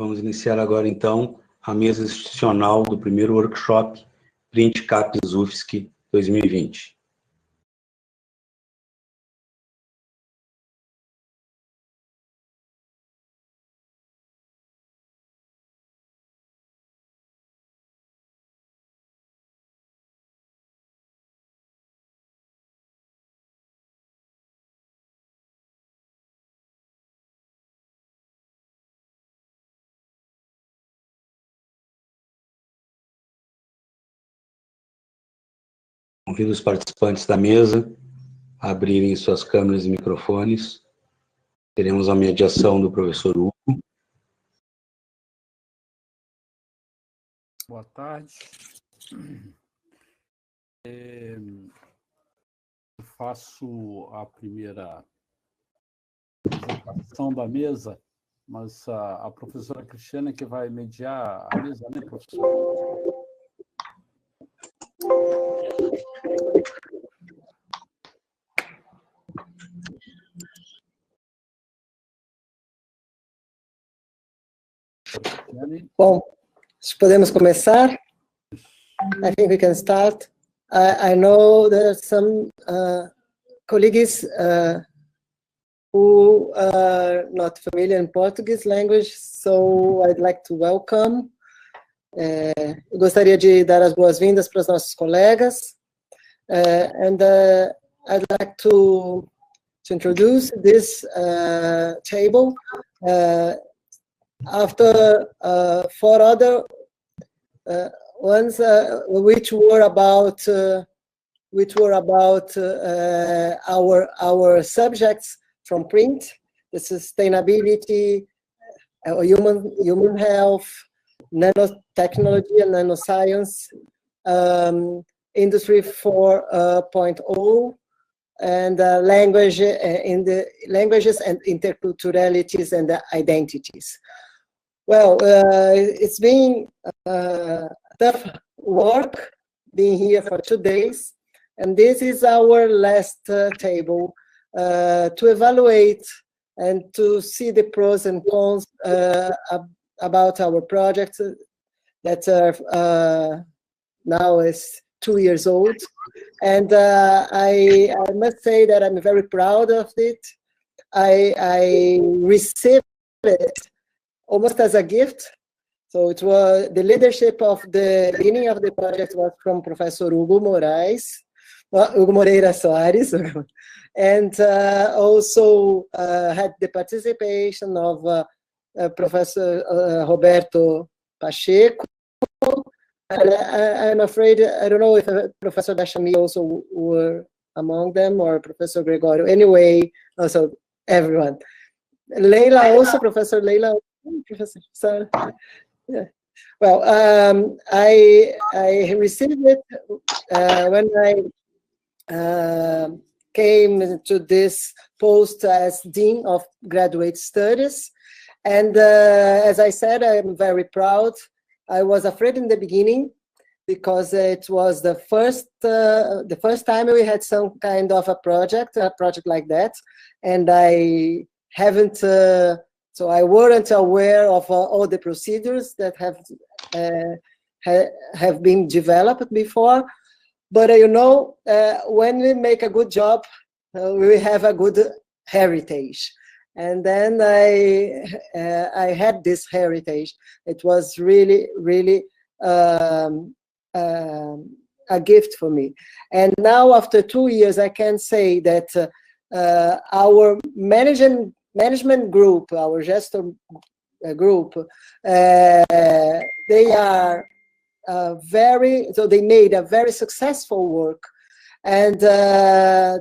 Vamos iniciar agora, então, a mesa institucional do primeiro workshop PRINT-UFSC 2020. Convido os participantes da mesa a abrirem suas câmeras e microfones. Teremos a mediação do professor Hugo. Boa tarde. Eu faço a primeira apresentação da mesa, mas a professora Cristiana que vai mediar a mesa, né, professor? Bom, podemos começar? I think we can start. I know there are some colleagues who are not familiar in Portuguese language, so I'd like to welcome. Eu gostaria de dar as boas-vindas para os nossos colegas, and I'd like to introduce this table. After 4 other ones, which were about our subjects from print, the sustainability, human health, nanotechnology and nanoscience, Industry 4.0, and language in the languages and interculturalities and identities. Well, it's been tough work being here for 2 days, and this is our last table to evaluate and to see the pros and cons about our project that are now is 2 years old. And I must say that I'm very proud of it. I received it almost as a gift. So it was the leadership of the beginning of the project was from Professor Hugo Moreira Soares, and also had the participation of Professor Roberto Pacheco. And I'm afraid, I don't know if Professor Dashami also were among them, or Professor Gregorio. Anyway, also everyone. Leila also, Professor Leila, Professor, sorry. Yeah. Well, I received it when I came to this post as Dean of Graduate Studies. And as I said, I'm very proud. I was afraid in the beginning because it was the first time we had some kind of a project like that. And I haven't, so I weren't aware of all the procedures that have been developed before. But you know, when we make a good job, we have a good heritage. And then I had this heritage. It was really, really a gift for me. And now, after 2 years, I can say that our management group, our gestor group, they are so they made a very successful work. And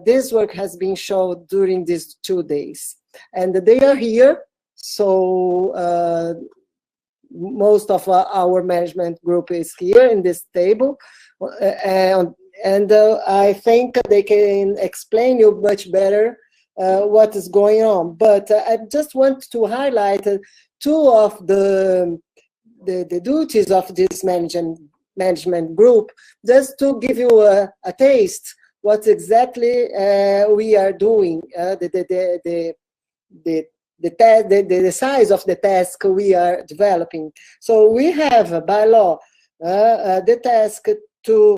this work has been shown during these 2 days. And they are here, so most of our management group is here in this table. And I think they can explain you much better what is going on. But I just want to highlight 2 of the duties of this management group, just to give you a taste what exactly we are doing, the size of the task we are developing. So we have by law the task to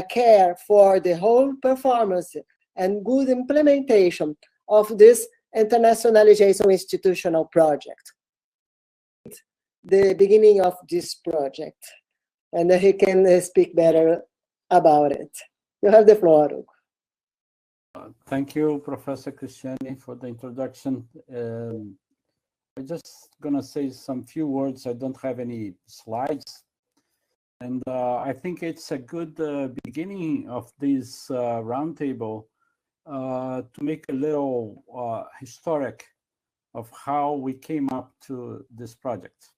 care for the whole performance and good implementation of this internationalization institutional project. The beginning of this project, and he can speak better about it. You have the floor. Thank you, Professor Cristiani, for the introduction. I'm just going to say some few words. I don't have any slides. And I think it's a good beginning of this roundtable to make a little historic of how we came up to this project.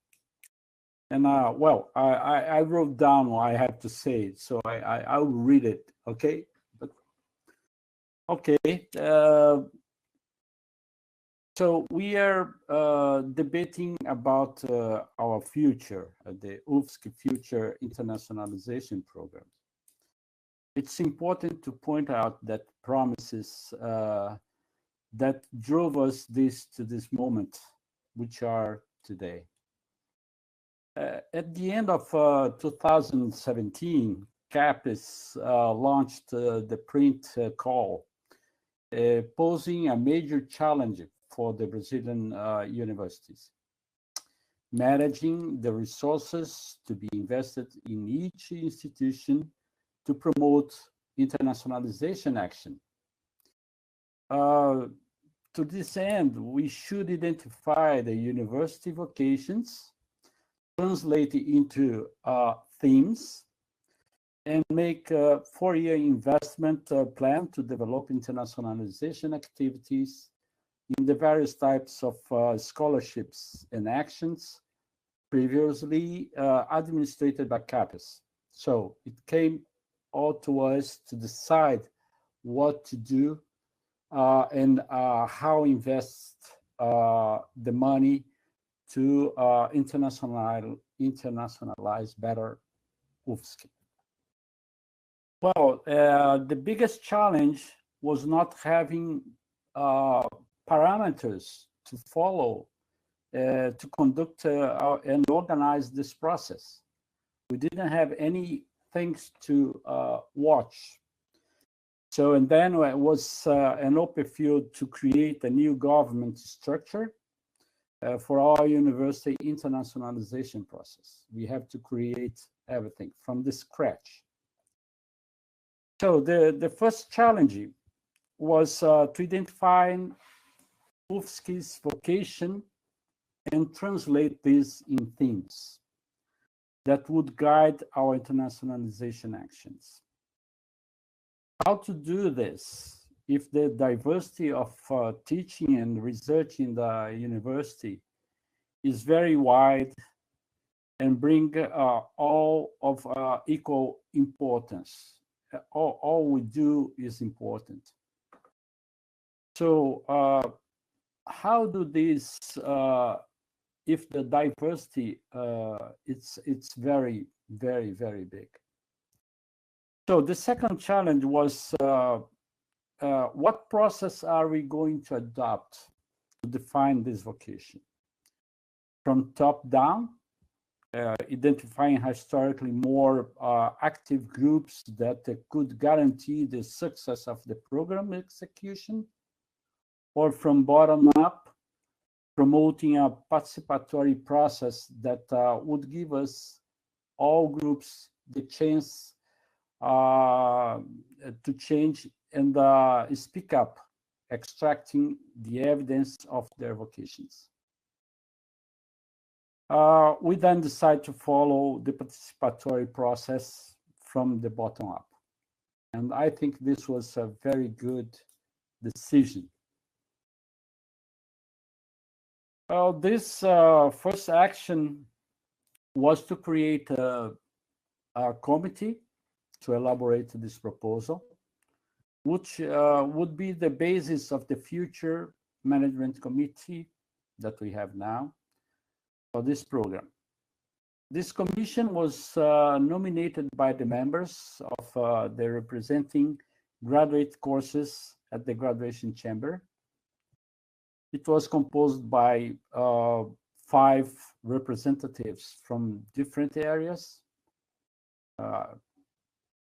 And well, I wrote down what I have to say, so I'll read it, okay? But, okay. So we are debating about our future, the UFSC Future Internationalization Program. It's important to point out that promises that drove us to this moment, which are today. At the end of 2017, CAPES launched the PRINT call, posing a major challenge for the Brazilian universities. Managing the resources to be invested in each institution to promote internationalization action. To this end, we should identify the university vocations, translate it into themes, and make a 4-year investment plan to develop internationalization activities in the various types of scholarships and actions previously administered by CAPES. So it came all to us to decide what to do and how invest the money to internationalize better UFSC. Well, the biggest challenge was not having parameters to follow to conduct and organize this process. We didn't have any things to watch. So, and then it was an open field to create a new government structure for our university internationalization process. We have to create everything from the scratch. So the first challenge was to identify UFSC's vocation and translate this in themes that would guide our internationalization actions. How to do this if the diversity of teaching and research in the university is very wide and bring all of equal importance. All we do is important. So how do this, if the diversity, it's very, very, very big. So the second challenge was what process are we going to adopt to define this vocation? From top down, identifying historically more active groups that could guarantee the success of the program execution, or from bottom up, promoting a participatory process that would give us all groups the chance to change and speak up, extracting the evidence of their vocations. We then decide to follow the participatory process from the bottom up. And I think this was a very good decision. This first action was to create a committee to elaborate this proposal, which would be the basis of the future management committee that we have now for this program. This commission was nominated by the members of the representing graduate courses at the graduation chamber. It was composed by 5 representatives from different areas: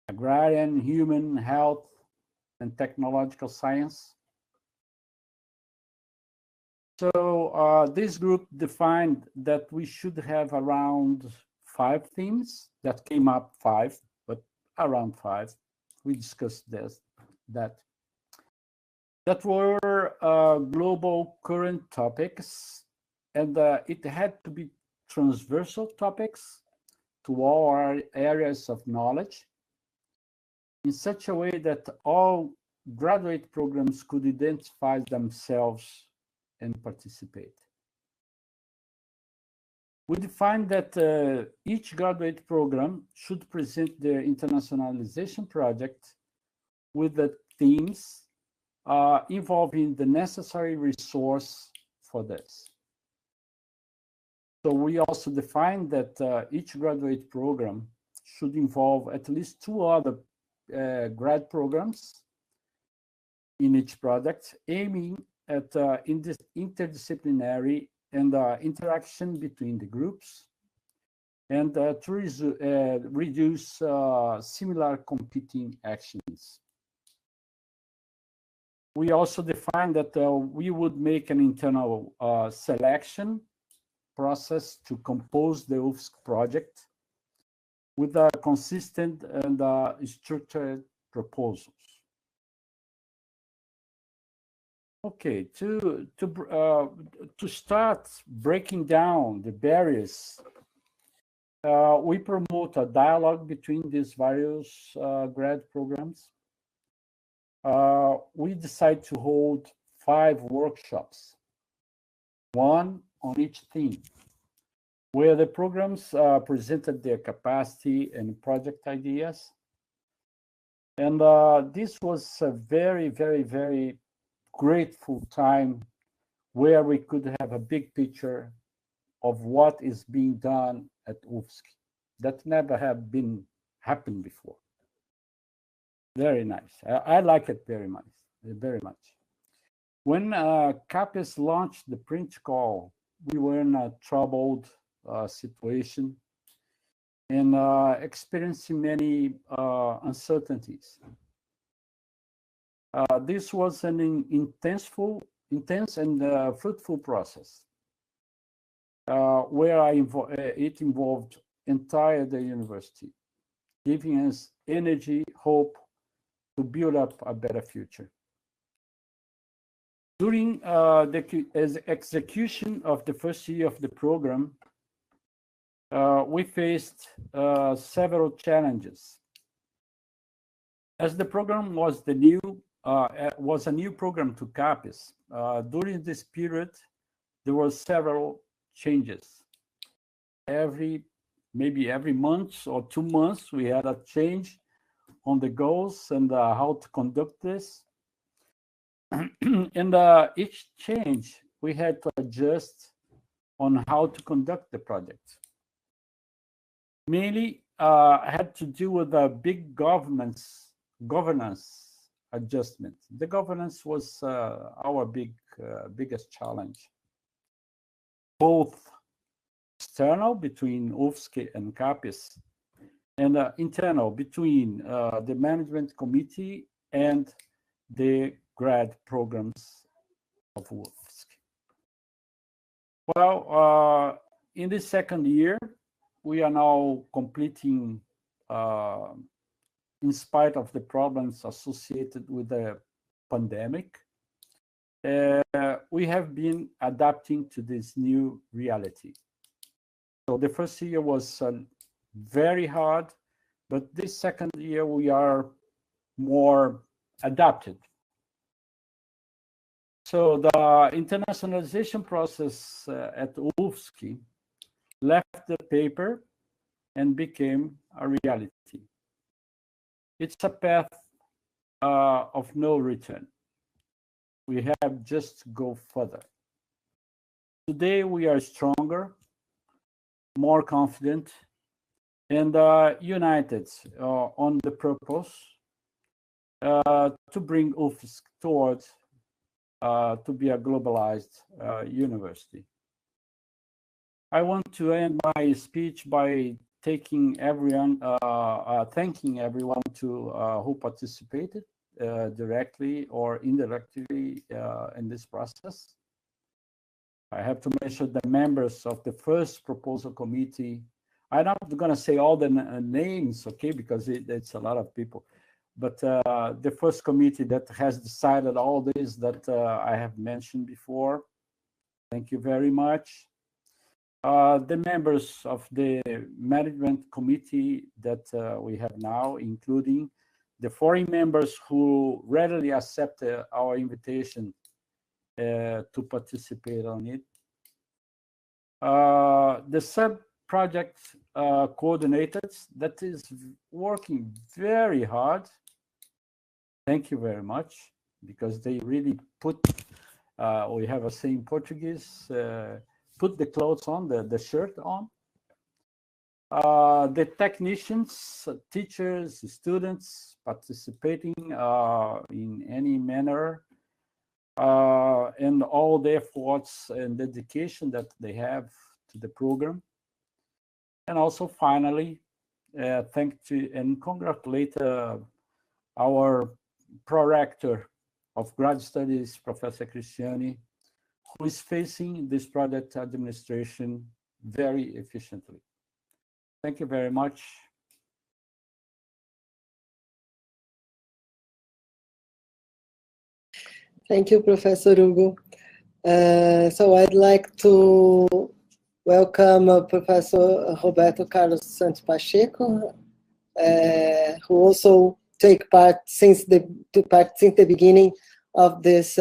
agrarian, human, health, and technological science. So this group defined that we should have around 5 themes. That came up 5, but around 5. We discussed that were global current topics, and it had to be transversal topics to all our areas of knowledge in such a way that all graduate programs could identify themselves and participate. We defined that each graduate program should present their internationalization project with the themes involving the necessary resource for this. So we also defined that each graduate program should involve at least 2 other grad programs in each project, aiming at interdisciplinary and interaction between the groups, and to reduce similar competing actions. We also defined that we would make an internal selection process to compose the UFSC project with consistent and structured proposals. Okay, to start breaking down the barriers, we promote a dialogue between these various grad programs. We decide to hold 5 workshops, 1 on each theme, where the programs presented their capacity and project ideas. And this was a very, very, very grateful time where we could have a big picture of what is being done at UFSC. That never have been happened before. Very nice. I like it very much, very much. When CAPES launched the print call, we were in a troubled situation and experiencing many uncertainties. This was an intense and fruitful process where it involved entire the university, giving us energy, hope to build up a better future. During the execution of the first year of the program, we faced several challenges. As the program was a new program to CAPES, during this period, there were several changes. Maybe every month or 2 months, we had a change on the goals and how to conduct this. And each change, we had to adjust on how to conduct the project. Mainly had to do with a big governance adjustment. The governance was our biggest challenge, both external between UFSC and CAPES, and internal between the management committee and the grad programs of UFSC. Well, in the second year, we are now completing, in spite of the problems associated with the pandemic, we have been adapting to this new reality. So the first year was very hard, but this second year we are more adapted. So the internationalization process at UFSC left the paper and became a reality. It's a path of no return. We have just to go further. Today we are stronger, more confident, and united on the purpose to bring UFSC towards to be a globalized university. I want to end my speech by thanking everyone who participated directly or indirectly in this process. I have to mention the members of the first proposal committee. I'm not going to say all the names, okay, because it's a lot of people. But the first committee that has decided all this that I have mentioned before, thank you very much. The members of the management committee that we have now, including the foreign members who readily accepted our invitation to participate on it. The sub-project coordinators that is working very hard. Thank you very much, because they really put, we have a saying in Portuguese, put the clothes on, the shirt on. The technicians, teachers, students participating in any manner, and all the efforts and dedication that they have to the program. And also finally, thank you and congratulate our prorector of grad studies, Professor Cristiani, who is facing this project administration very efficiently. Thank you very much. Thank you, Professor Hugo. So I'd like to welcome Professor Roberto Carlos Santos Pacheco, who also take part since the beginning of this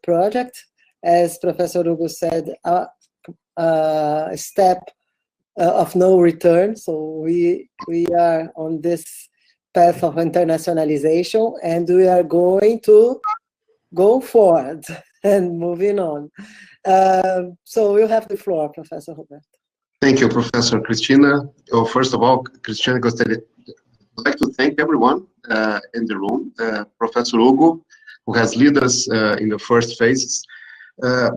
project. As Professor Hugo said, a step of no return. So we are on this path of internationalization, and we are going to go forward and moving on. So you have the floor, Professor Roberto. Thank you, Professor Cristina. Oh, first of all, Cristina, I'd like to thank everyone in the room, Professor Hugo, who has led us in the first phases.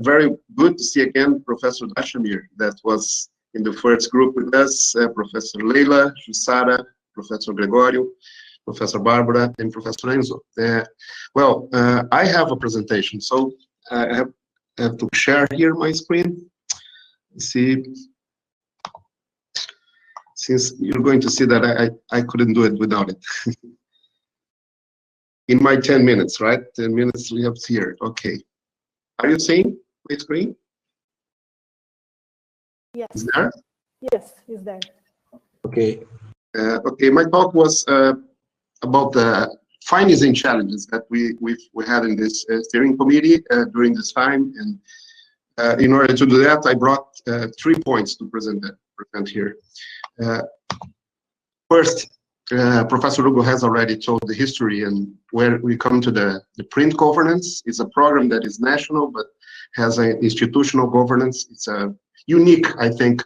Very good to see again Professor Dashamir, that was in the first group with us, Professor Leila, Jussara, Professor Gregorio, Professor Barbara, and Professor Enzo. Well, I have a presentation, so I have to share here my screen. See, since you're going to see that I couldn't do it without it. In my 10 minutes, right? 10 minutes we have here, okay. Are you seeing my screen? Yes. Is there? Yes, is there. Okay. Okay, my talk was about the findings and challenges that we had in this steering committee during this time, and in order to do that, I brought 3 points to present here. First, Professor Hugo has already told the history and where we come to the PRINT governance. It's a program that is national but has an institutional governance. It's a unique, I think,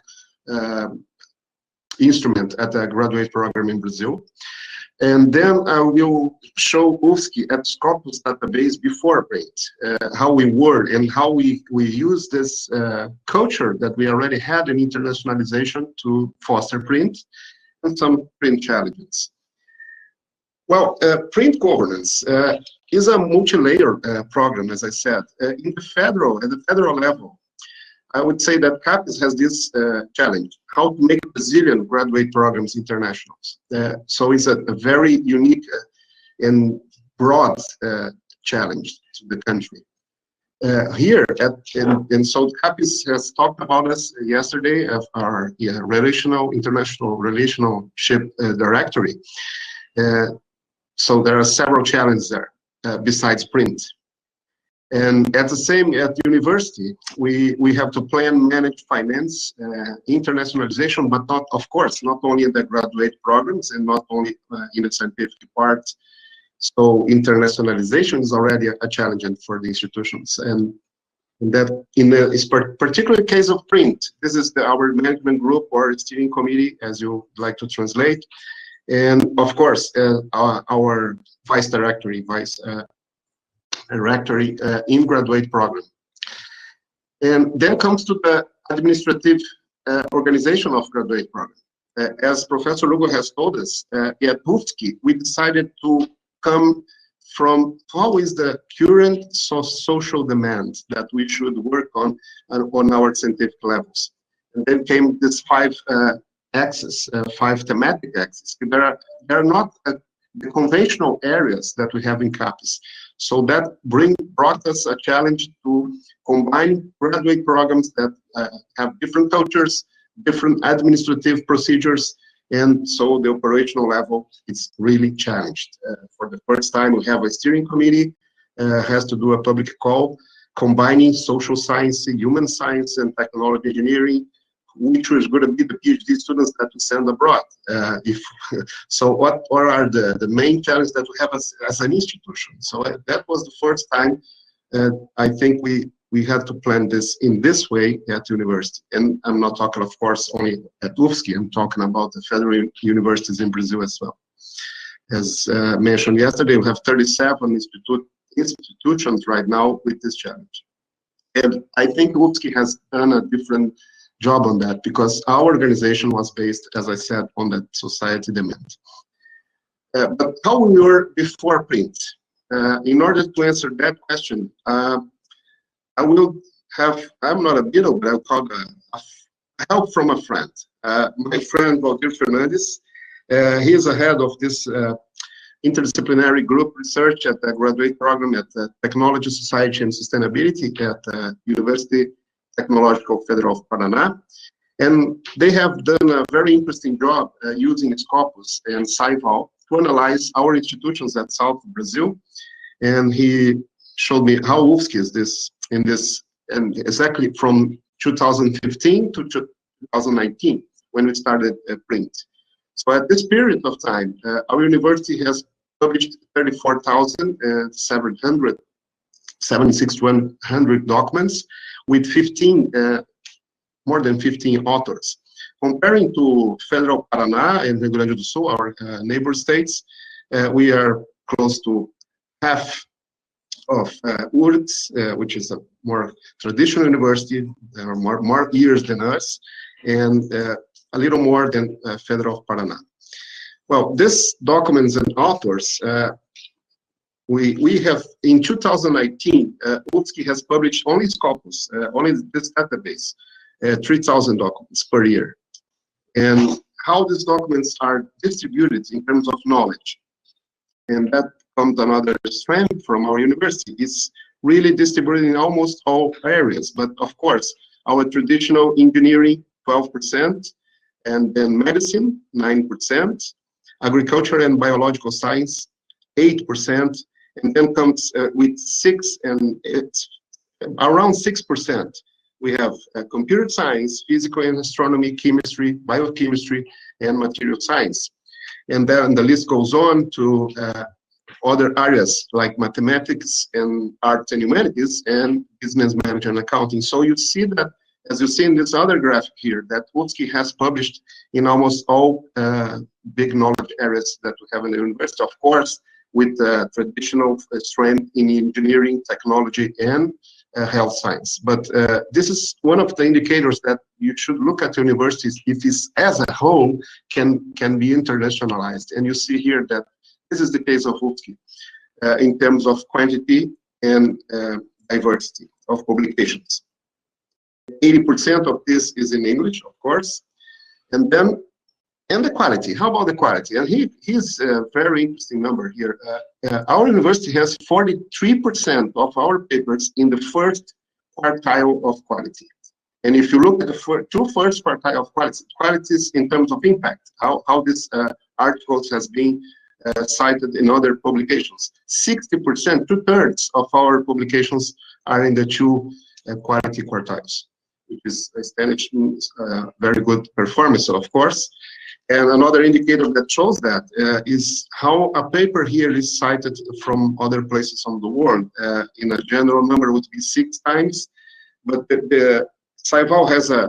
instrument at the graduate program in Brazil. And then I will show UFSC at Scopus database before PRINT, how we were and how we use this culture that we already had in internationalization to foster PRINT, and some PRINT challenges. Well, PRINT governance is a multi-layer program, as I said. At the federal level, I would say that CAPES has this challenge, how to make Brazilian graduate programs internationals. So it's a very unique and broad challenge to the country. Here, and so CAPES has talked about us yesterday of our international relationship directory. So there are several challenges there besides PRINT. And at the university, we have to plan, manage, finance internationalization, but not, of course, not only in the graduate programs and not only in the scientific part. So internationalization is already a challenge for the institutions. And that in the particular case of PRINT, this is our management group or steering committee, as you like to translate. And of course, our vice directory in graduate program. And then comes to the administrative organization of graduate program. As Professor Hugo has told us, at UFSC, we decided to come from how is the current social demand that we should work on our scientific levels. And then came this 5 axes, 5 thematic axes. There are not the conventional areas that we have in CAPES. So that brought us a challenge to combine graduate programs that have different cultures, different administrative procedures, and so the operational level is really challenged. For the first time, we have a steering committee, has to do a public call, combining social science, human science, and technology engineering, which is going to be the PhD students that we send abroad. So what are the main challenges that we have as an institution? So that was the first time I think we had to plan this in this way at university. And I'm not talking, of course, only at UFSC, I'm talking about the federal universities in Brazil as well. As mentioned yesterday, we have 37 institutions right now with this challenge. And I think UFSC has done a different job on that because our organization was based, as I said, on that society demand. But how we were before PRINT? In order to answer that question, I will have, I'm not a widow, but I'll call a help from a friend. My friend, Walter Fernandes, he is the head of this interdisciplinary group research at the graduate program at the Technology, Society and Sustainability at the University Technological Federal of Paraná. And they have done a very interesting job using Scopus and SciVal to analyze our institutions at South Brazil. And he showed me how UFSC is this, and exactly from 2015 to 2019, when we started PRINT. So at this period of time, our university has published 34,700 documents with more than 15 authors. Comparing to Federal Paraná and Rio Grande do Sul, our neighbor states, we are close to half of URGS, which is a more traditional university. There are more years than us, and a little more than Federal Paraná. Well, these documents and authors, we have, in 2019, UFSC has published only Scopus, only this database, 3,000 documents per year. And how these documents are distributed in terms of knowledge. And that comes another strength from our university is really distributed in almost all areas. But of course, our traditional engineering, 12%, and then medicine, 9%, agriculture and biological science, 8%, and then comes with 6, and it's around 6%. We have computer science, physical and astronomy, chemistry, biochemistry, and material science. And then the list goes on to other areas like mathematics and arts and humanities and business management and accounting. So you see that, as you see in this other graphic here, that UFSC has published in almost all big knowledge areas that we have in the university, of course, with traditional strength in engineering, technology, and health science. But this is one of the indicators that you should look at universities if it's as a whole can be internationalized. And you see here that this is the case of UFSC in terms of quantity and diversity of publications. 80% of this is in English, of course, and then the quality. How about the quality? And here's a very interesting number here. Our university has 43% of our papers in the first quartile of quality. And if you look at the two first quartile of qualities in terms of impact, how this articles has been cited in other publications, 60%, 2/3 of our publications are in the two quality quartiles, which is astonishing, very good performance, of course. And another indicator that shows that is how a paper here is cited from other places on the world. In a general number would be 6 times, but the CIVAL has a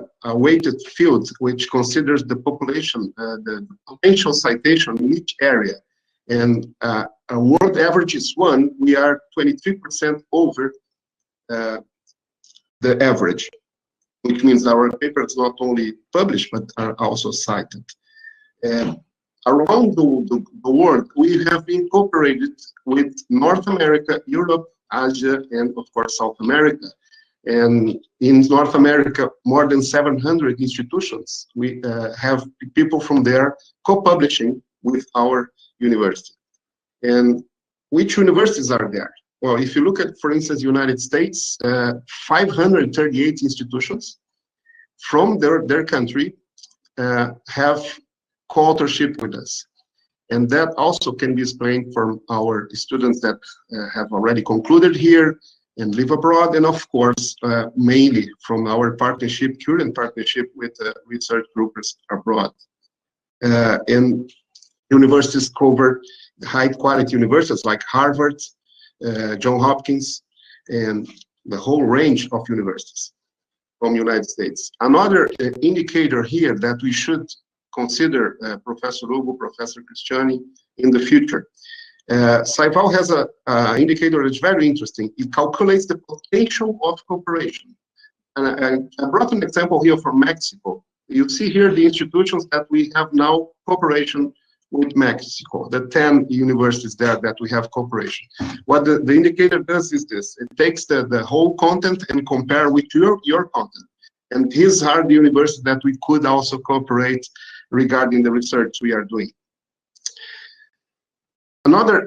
weighted field which considers the population, the potential citation in each area. And a world average is 1, we are 23% over the average, which means our papers not only published, but are also cited. Around the world, we have been cooperated with North America, Europe, Asia, and of course, South America. And in North America, more than 700 institutions. We have people from there co-publishing with our university. And which universities are there? Well, if you look at, for instance, United States, 538 institutions from their country have co-authorship with us. And that also can be explained from our students that have already concluded here and live abroad, and of course, mainly from our partnership, current partnership with research groups abroad. And universities cover high quality universities like Harvard, Johns Hopkins, and the whole range of universities from the United States. Another indicator here that we should consider, Professor Hugo, Professor Cristiani, in the future. CIVAL has an indicator that's very interesting. It calculates the potential of cooperation. And I brought an example here from Mexico. You see here the institutions that we have now cooperation with Mexico, the 10 universities there that we have cooperation. What the indicator does is this: it takes the whole content and compare with your content. And these are the universities that we could also cooperate regarding the research we are doing. Another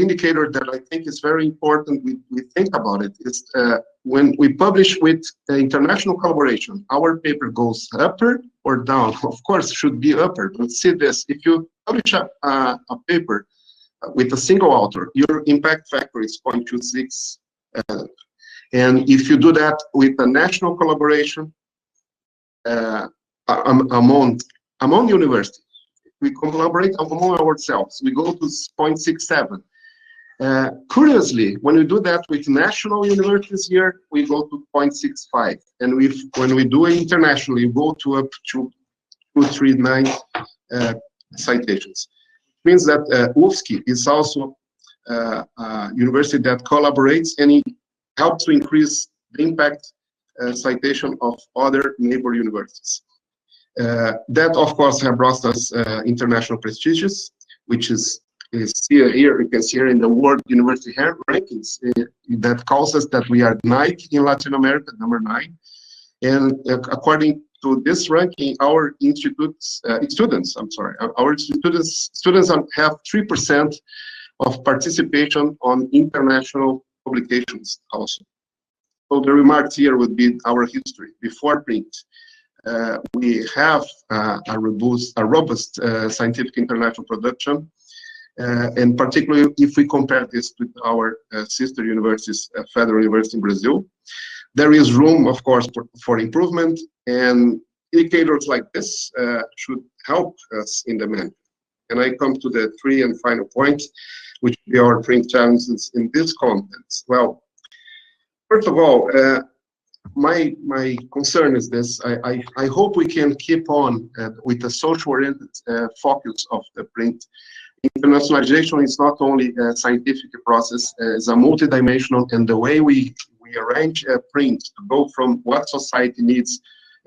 indicator that I think is very important we think about it is when we publish with international collaboration, our paper goes upper or down. Of course, should be upper. But see this: if you publish a paper with a single author, your impact factor is 0.26. And if you do that with a national collaboration among universities, we collaborate among ourselves, we go to 0.67. Curiously, when we do that with national universities here, we go to 0.65. And when we do it internationally, we go to up to 239 citations. It means that UFSC is also a university that collaborates and it helps to increase the impact citation of other neighbor universities. That, of course, have brought us international prestigious, which is here. You can see here in the World University Rankings that calls us that we are 9th in Latin America, number 9. And according to this ranking, our students have 3% of participation on international publications also. So the remarks here would be our history. Before print, we have a robust scientific international production, and particularly if we compare this with our sister universities, Federal University in Brazil, there is room, of course, for improvement, and indicators like this should help us in the management. And I come to the three and final point, which are our print challenges in this context. Well, first of all, my concern is this. I hope we can keep on with the social-oriented focus of the print. Internationalization is not only a scientific process, it's a multidimensional, and the way we arrange print to go from what society needs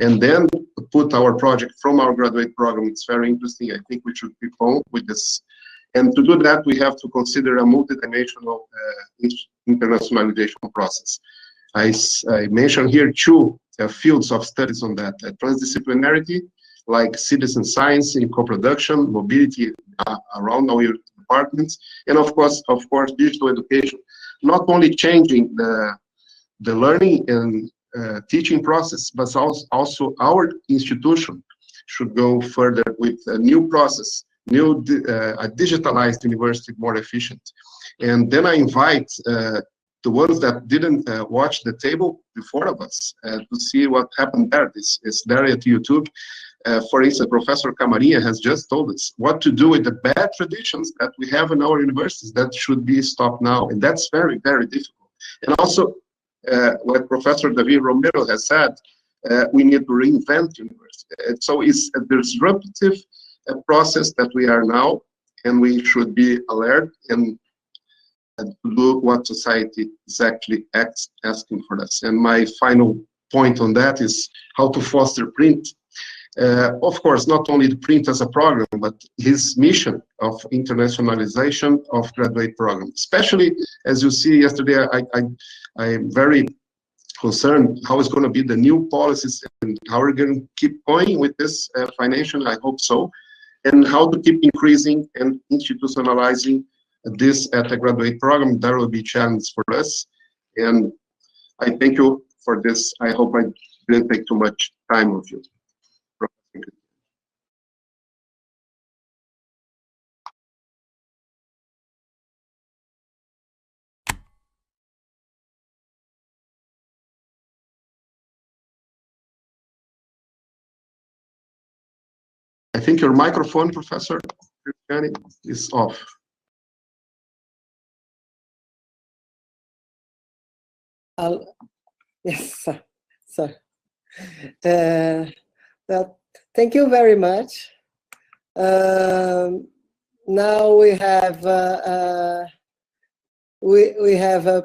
and then put our project from our graduate program, it's very interesting. I think we should keep on with this. And to do that, we have to consider a multidimensional internationalization process. I mentioned here two fields of studies on that: transdisciplinarity, like citizen science in co-production, mobility around our departments, and of course, digital education. Not only changing the learning and teaching process, but also our institution should go further with a new process, a digitalized university, more efficient. And then I invite the ones that didn't watch the table before of us to see what happened there. This is there at YouTube. For instance, Professor Camarinha has just told us what to do with the bad traditions that we have in our universities that should be stopped now. And that's very, very difficult. And also, what Professor David Romero has said, we need to reinvent university. So it's a disruptive process that we are now, and we should be alert and do what society is actually asking for us. And my final point on that is how to foster print. Of course, not only the print as a program, but his mission of internationalization of graduate programs. Especially, as you see yesterday, I'm very concerned how it's going to be the new policies and how we're going to keep going with this financial, I hope so, and how to keep increasing and institutionalizing this at the graduate program. That will be a challenge for us. And I thank you for this. I hope I didn't take too much time of you. I think your microphone, Professor, is off. Yes, sir. Well, thank you very much. Now we have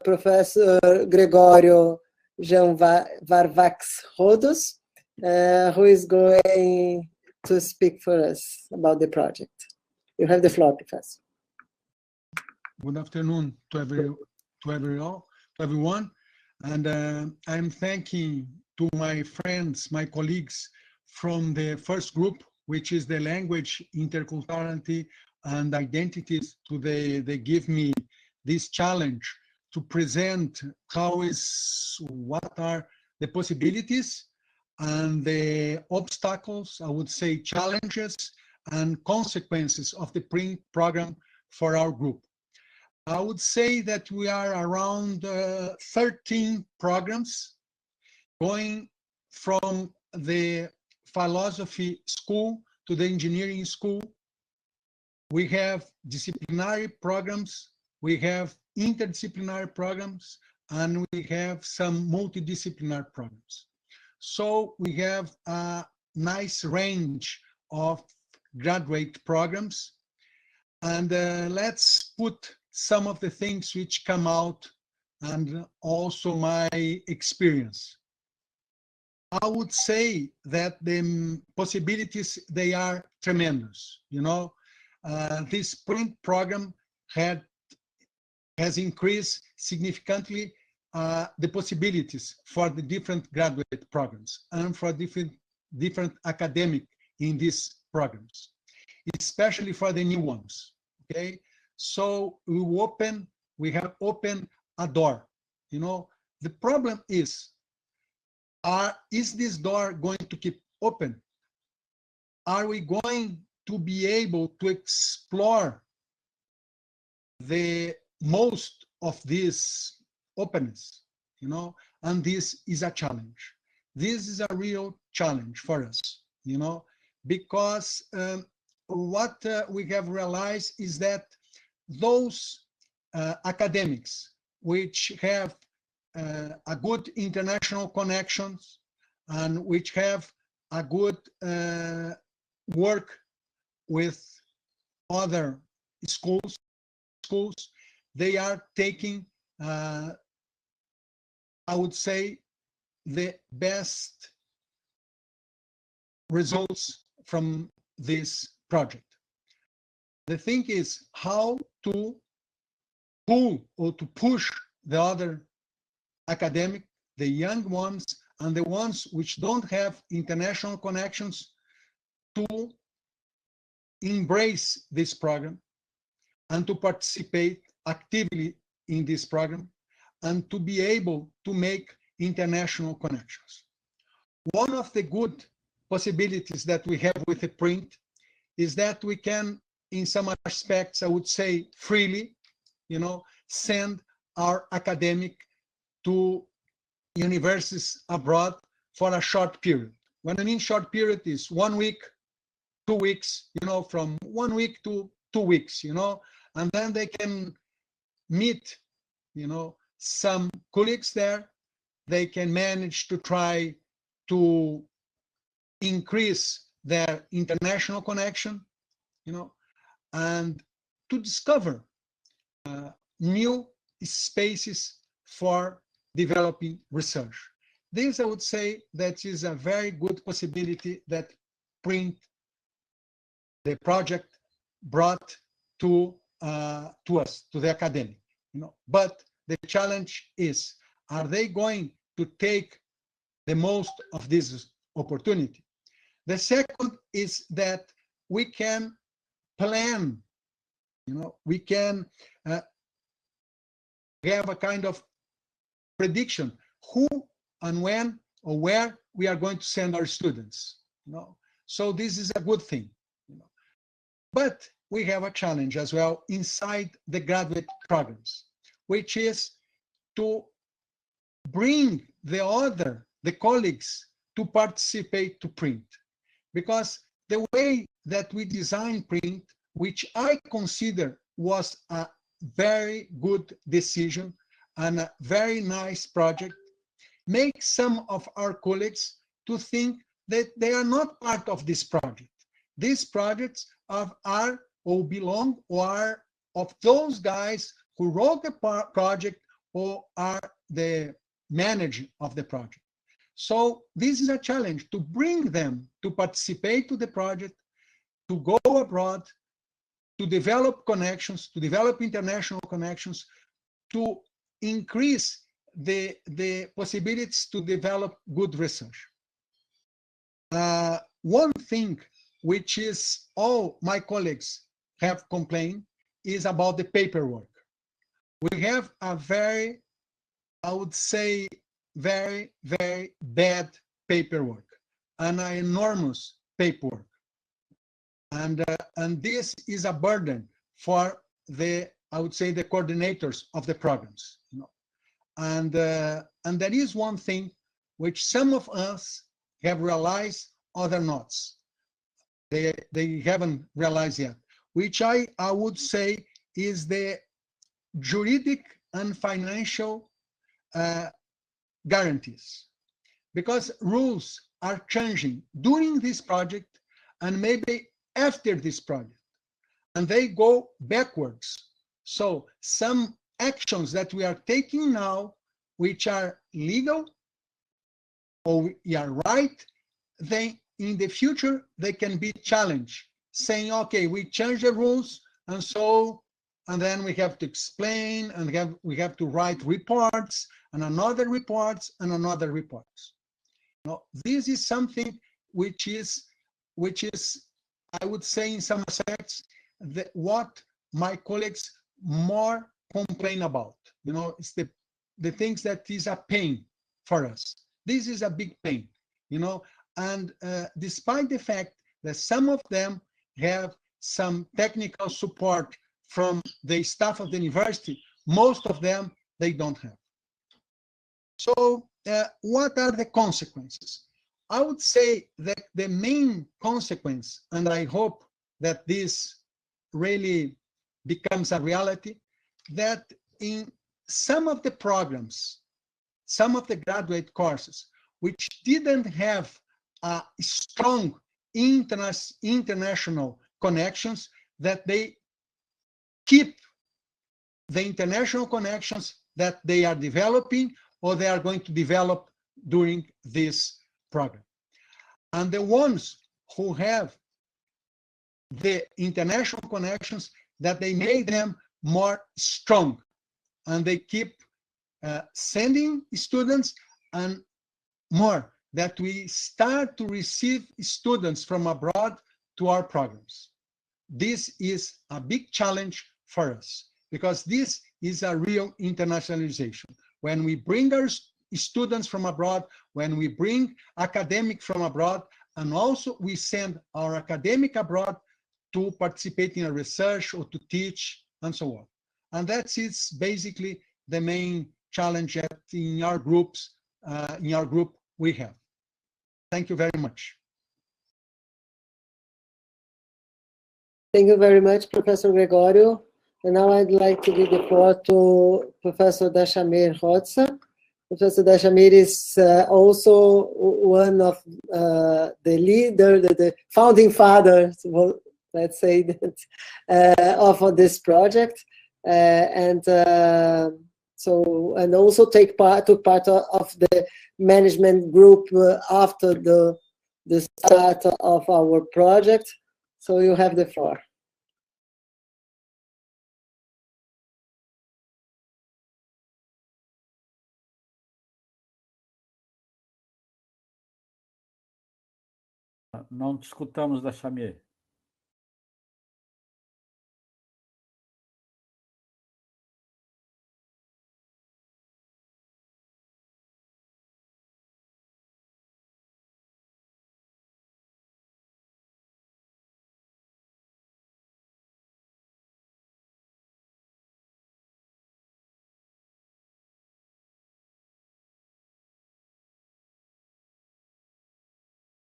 Professor Gregorio Jean Varvax Rodos, who is going to speak for us about the project. You have the floor, Professor. Good afternoon to everyone. And I'm thanking to my friends, my colleagues from the first group, which is the language, interculturality, and identities. They give me this challenge to present what are the possibilities and the obstacles, I would say challenges and consequences of the print program for our group. I would say that we are around 13 programs going from the philosophy school to the engineering school. We have disciplinary programs, we have interdisciplinary programs, and we have some multidisciplinary programs. So we have a nice range of graduate programs. And let's put some of the things which come out and also my experience. I would say that the possibilities, they are tremendous. You know, this print program has increased significantly the possibilities for the different graduate programs and for different academic in these programs, especially for the new ones. Okay, so we have opened a door. You know, the problem is this door going to keep open? Are we going to be able to explore the most of this openness? You know, and this is a challenge. This is a real challenge for us, you know, because what we have realized is that those academics which have a good international connections and which have a good work with other schools, they are taking, I would say, the best results from this project. The thing is how to pull or to push the other academic, the young ones, and the ones which don't have international connections to embrace this program and to participate actively in this program and to be able to make international connections. One of the good possibilities that we have with the print is that we can, in some aspects, I would say freely, you know, send our academic to universities abroad for a short period. When I mean short period is 1 week, 2 weeks, you know, from 1 week to 2 weeks, you know, and then they can meet, you know, some colleagues there. They can manage to try to increase their international connection, you know, and to discover new spaces for developing research. This, I would say, that is a very good possibility that PRINT, the project, brought to us, to the academic. You know, but the challenge is: are they going to take the most of this opportunity? The second is that we can plan. You know, we can have a kind of prediction who and when or where we are going to send our students. You know, so this is a good thing. You know, but we have a challenge as well inside the graduate programs, which is to bring the colleagues to participate to PRINT, because the way that we design PRINT, which I consider was a very good decision and a very nice project, makes some of our colleagues to think that they are not part of this project. These projects are or belong or are of those guys who wrote the project or are the manager of the project. So this is a challenge to bring them to participate to the project, to go abroad, to develop connections, to develop international connections, to increase the possibilities to develop good research. One thing which is all my colleagues have complained is about the paperwork. We have a very, I would say, very, very bad paperwork, an enormous paperwork. And this is a burden for the, I would say, the coordinators of the programs. You know? And that is one thing which some of us have realized, other not. They haven't realized yet, which I would say is the juridic and financial guarantees, because rules are changing during this project and maybe after this project, and they go backwards. So some actions that we are taking now, which are legal or we are right, they in the future they can be challenged, saying, okay, we change the rules, and so, and then we have to explain, and we have to write reports and another reports and another reports. Now, this is something which is, I would say, in some aspects, what my colleagues more complain about. You know, it's the things that is a pain for us. This is a big pain, you know, and despite the fact that some of them have some technical support from the staff of the university, most of them, they don't have. So what are the consequences? I would say that the main consequence, and I hope that this really becomes a reality, that in some of the programs, some of the graduate courses, which didn't have strong international connections, that they keep the international connections that they are developing or they are going to develop during this program. And the ones who have the international connections, that they make them more strong, and they keep sending students, and more, that we start to receive students from abroad to our programs. This is a big challenge for us, because this is a real internationalization. When we bring our students from abroad, when we bring academic from abroad, and also we send our academic abroad to participate in a research or to teach and so on. And that is basically the main challenge that in our groups, in our group we have. Thank you very much. Thank you very much, Professor Gregorio. And now I'd like to give the floor to Professor Dashamir Hotza. Professor Dashamir is also one of the founding fathers, well, let's say that, of this project. And also took part of the management group after the start of our project. So you have the floor. Não te escutamos, Dashamir.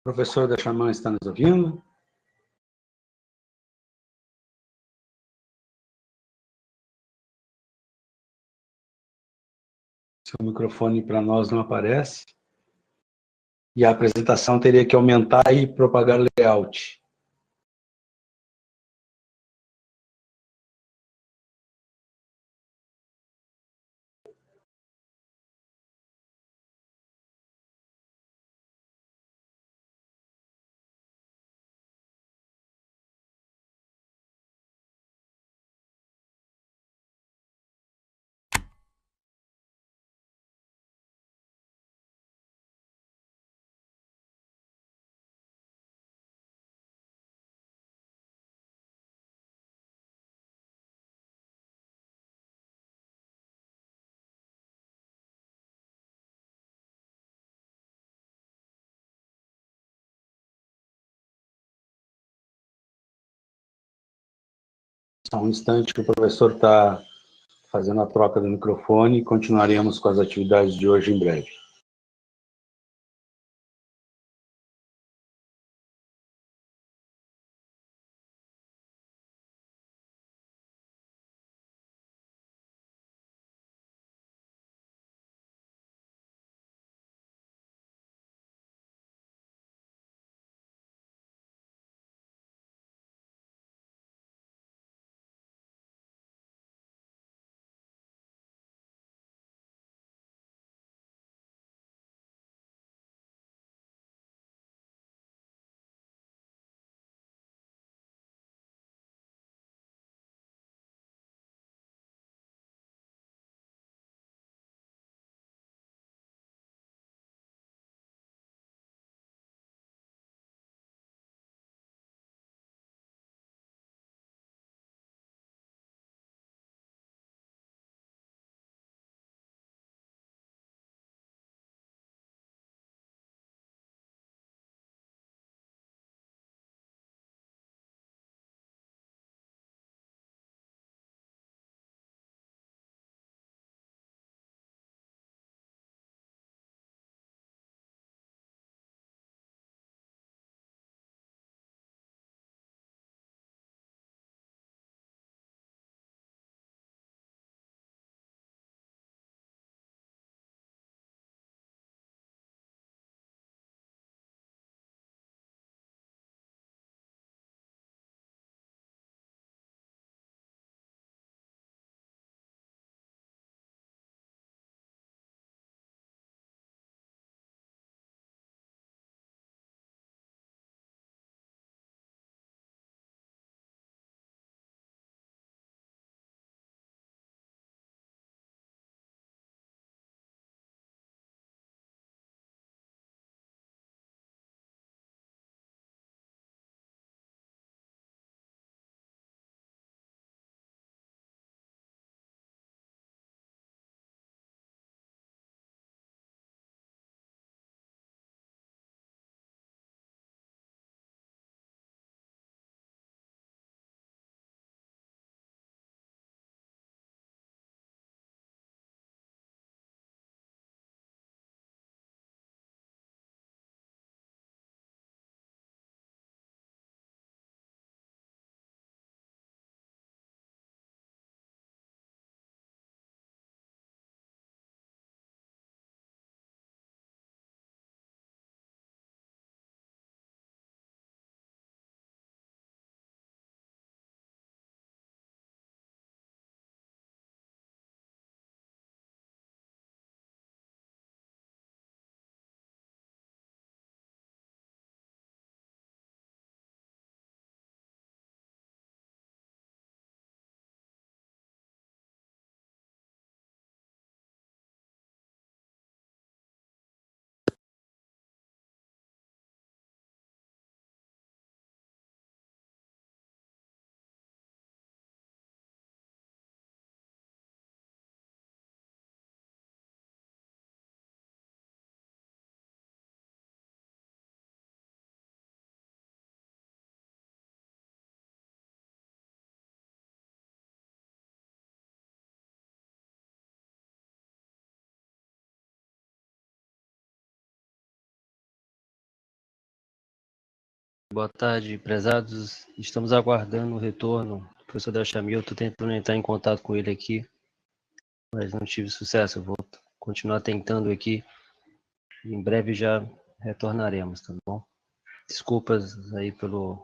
Professor da Xamã está nos ouvindo? Seu microfone para nós não aparece. E a apresentação teria que aumentar e propagar layout. Só um instante que o professor está fazendo a troca do microfone e continuaremos com as atividades de hoje em breve. Boa tarde, prezados. Estamos aguardando o retorno do professor Delchamil. Estou tentando entrar em contato com ele aqui, mas não tive sucesso. Eu vou continuar tentando aqui. Em breve já retornaremos, tá bom? Desculpas aí pelo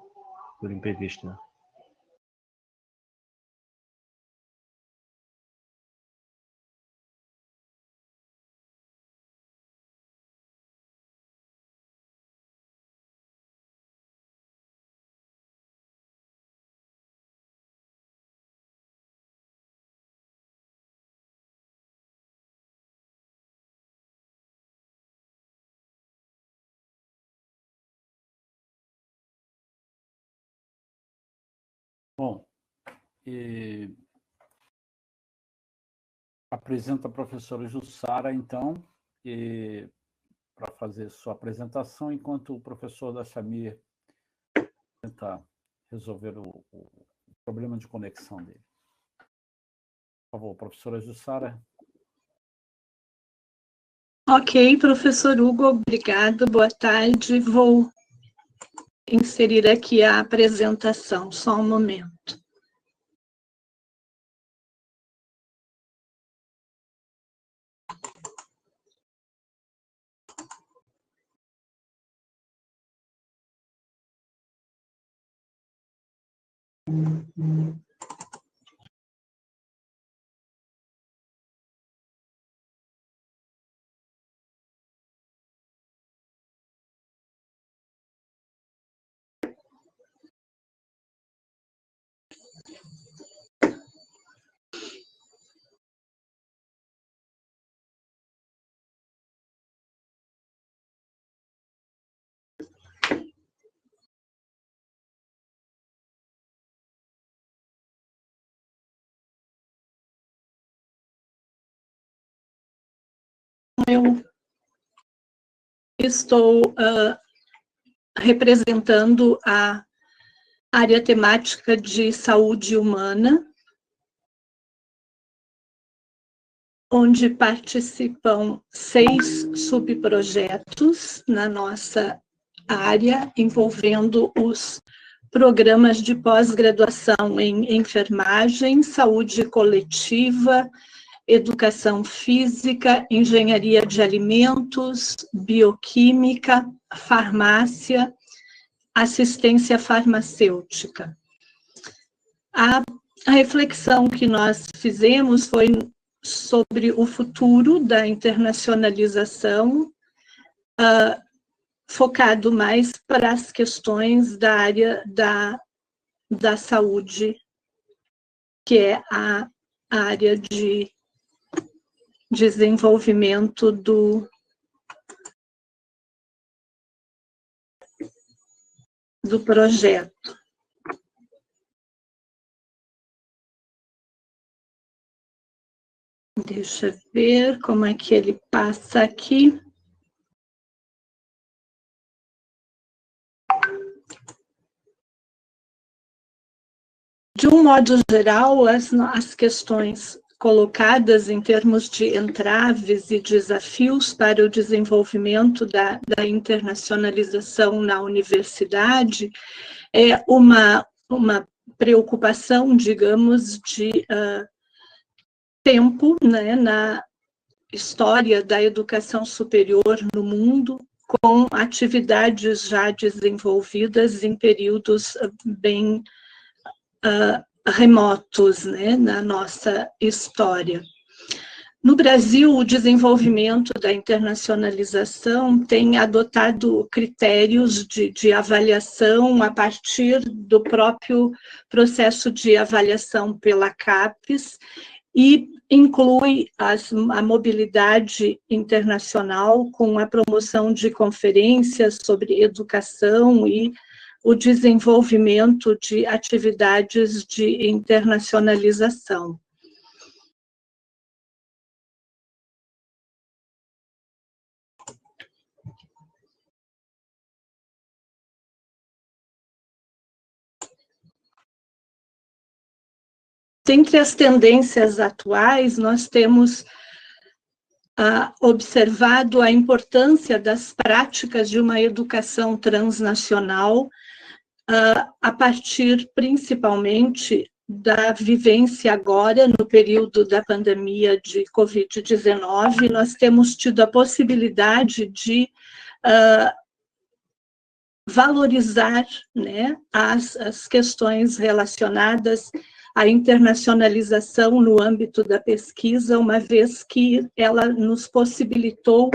imprevisto, né? Bom, apresento a professora Jussara, então, para fazer sua apresentação, enquanto o professor Delchamil tenta resolver o problema de conexão dele. Por favor, professora Jussara. Ok, professor Hugo, obrigado, boa tarde. Vou inserir aqui a apresentação, só um momento. Eu estou representando a área temática de saúde humana, onde participam 6 subprojetos na nossa área, envolvendo os programas de pós-graduação em enfermagem, saúde coletiva, educação física, engenharia de alimentos, bioquímica, farmácia, assistência farmacêutica. A reflexão que nós fizemos foi sobre o futuro da internacionalização, focado mais para as questões da área da saúde, que é a área de desenvolvimento do projeto. Deixa eu ver como é que ele passa aqui. De um modo geral, as questões colocadas em termos de entraves e desafios para o desenvolvimento da internacionalização na universidade é uma preocupação, digamos, de tempo, né, na história da educação superior no mundo, com atividades já desenvolvidas em períodos bem remotos, né, na nossa história. No Brasil, o desenvolvimento da internacionalização tem adotado critérios de avaliação a partir do próprio processo de avaliação pela CAPES e inclui a mobilidade internacional com a promoção de conferências sobre educação e o desenvolvimento de atividades de internacionalização. Dentre as tendências atuais, nós temos observado a importância das práticas de uma educação transnacional a partir, principalmente, da vivência agora, no período da pandemia de Covid-19, nós temos tido a possibilidade de valorizar, né, as questões relacionadas à internacionalização no âmbito da pesquisa, uma vez que ela nos possibilitou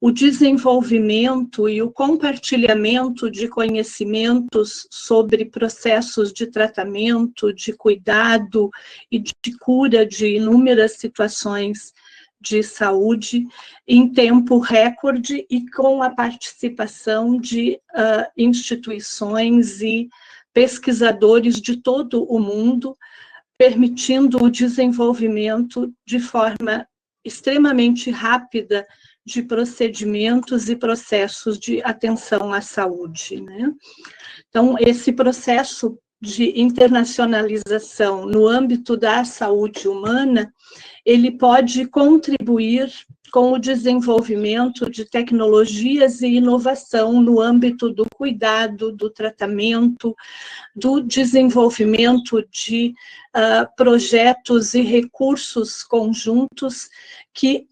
o desenvolvimento e o compartilhamento de conhecimentos sobre processos de tratamento, de cuidado e de cura de inúmeras situações de saúde em tempo recorde e com a participação de instituições e pesquisadores de todo o mundo, permitindo o desenvolvimento de forma extremamente rápida de procedimentos e processos de atenção à saúde, né? Então, esse processo de internacionalização no âmbito da saúde humana, ele pode contribuir com o desenvolvimento de tecnologias e inovação no âmbito do cuidado, do tratamento, do desenvolvimento de projetos e recursos conjuntos que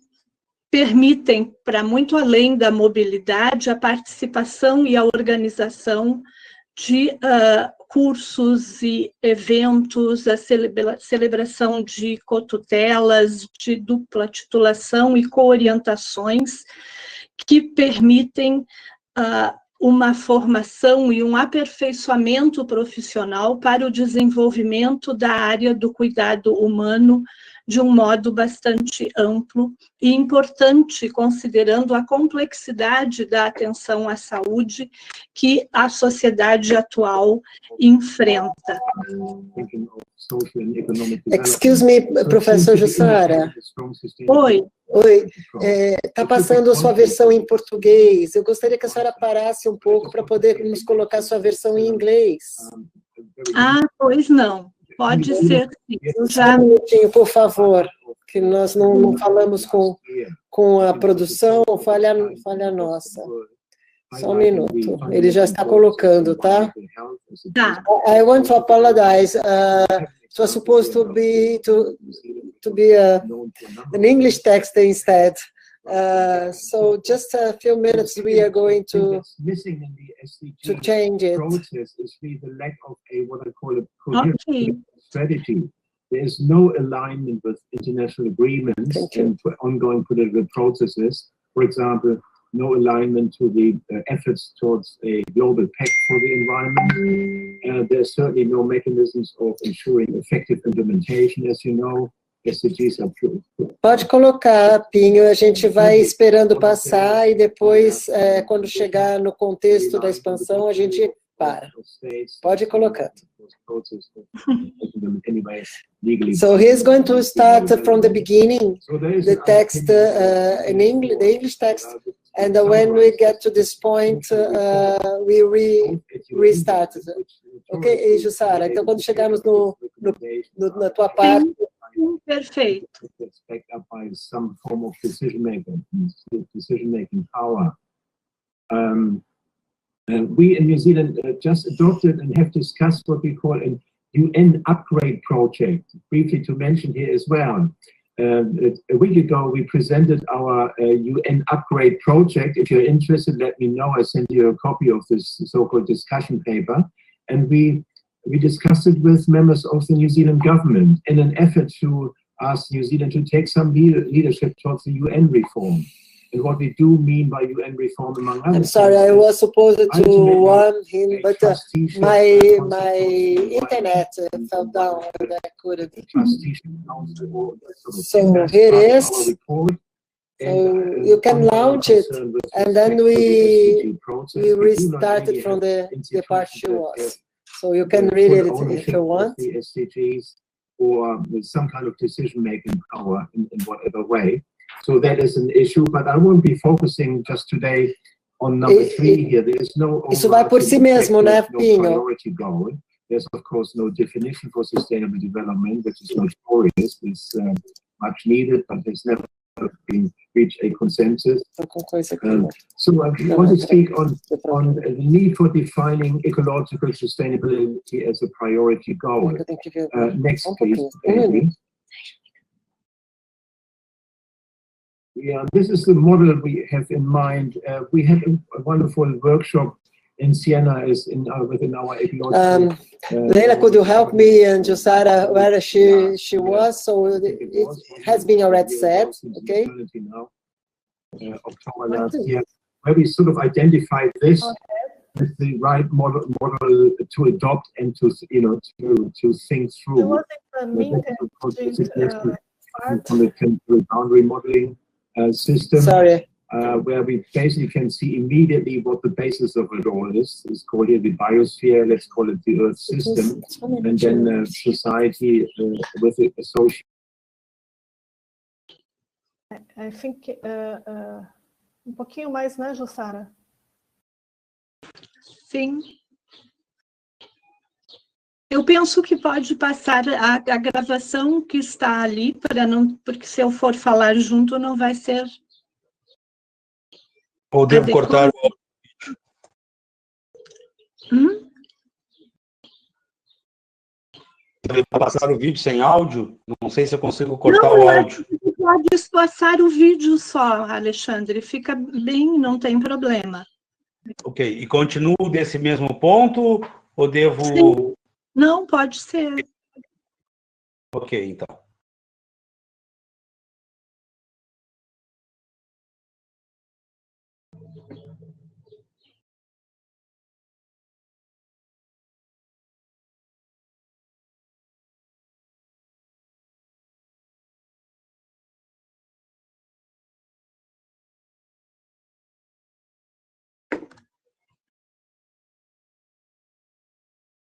permitem, para muito além da mobilidade, a participação e a organização de cursos e eventos, a celebração de cotutelas, de dupla titulação e coorientações que permitem uma formação e um aperfeiçoamento profissional para o desenvolvimento da área do cuidado humano de um modo bastante amplo e importante, considerando a complexidade da atenção à saúde que a sociedade atual enfrenta. Excuse me, professor Jussara. Oi. Oi, está passando a sua versão em português. Eu gostaria que a senhora parasse um pouco para poder nos colocar a sua versão em inglês. Ah, pois não. Pode ser, sim. Só um minutinho, por favor, que nós não falamos com a produção, falha nossa. Só um minuto. Ele já está colocando, tá? Tá. I want to apologize. It was supposed to be an English text instead. So just a few minutes, we are going to change it. Okay. Strategy. There is no alignment with international agreements and ongoing political processes. For example, no alignment to the efforts towards a global pact for the environment. There's certainly no mechanisms of ensuring effective implementation, as you know. SDGs are true. Pode colocar, Pinho, a gente vai esperando passar e depois, quando chegar no contexto da expansão, a gente para. Pode colocar. So he's going to start from the beginning, the text in English, the English text, and when we get to this point, we restart. Ok, Jussara? Então, quando chegarmos na tua parte... Perfeito. Backed up by some form of decision-making power. We in New Zealand just adopted and have discussed what we call an UN upgrade project. Briefly to mention here as well. A week ago, we presented our UN upgrade project. If you're interested, let me know. I sent you a copy of this so-called discussion paper. And we discussed it with members of the New Zealand government in an effort to ask New Zealand to take some leadership towards the UN reform. And what we do mean by UN reform, among others. I'm sorry, I was supposed to warn him, but my internet fell down and I couldn't. So here it is. So you can launch it, and then we restarted from the part she was. So you can read it if you want. Or with some kind of decision-making power in whatever way. So that is an issue, but I won't be focusing just today on number 3 here. There is no isso vai por si mesmo, né, Pinho? priority goal. There's of course no definition for sustainable development, which is notorious. It's much needed, but there's never reach a consensus. So I want to speak on the need for defining ecological sustainability as a priority goal. Next, please, Amy. Yeah, this is the model we have in mind. We had a wonderful workshop in Siena within our ecological. Leila, could you help me and Josara where she was? So it has been already said, okay? October last year, where we sort of identified this as the right model to adopt and to think through. The boundary modeling system. Sorry. Where we basically can see immediately what the basis of it all is. It's called here the biosphere, let's call it the Earth system, and then society with it associated. I think pouquinho mais, né, Jussara? Sim. Eu penso que pode passar a gravação que está ali, porque se eu for falar junto não vai ser. Ou devo cortar o vídeo? Devo passar o vídeo sem áudio? Não sei se eu consigo cortar o áudio. Pode passar o vídeo só, Alexandre. Fica bem, não tem problema. Ok. E continuo desse mesmo ponto? Ou devo... Sim. Não, pode ser. Ok, então.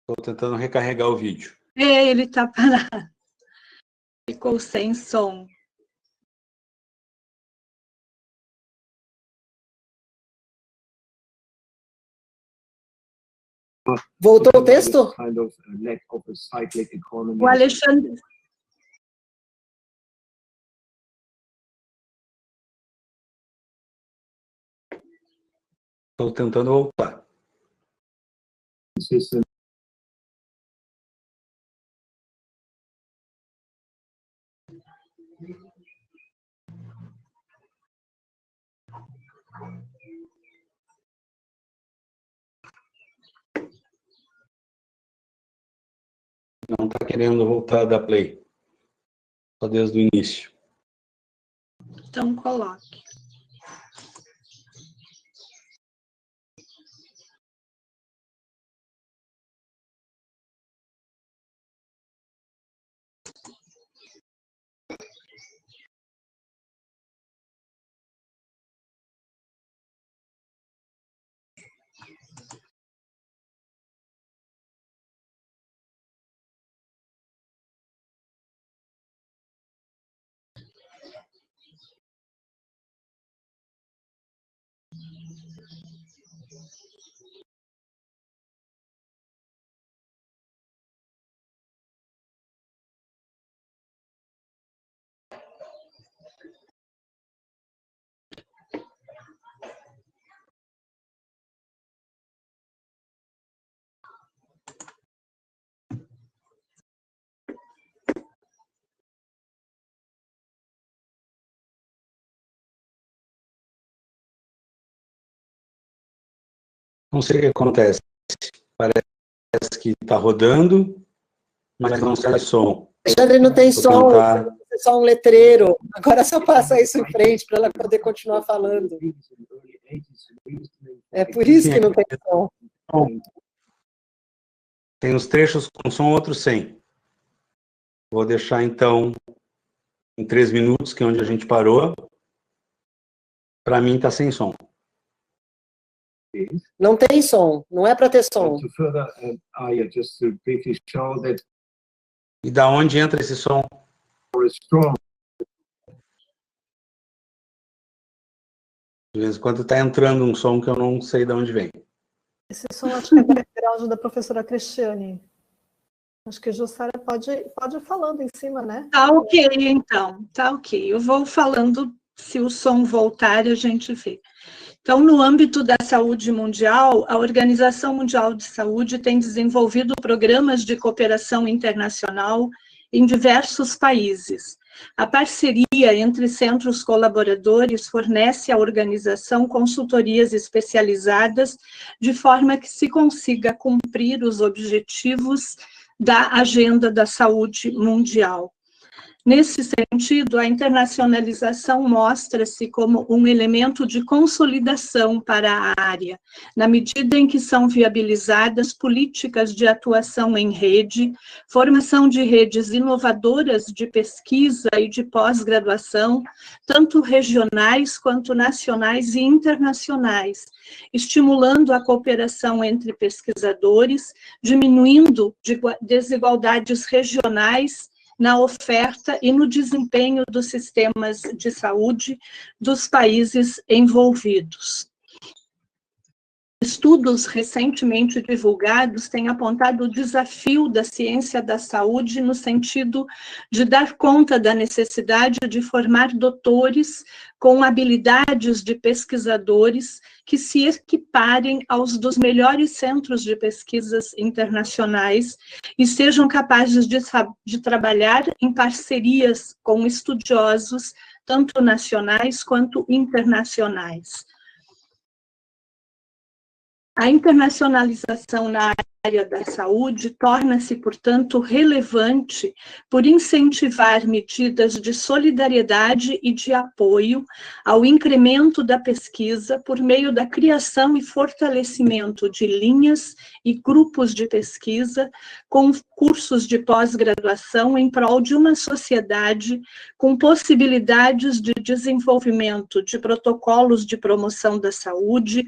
Estou tentando recarregar o vídeo. Ele está parado. Ficou sem som. Voltou o texto? O Alexandre... Estou tentando voltar. Não está querendo voltar da play. Só desde o início. Então, coloque. Não sei o que acontece. Parece que está rodando, mas não sai som. Alexandre, não tem som, tentar... é só um letreiro. Agora é só passar isso em frente para ela poder continuar falando. É por isso que não tem som. Tem os trechos com som, outros sem. Vou deixar, então, em 3 minutos, que é onde a gente parou. Para mim, está sem som. Não tem som, não é para ter som. E da onde entra esse som? De vez em quando está entrando um som que eu não sei de onde vem. Esse som acho que é background da professora Cristiane. Acho que a Jussara pode ir falando em cima, né? Tá ok, então. Tá ok. Eu vou falando Se o som voltar, a gente vê. Então, no âmbito da saúde mundial, a Organização Mundial de Saúde tem desenvolvido programas de cooperação internacional em diversos países. A parceria entre centros colaboradores fornece à organização consultorias especializadas, de forma que se consiga cumprir os objetivos da Agenda da Saúde Mundial. Nesse sentido, a internacionalização mostra-se como um elemento de consolidação para a área, na medida em que são viabilizadas políticas de atuação em rede, formação de redes inovadoras de pesquisa e de pós-graduação, tanto regionais quanto nacionais e internacionais, estimulando a cooperação entre pesquisadores, diminuindo desigualdades regionais na oferta e no desempenho dos sistemas de saúde dos países envolvidos. Estudos recentemente divulgados têm apontado o desafio da ciência da saúde no sentido de dar conta da necessidade de formar doutores com habilidades de pesquisadores que se equiparem aos dos melhores centros de pesquisas internacionais e sejam capazes de trabalhar em parcerias com estudiosos, tanto nacionais quanto internacionais. A internacionalização na área da saúde torna-se, portanto, relevante por incentivar medidas de solidariedade e de apoio ao incremento da pesquisa por meio da criação e fortalecimento de linhas e grupos de pesquisa com cursos de pós-graduação em prol de uma sociedade com possibilidades de desenvolvimento de protocolos de promoção da saúde,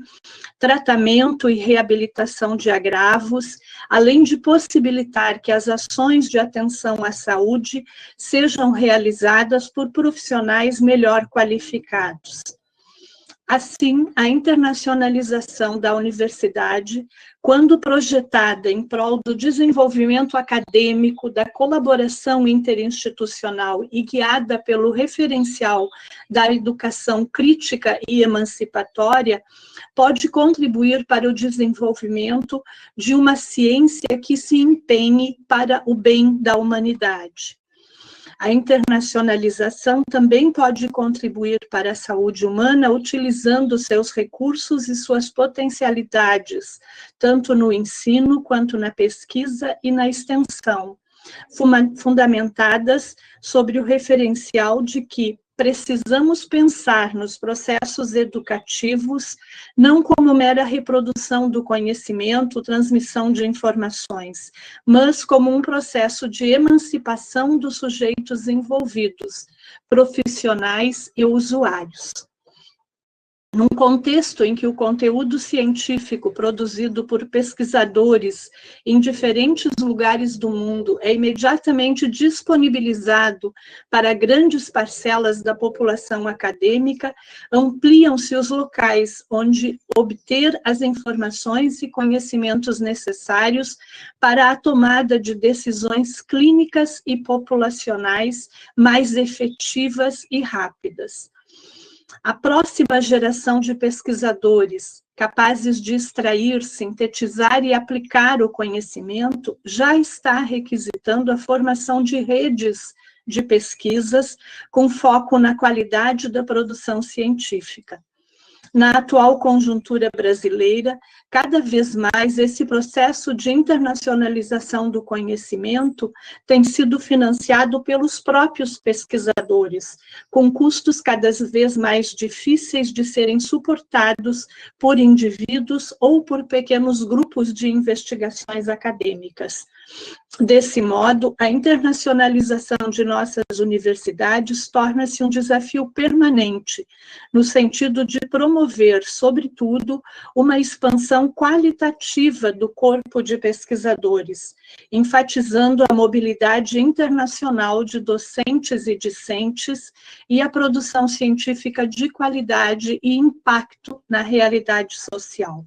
tratamento e reabilitação de agravos, além de possibilitar que as ações de atenção à saúde sejam realizadas por profissionais melhor qualificados. Assim, a internacionalização da universidade, quando projetada em prol do desenvolvimento acadêmico, da colaboração interinstitucional e guiada pelo referencial da educação crítica e emancipatória, pode contribuir para o desenvolvimento de uma ciência que se empenhe para o bem da humanidade. A internacionalização também pode contribuir para a saúde humana utilizando seus recursos e suas potencialidades, tanto no ensino quanto na pesquisa e na extensão, fundamentadas sobre o referencial de que precisamos pensar nos processos educativos não como mera reprodução do conhecimento, transmissão de informações, mas como um processo de emancipação dos sujeitos envolvidos, profissionais e usuários. Num contexto em que o conteúdo científico produzido por pesquisadores em diferentes lugares do mundo é imediatamente disponibilizado para grandes parcelas da população acadêmica, ampliam-se os locais onde obter as informações e conhecimentos necessários para a tomada de decisões clínicas e populacionais mais efetivas e rápidas. A próxima geração de pesquisadores capazes de extrair, sintetizar e aplicar o conhecimento já está requisitando a formação de redes de pesquisas com foco na qualidade da produção científica. Na atual conjuntura brasileira, cada vez mais esse processo de internacionalização do conhecimento tem sido financiado pelos próprios pesquisadores, com custos cada vez mais difíceis de serem suportados por indivíduos ou por pequenos grupos de investigações acadêmicas. Desse modo, a internacionalização de nossas universidades torna-se um desafio permanente, no sentido de promover, sobretudo, uma expansão qualitativa do corpo de pesquisadores, enfatizando a mobilidade internacional de docentes e discentes e a produção científica de qualidade e impacto na realidade social.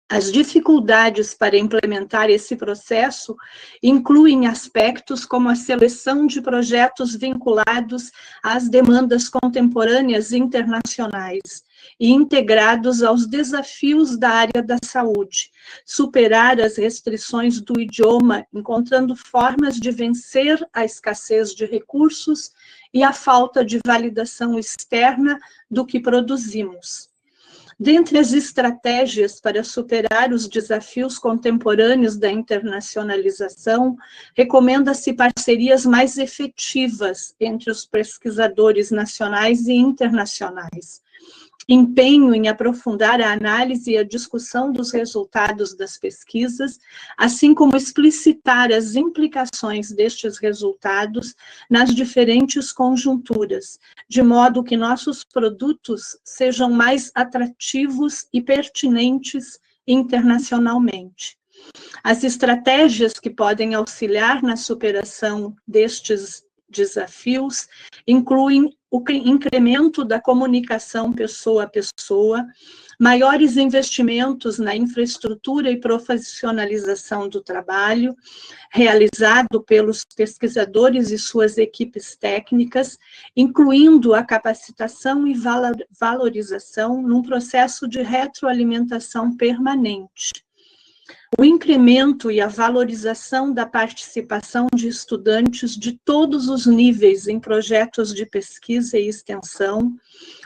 As dificuldades para implementar esse processo incluem aspectos como a seleção de projetos vinculados às demandas contemporâneas e internacionais e integrados aos desafios da área da saúde, superar as restrições do idioma, encontrando formas de vencer a escassez de recursos e a falta de validação externa do que produzimos. Dentre as estratégias para superar os desafios contemporâneos da internacionalização, recomenda-se parcerias mais efetivas entre os pesquisadores nacionais e internacionais. Empenho em aprofundar a análise e a discussão dos resultados das pesquisas, assim como explicitar as implicações destes resultados nas diferentes conjunturas, de modo que nossos produtos sejam mais atrativos e pertinentes internacionalmente. As estratégias que podem auxiliar na superação destes desafios incluem o incremento da comunicação pessoa a pessoa, maiores investimentos na infraestrutura e profissionalização do trabalho, realizado pelos pesquisadores e suas equipes técnicas, incluindo a capacitação e valorização num processo de retroalimentação permanente. O incremento e a valorização da participação de estudantes de todos os níveis em projetos de pesquisa e extensão,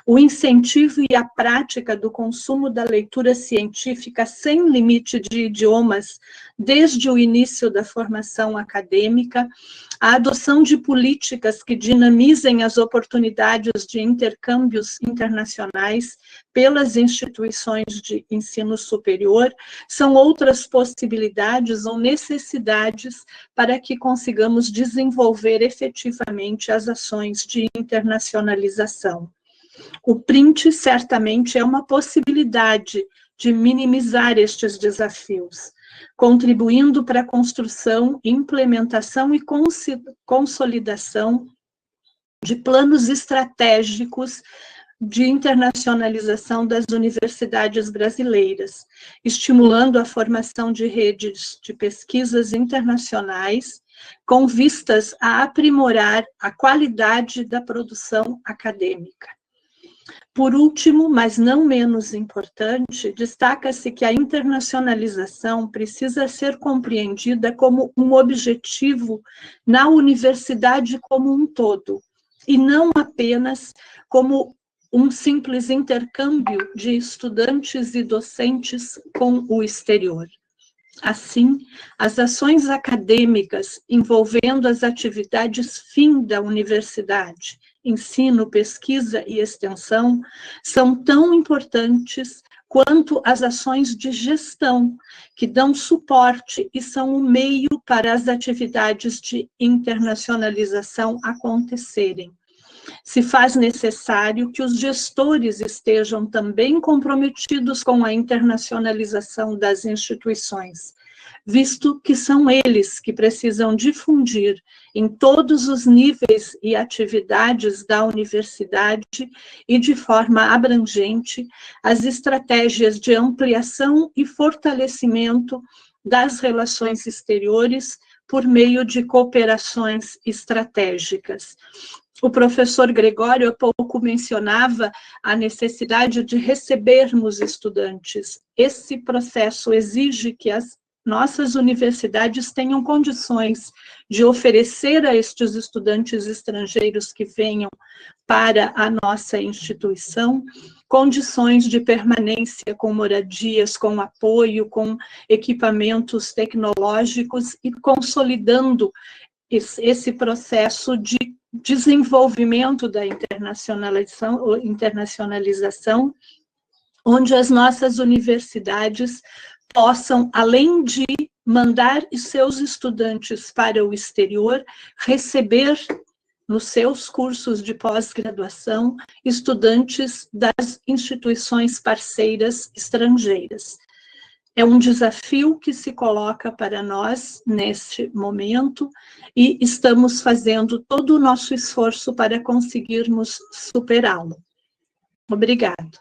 o incentivo e a prática do consumo da leitura científica sem limite de idiomas desde o início da formação acadêmica, a adoção de políticas que dinamizem as oportunidades de intercâmbios internacionais pelas instituições de ensino superior, são outras possibilidades ou necessidades para que consigamos desenvolver efetivamente as ações de internacionalização. O PRINT certamente é uma possibilidade de minimizar estes desafios, contribuindo para a construção, implementação e consolidação de planos estratégicos de internacionalização das universidades brasileiras, estimulando a formação de redes de pesquisas internacionais com vistas a aprimorar a qualidade da produção acadêmica. Por último, mas não menos importante, destaca-se que a internacionalização precisa ser compreendida como um objetivo na universidade como um todo, e não apenas como um simples intercâmbio de estudantes e docentes com o exterior. Assim, as ações acadêmicas envolvendo as atividades fim da universidade, ensino, pesquisa e extensão, são tão importantes quanto as ações de gestão, que dão suporte e são o meio para as atividades de internacionalização acontecerem. Se faz necessário que os gestores estejam também comprometidos com a internacionalização das instituições, visto que são eles que precisam difundir em todos os níveis e atividades da universidade e de forma abrangente as estratégias de ampliação e fortalecimento das relações exteriores por meio de cooperações estratégicas. O professor Gregório há pouco mencionava a necessidade de recebermos estudantes. Esse processo exige que as nossas universidades tenham condições de oferecer a estes estudantes estrangeiros que venham para a nossa instituição condições de permanência com moradias, com apoio, com equipamentos tecnológicos e consolidando esse processo de desenvolvimento da internacionalização, onde as nossas universidades possam, além de mandar seus estudantes para o exterior, receber nos seus cursos de pós-graduação estudantes das instituições parceiras estrangeiras. É um desafio que se coloca para nós neste momento e estamos fazendo todo o nosso esforço para conseguirmos superá-lo. Obrigada.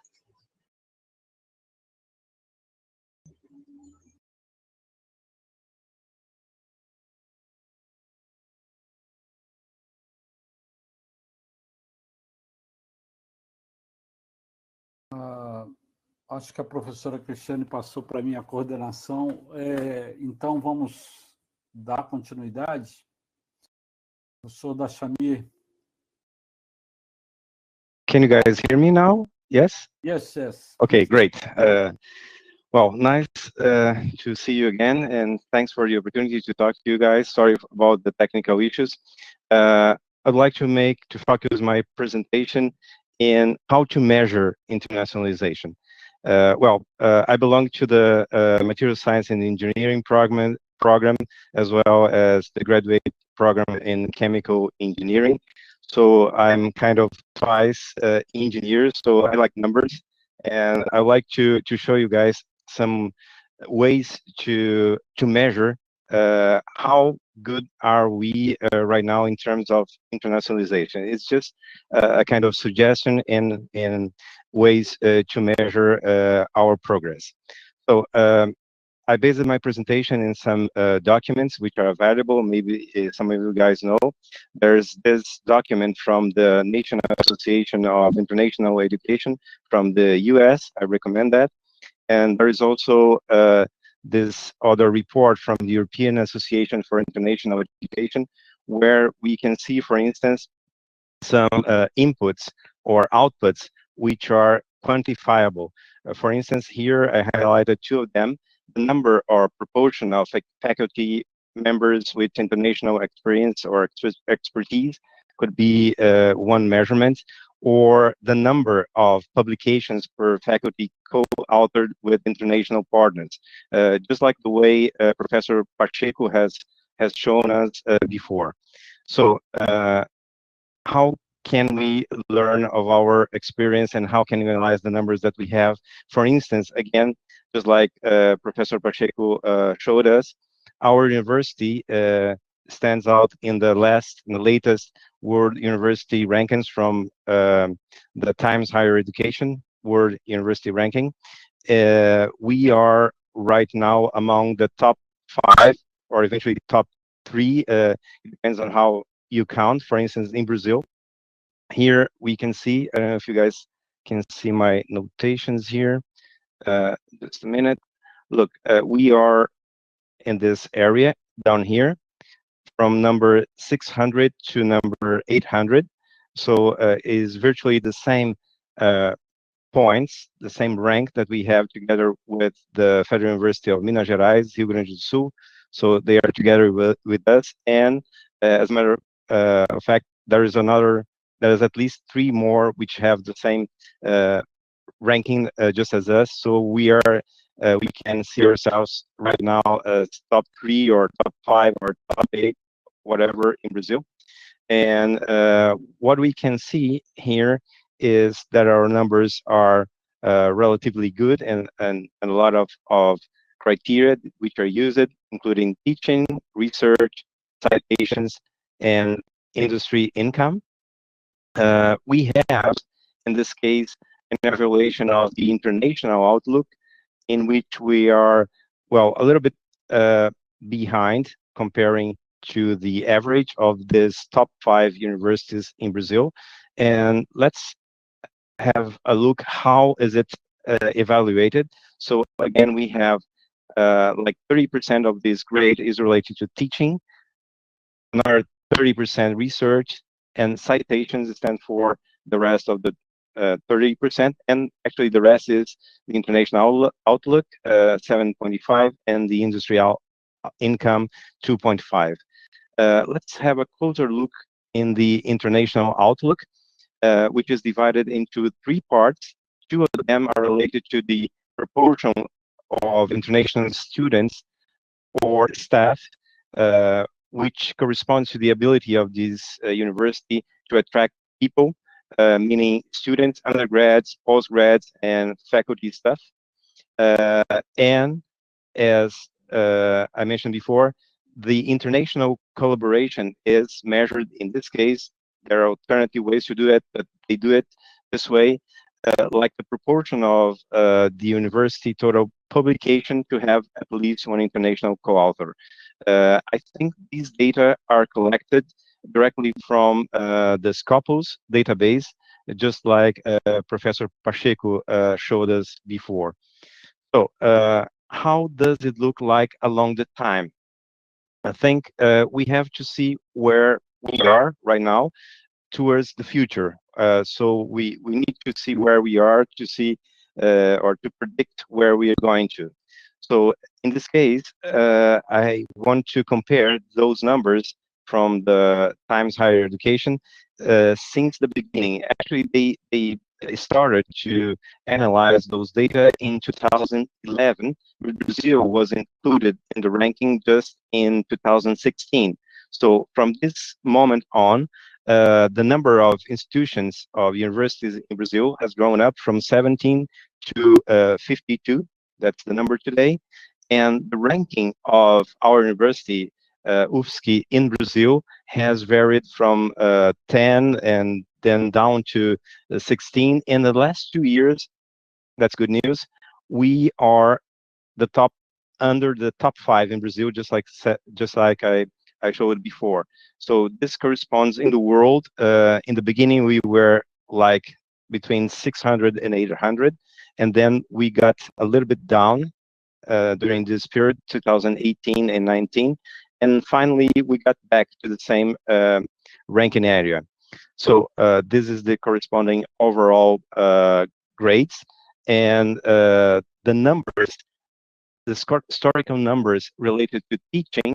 Acho que a professora Cristiane passou para mim a coordenação, então vamos dar continuidade. Professor Dachamir. Can you guys hear me now? Yes? Yes, yes. Okay, great. Well, nice to see you again, and thanks for the opportunity to talk to you guys. Sorry about the technical issues. I'd like to focus my presentation in how to measure internationalization. I belong to the Material Science and Engineering program, as well as the graduate program in Chemical Engineering. So I'm kind of twice engineer, so I like numbers, and I like to show you guys some ways to measure how good are we right now in terms of internationalization. It's just a kind of suggestion in ways to measure our progress. So I based my presentation in some documents which are available. Maybe some of you guys know. There's this document from the National Association of International Education from the US. I recommend that. And there is also this other report from the European Association for International Education, where we can see, for instance, some inputs or outputs which are quantifiable. For instance, here I highlighted two of them. The number or proportion of faculty members with international experience or expertise could be one measurement, or the number of publications per faculty co-authored with international partners, just like the way Professor Pacheco has shown us before. So how can we learn of our experience, and how can we analyze the numbers that we have? For instance, again, just like Professor Pacheco showed us, our university stands out in the latest World University rankings from the Times Higher Education World University Ranking. We are right now among the top 5, or eventually top 3. It depends on how you count. For instance, in Brazil, here we can see, I don't know if you guys can see my notations here. Just a minute. Look, we are in this area down here from number 600 to number 800. So is virtually the same points, the same rank that we have together with the Federal University of Minas Gerais, Rio Grande do Sul. So they are together with us. And as a matter of fact, there's at least 3 more which have the same ranking just as us. So we can see ourselves right now as top 3 or top 5 or top 8, whatever, in Brazil. And what we can see here is that our numbers are relatively good, and a lot of criteria which are used, including teaching, research, citations, and industry income. We have, in this case, an evaluation of the international outlook, in which we are, well, a little bit behind comparing to the average of this top 5 universities in Brazil. And let's have a look, how is it evaluated. So again, we have like 30% of this grade is related to teaching, another 30% research, and citations stand for the rest of the 30%, and actually the rest is the international outlook, 7.5, and the industrial income, 2.5. Let's have a closer look in the international outlook, which is divided into 3 parts. 2 of them are related to the proportion of international students or staff, which corresponds to the ability of this university to attract people, meaning students, undergrads, postgrads, and faculty staff. And as I mentioned before, the international collaboration is measured. In this case, there are alternative ways to do it, but they do it this way, like the proportion of the university total publication to have at least 1 international co-author. I think these data are collected directly from the Scopus database, just like Professor Pacheco showed us before. So how does it look like along the time? I think we have to see where we are right now towards the future. So we need to see where we are to see or to predict where we are going to. So in this case, I want to compare those numbers from the Times Higher Education since the beginning. Actually, they started to analyze those data in 2011. Brazil was included in the ranking just in 2016. So from this moment on, the number of institutions of universities in Brazil has grown up from 17 to 52. That's the number today. And the ranking of our university, UFSC in Brazil, has varied from 10 and then down to 16. In the last 2 years, that's good news, we are the top, under the top 5 in Brazil, just like I showed before. So this corresponds in the world. In the beginning, we were like between 600 and 800, and then we got a little bit down during this period, 2018 and 19, and finally we got back to the same ranking area. So this is the corresponding overall grades, and the numbers, the historical numbers related to teaching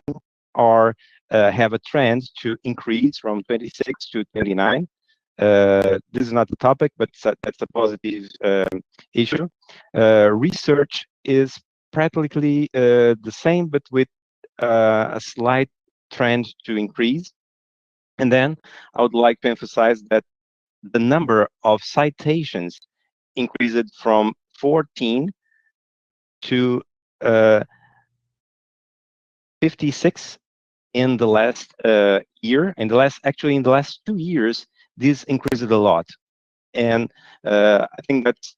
are have a trend to increase from 26 to 29. This is not the topic, but that's a positive issue. Research is practically the same, but with a slight trend to increase. And then I would like to emphasize that the number of citations increased from 14 to 56 in the last year. Actually in the last 2 years, this increased a lot. And I think that's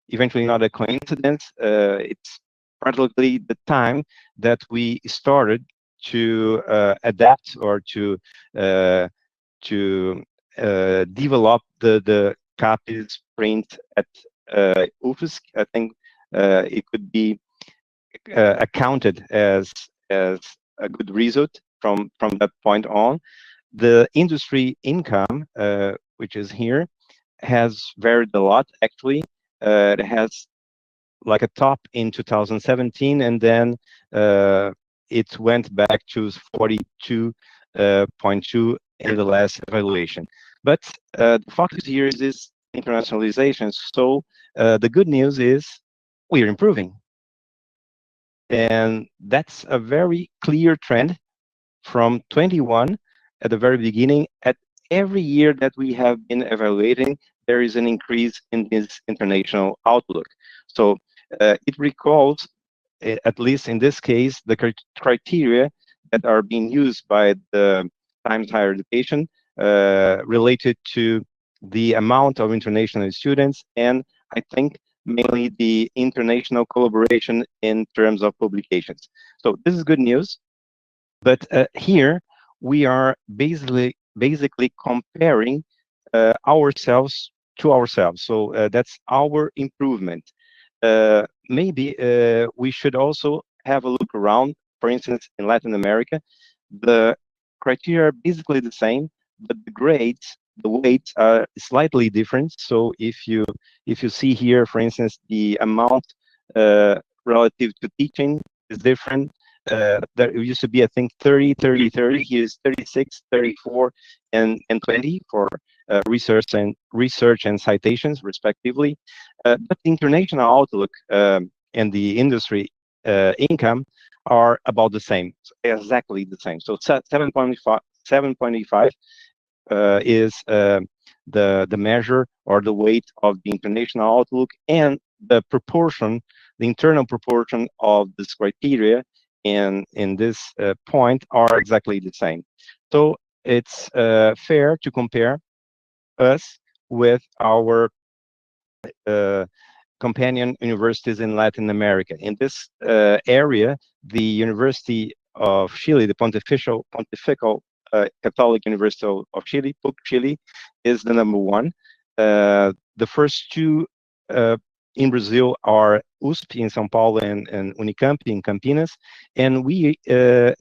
eventually not a coincidence. It's practically the time that we started to adapt or to develop the CAPES print at UFSC. I think it could be accounted as a good result from that point on. The industry income, which is here, has varied a lot. Actually, it has like a top in 2017, and then it went back to 42.2 in the last evaluation. But the focus here is this internationalization. So the good news is we are improving. And that's a very clear trend from 21 at the very beginning. At every year that we have been evaluating, there is an increase in this international outlook. So it recalls, at least in this case, the criteria that are being used by the Times Higher Education related to the amount of international students, and I think mainly the international collaboration in terms of publications. So this is good news. But here we are basically comparing ourselves to ourselves. So that's our improvement. Maybe we should also have a look around. For instance, in Latin America, the criteria are basically the same, but the grades, the weights are slightly different. So if you see here, for instance, the amount relative to teaching is different. There used to be, I think, 30, 30, 30. Here's 36, 34, and 20 for research and citations, respectively. But the international outlook and the industry income are about the same, exactly the same. So 7.85 is the measure or the weight of the international outlook, and the proportion, the internal proportion of this criteria in this point are exactly the same. So it's fair to compare us with our companion universities in Latin America. In this area, the University of Chile, the Pontifical Catholic University of Chile, PUC Chile, is the #1. The first two in Brazil are USP in São Paulo and Unicamp in Campinas, and we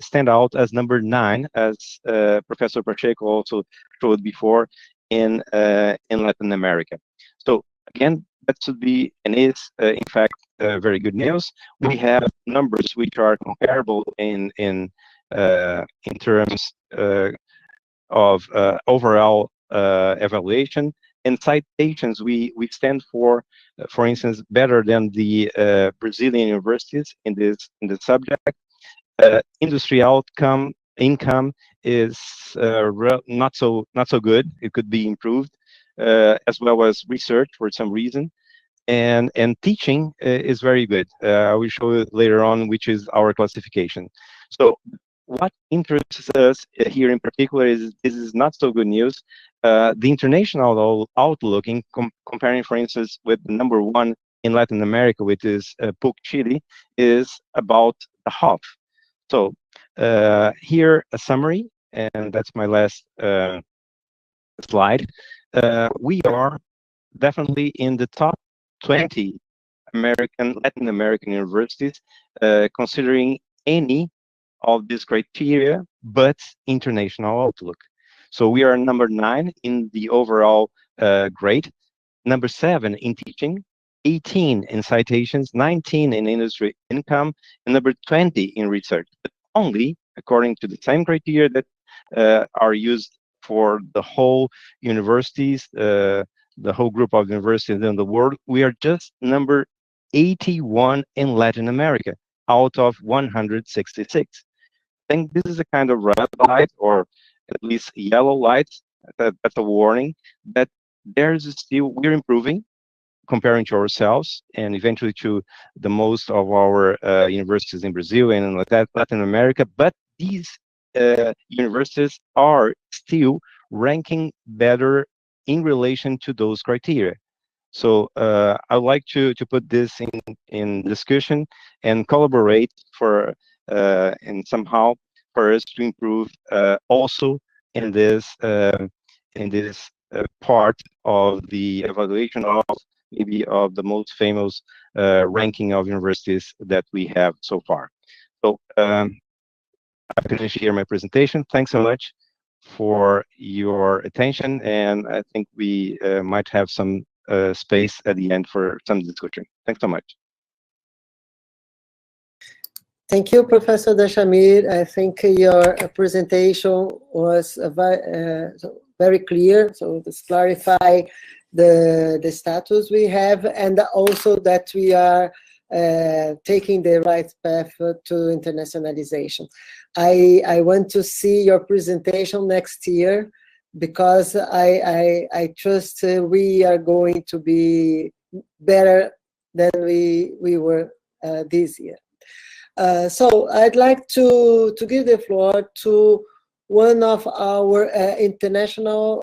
stand out as number 9, as Professor Pacheco also showed before, in Latin America. So again, that should be and is in fact very good news. We have numbers which are comparable in terms of overall evaluation. And citations, we stand for instance, better than the Brazilian universities in this subject. Industry income is not so good. It could be improved, as well as research for some reason. And teaching is very good. I will show you later on, which is our classification. So what interests us here in particular is this is not so good news. The international outlook, in comparing, for instance, with the number 1 in Latin America, which is PUC Chile, is about a half. So here a summary, and that's my last slide. We are definitely in the top 20 Latin American universities, considering any of these criteria, but international outlook. So we are number 9 in the overall grade, number 7 in teaching, 18 in citations, 19 in industry income, and number 20 in research. But only according to the same criteria that are used for the whole universities, the whole group of universities in the world, we are just number 81 in Latin America out of 166. I think this is a kind of red light, or at least yellow light. That's a warning that there's still, we're improving comparing to ourselves and eventually to the most of our universities in Brazil and in Latin America. But these universities are still ranking better in relation to those criteria. So I would like to put this in discussion and collaborate for and somehow for us to improve also in this part of the evaluation of maybe of the most famous ranking of universities that we have so far. So I finish here my presentation. Thanks so much for your attention, and I think we might have some space at the end for some discussion. Thanks so much. Thank you, Professor Dashamir. I think your presentation was very clear. So let's clarify the status we have, and also that we are taking the right path to internationalization. I want to see your presentation next year, because I trust we are going to be better than we were this year. So I'd like to give the floor to one of our international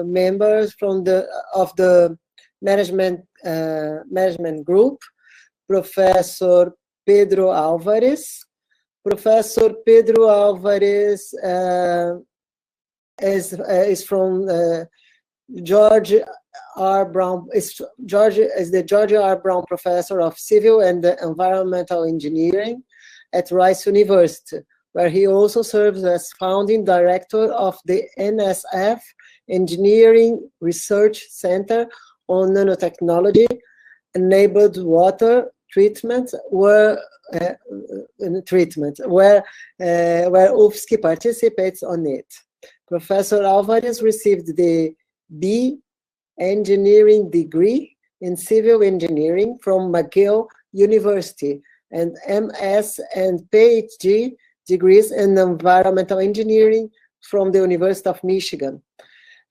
members from the management group, Professor Pedro Álvares. Professor Pedro Álvares is from George R. Brown. Is the George R. Brown Professor of Civil and Environmental Engineering at Rice University, where he also serves as founding director of the NSF Engineering Research Center on Nanotechnology Enabled Water Treatment, where UFSC participates on it. Professor Álvares received the B. Engineering degree in Civil Engineering from McGill University and MS and PhD degrees in Environmental Engineering from the University of Michigan.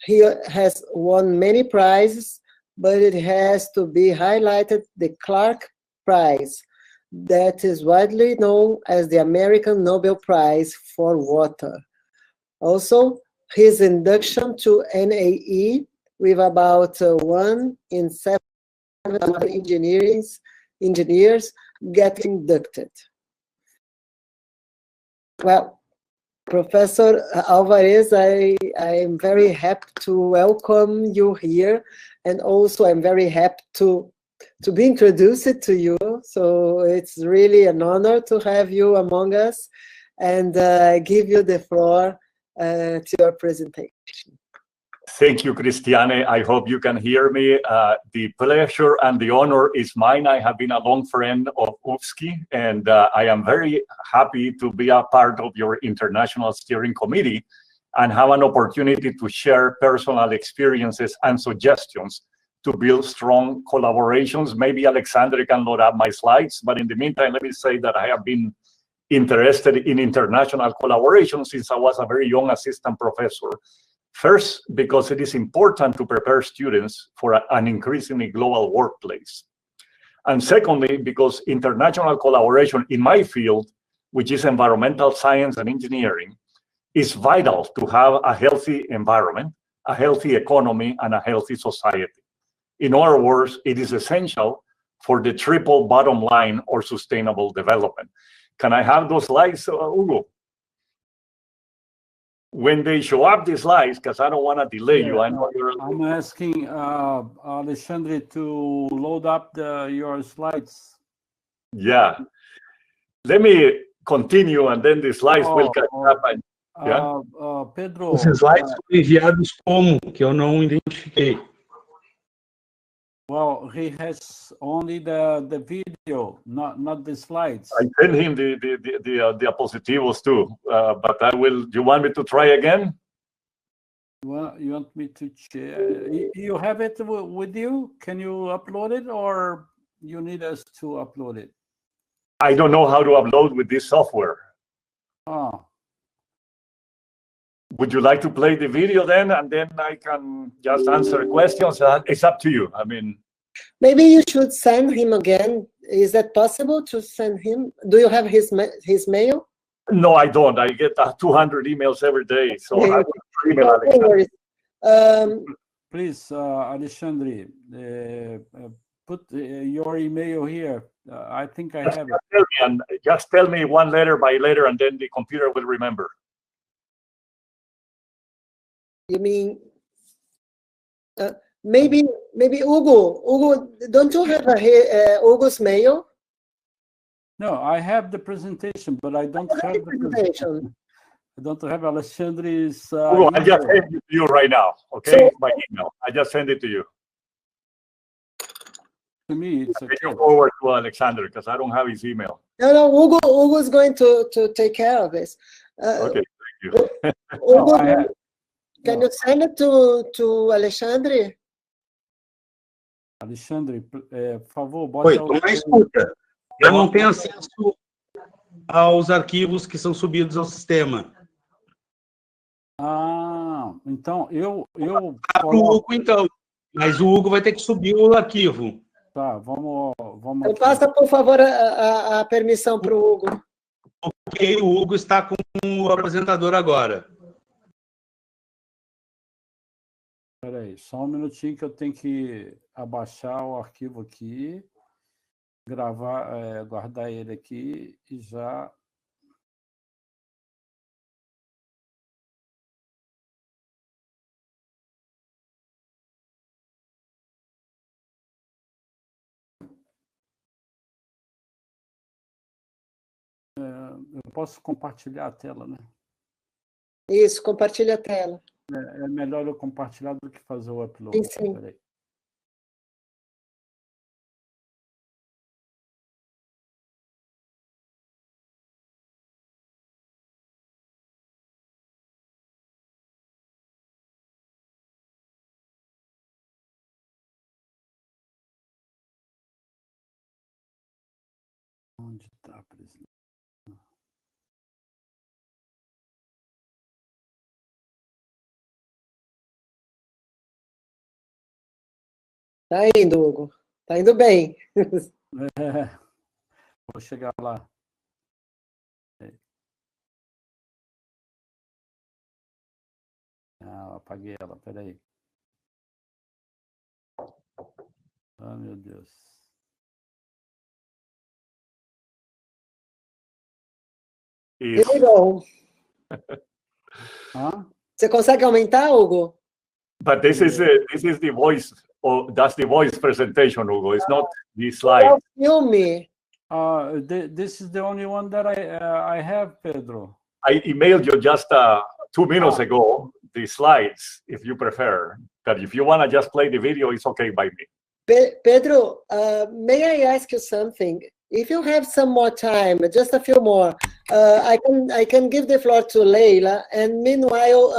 He has won many prizes, but it has to be highlighted the Clark Prize, that is widely known as the American Nobel Prize for Water. Also, his induction to NAE with about 1 in 7 engineers get inducted. Well, Professor Álvares, I am very happy to welcome you here, And also, I'm very happy to be introduced to you. So it's really an honor to have you among us, and give you the floor to your presentation. Thank you, Cristiane. I hope you can hear me. The pleasure and the honor is mine. I have been a long friend of UFSC, and I am very happy to be a part of your International Steering Committee and have an opportunity to share personal experiences and suggestions to build strong collaborations. Maybe Alexandre can load up my slides, but in the meantime, let me say that I have been interested in international collaboration since I was a very young assistant professor. First, because it is important to prepare students for an increasingly global workplace. And secondly, because international collaboration in my field, which is environmental science and engineering, is vital to have a healthy environment, a healthy economy, and a healthy society. In other words, it is essential for the triple bottom line or sustainable development. Can I have those slides, Hugo? When they show up the slides, because I don't want to delay you. I know you're... I'm asking Alexandre to load up your slides. Yeah. Let me continue, and then the slides will catch up. And, yeah? Pedro... Os slides foram enviados como? Que eu não identifiquei. Well, he has only the video, not the slides. I sent him the diapositivos too, but I will. Do you want me to try again? Well, you want me to share? You have it with you? Can you upload it, or you need us to upload it? I don't know how to upload with this software. Oh. Would you like to play the video then, and then I can just answer questions? It's up to you. I mean, maybe you should send him again. Is that possible to send him? Do you have his mail? No, I don't. I get 200 emails every day, so I will email Alexandre. Please, Alexandre, put your email here. I think I have it. Just tell me one letter by letter, and then the computer will remember. You mean maybe Hugo? Hugo, don't you have Hugo's mail? No, I have the presentation, but I don't have the presentation. I don't have Alexandre's. Hugo, I just send it to you right now. Okay, so, by email. I just send it to you. To me, it's okay. Take forward to Alexandre because I don't have his email. No, Hugo's going to take care of this. Okay, thank you. Hugo, can you send it to Alexandre? Alexandre, por favor, bota... Oi, então escuta. Eu não tenho acesso aos arquivos que são subidos ao sistema. Ah, então eu para o Hugo, então. Mas o Hugo vai ter que subir o arquivo. Tá, vamos então, passa, por favor, a permissão para o Hugo. Ok, o Hugo está com o apresentador agora. Espera aí, só um minutinho que eu tenho que abaixar o arquivo aqui, gravar, guardar ele aqui e já... Eu posso compartilhar a tela, né? Isso, compartilha a tela. É melhor eu compartilhar do que fazer o upload. Sim. Peraí. Onde está a apresentação? Tá indo, Hugo. Tá indo bem. Vou chegar lá. Ah, apaguei ela, peraí. Ah, meu Deus. Isso. Você consegue aumentar, Hugo? But this is the voice Oh, that's the voice presentation, Hugo. It's not the slide. Film me. This is the only one that I have, Pedro. I emailed you just 2 minutes ago the slides, if you prefer. But if you want to just play the video, it's okay by me. Pedro, may I ask you something? If you have some more time, just a few more, I can give the floor to Leila, and meanwhile,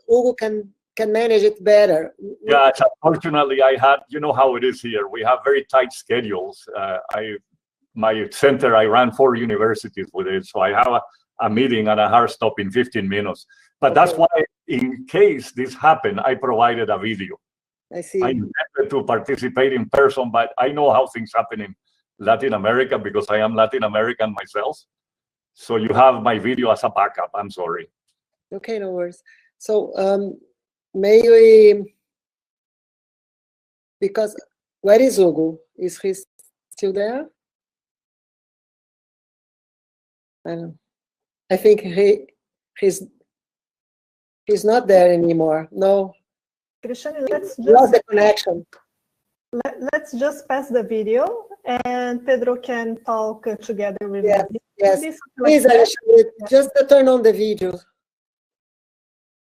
Hugo can manage it better. Yeah, unfortunately, I had, you know how it is here. We have very tight schedules. My center, I ran 4 universities with it, so I have a meeting and a hard stop in 15 minutes. But that's why, in case this happened, I provided a video. I see. I intended to participate in person, but I know how things happen in Latin America because I am Latin American myself. So you have my video as a backup. I'm sorry. Okay, no worries. So may we, because where is Hugo? Is he still there? I don't know. I think he's not there anymore. No. Cristiane, let's Lost the connection. Let's just pass the video, and Pedro can talk together with me. Yes. Please, Alexandre, just turn on the video.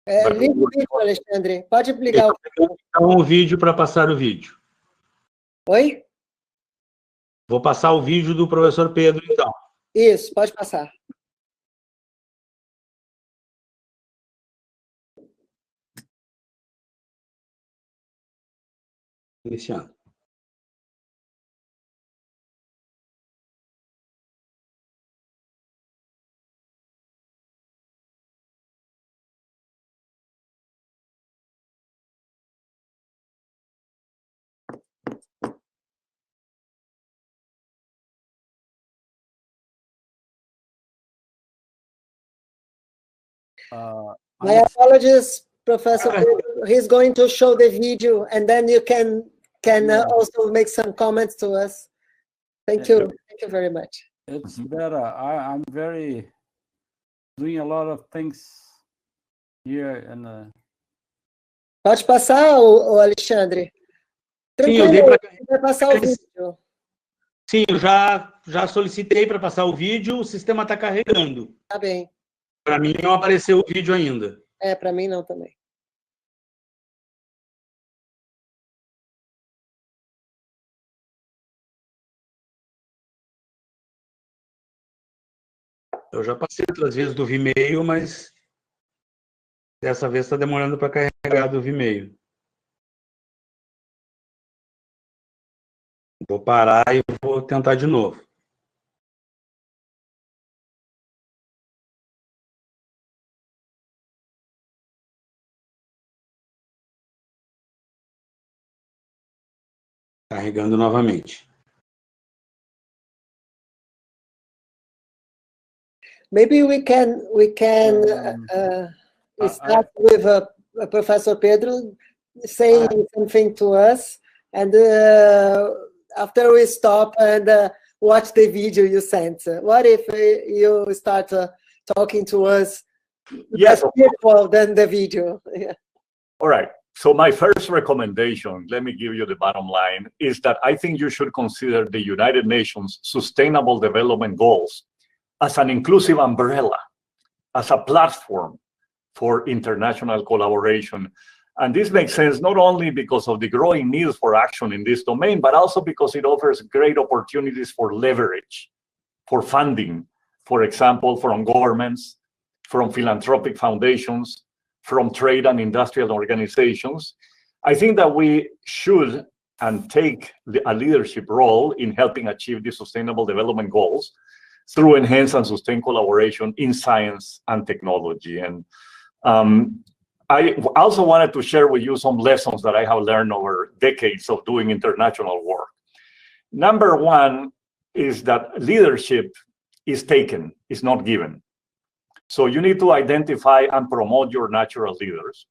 Liga o vídeo, Alexandre. Pode ligar o vídeo para passar o vídeo. Oi? Vou passar o vídeo do professor Pedro, então. Isso, pode passar. Iniciando. My apologies, Professor. He's going to show the video, and then you can also make some comments to us. Thank you. Thank you very much. It's better. I'm doing a lot of things here. And pode passar, o Alexandre. Tranquilo, vai passar o vídeo. Sim, eu já solicitei para passar o vídeo, o sistema está carregando. Tá bem. Para mim não apareceu o vídeo ainda. Para mim não também. Eu já passei outras vezes do Vimeo, mas dessa vez está demorando para carregar do Vimeo. Vou parar e vou tentar de novo. Carregando novamente. Maybe we can start with Professor Pedro saying something to us, and after we stop and watch the video you sent. What if you start talking to us? Yes. Than the video. Yeah. All right. So my first recommendation, let me give you the bottom line, is that I think you should consider the United Nations Sustainable Development Goals as an inclusive umbrella, as a platform for international collaboration. And this makes sense not only because of the growing needs for action in this domain, but also because it offers great opportunities for leverage, for funding, for example, from governments, from philanthropic foundations, from trade and industrial organizations. I think that we should and take a leadership role in helping achieve the Sustainable Development Goals through enhanced and sustained collaboration in science and technology. And I also wanted to share with you some lessons that I have learned over decades of doing international work. Number one is that leadership is taken, is not given. So you need to identify and promote your natural leaders.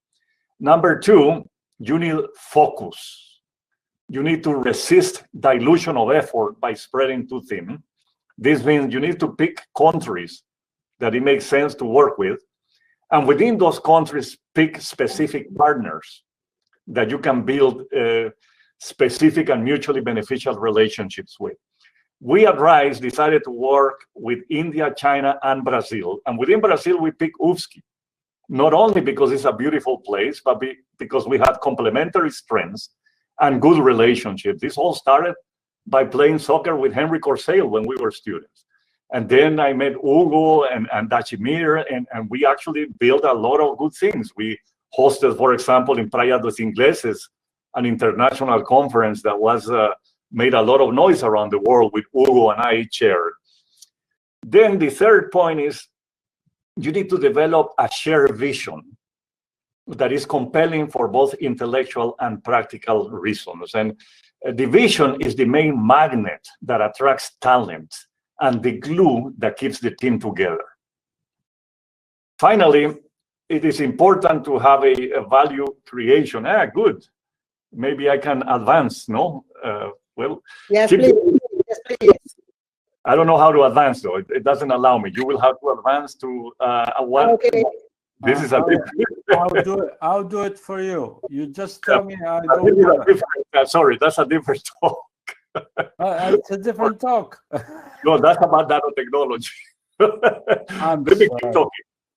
Number two, you need focus. You need to resist dilution of effort by spreading too thin. This means you need to pick countries that it makes sense to work with. And within those countries, pick specific partners that you can build specific and mutually beneficial relationships with. We at RISE decided to work with India, China, and Brazil. And within Brazil, we picked UFSC, not only because it's a beautiful place, but because we had complementary strengths and good relationships. This all started by playing soccer with Henry Corsail when we were students. And then I met Hugo and Dachimir, and we actually built a lot of good things. We hosted, for example, in Praia dos Ingleses, an international conference that was made a lot of noise around the world with Hugo and I chaired. Then the third point is you need to develop a shared vision that is compelling for both intellectual and practical reasons. And the vision is the main magnet that attracts talent and the glue that keeps the team together. Finally, it is important to have a value creation. Good. Maybe I can advance, no? Well, yes, please. Yes, please. I don't know how to advance, though. It doesn't allow me. You will have to advance to one. Okay. This is a different. I'll do it for you. You just tell me. I don't sorry, that's a different talk. It's a different talk. No, that's about nanotechnology.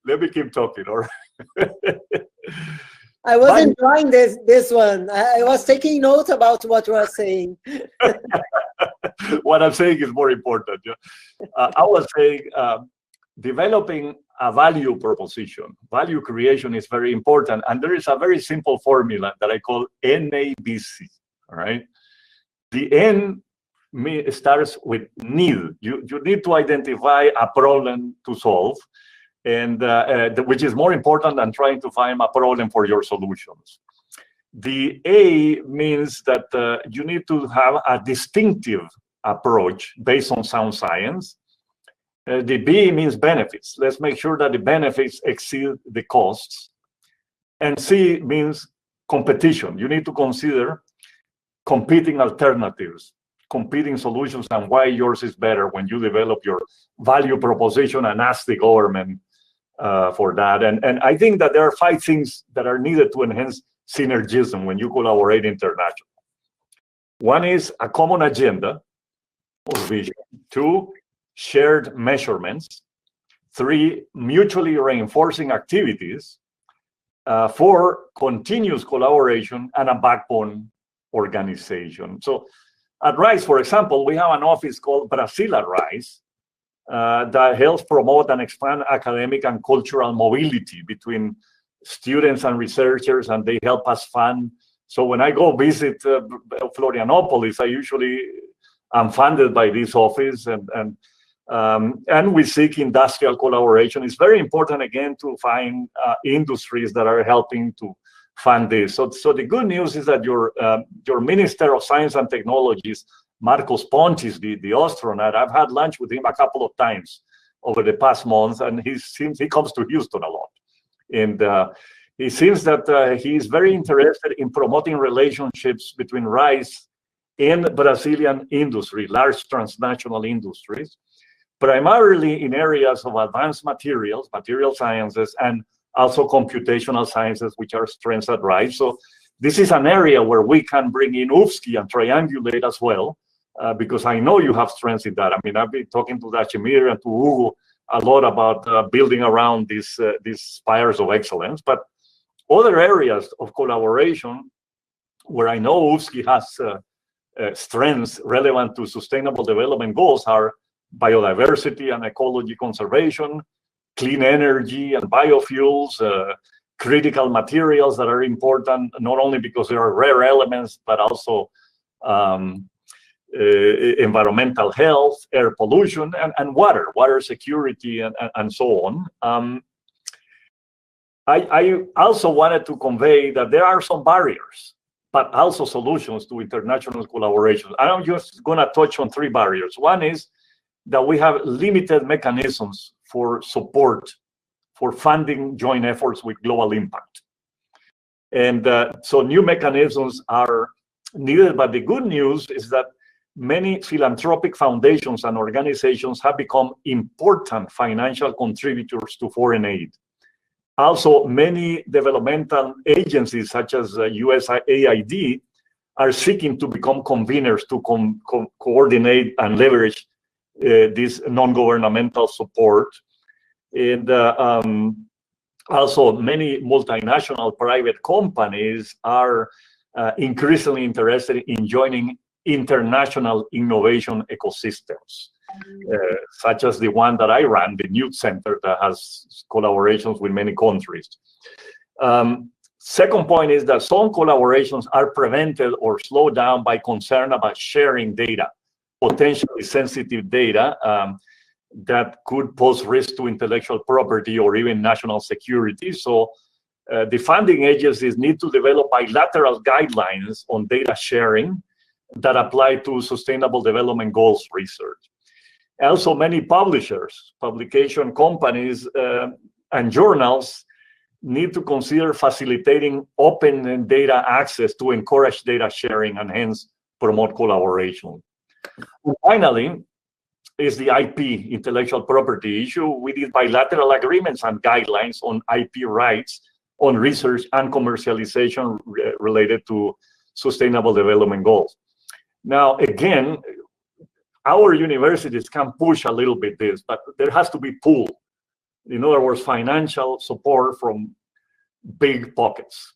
Let me keep talking, all right? I was enjoying this one. I was taking note about what you are saying. What I'm saying is more important. I was saying developing a value proposition. Value creation is very important. And there is a very simple formula that I call NABC, all right? The N starts with need. You need to identify a problem to solve, and which is more important than trying to find a problem for your solutions. The A means that you need to have a distinctive approach based on sound science. The B means benefits. Let's make sure that the benefits exceed the costs. And C means competition. You need to consider competing alternatives, competing solutions, and why yours is better when you develop your value proposition and ask the government for that. And I think that there are 5 things that are needed to enhance synergism when you collaborate internationally. 1 is a common agenda or vision. 2, shared measurements. 3, mutually reinforcing activities. 4, continuous collaboration, and a backbone organization. So at RISE, for example, we have an office called Brazil at RISE that helps promote and expand academic and cultural mobility between students and researchers, and they help us fund. So when I go visit Florianopolis, I usually am funded by this office, and we seek industrial collaboration. It's very important, again, to find industries that are helping to fund this. So the good news is that your Minister of Science and Technologies, Marcos Pontes, the astronaut, I've had lunch with him a couple of times over the past month, and he comes to Houston a lot. And it seems that he's very interested in promoting relationships between RISE and Brazilian industry, large transnational industries, primarily in areas of advanced materials, material sciences, and also computational sciences, which are strengths at RISE. So this is an area where we can bring in UFSC and triangulate as well, because I know you have strengths in that. I mean, I've been talking to Dachimir and to Hugo a lot about building around these spires of excellence. But other areas of collaboration where I know UFSC has strengths relevant to sustainable development goals are biodiversity and ecology conservation, clean energy and biofuels, critical materials that are important, not only because they are rare elements, but also environmental health, air pollution, and water security, and so on. I also wanted to convey that there are some barriers, but also solutions to international collaboration. I'm just going to touch on 3 barriers. 1 is that we have limited mechanisms for support, for funding joint efforts with global impact. And so new mechanisms are needed, but the good news is that many philanthropic foundations and organizations have become important financial contributors to foreign aid. Also, many developmental agencies, such as USAID, are seeking to become conveners to coordinate and leverage this non-governmental support. And also, many multinational private companies are increasingly interested in joining international innovation ecosystems, such as the one that I run, the Youth Center, that has collaborations with many countries. Second point is that some collaborations are prevented or slowed down by concern about sharing data, potentially sensitive data that could pose risk to intellectual property or even national security. So the funding agencies need to develop bilateral guidelines on data sharing that apply to sustainable development goals research. Also, many publishers, publication companies, and journals need to consider facilitating open data access to encourage data sharing and hence promote collaboration. And finally, is the IP, intellectual property issue. We need bilateral agreements and guidelines on IP rights on research and commercialization related to sustainable development goals. Now, again, our universities can push a little bit this, but there has to be pull. In other words, financial support from big pockets.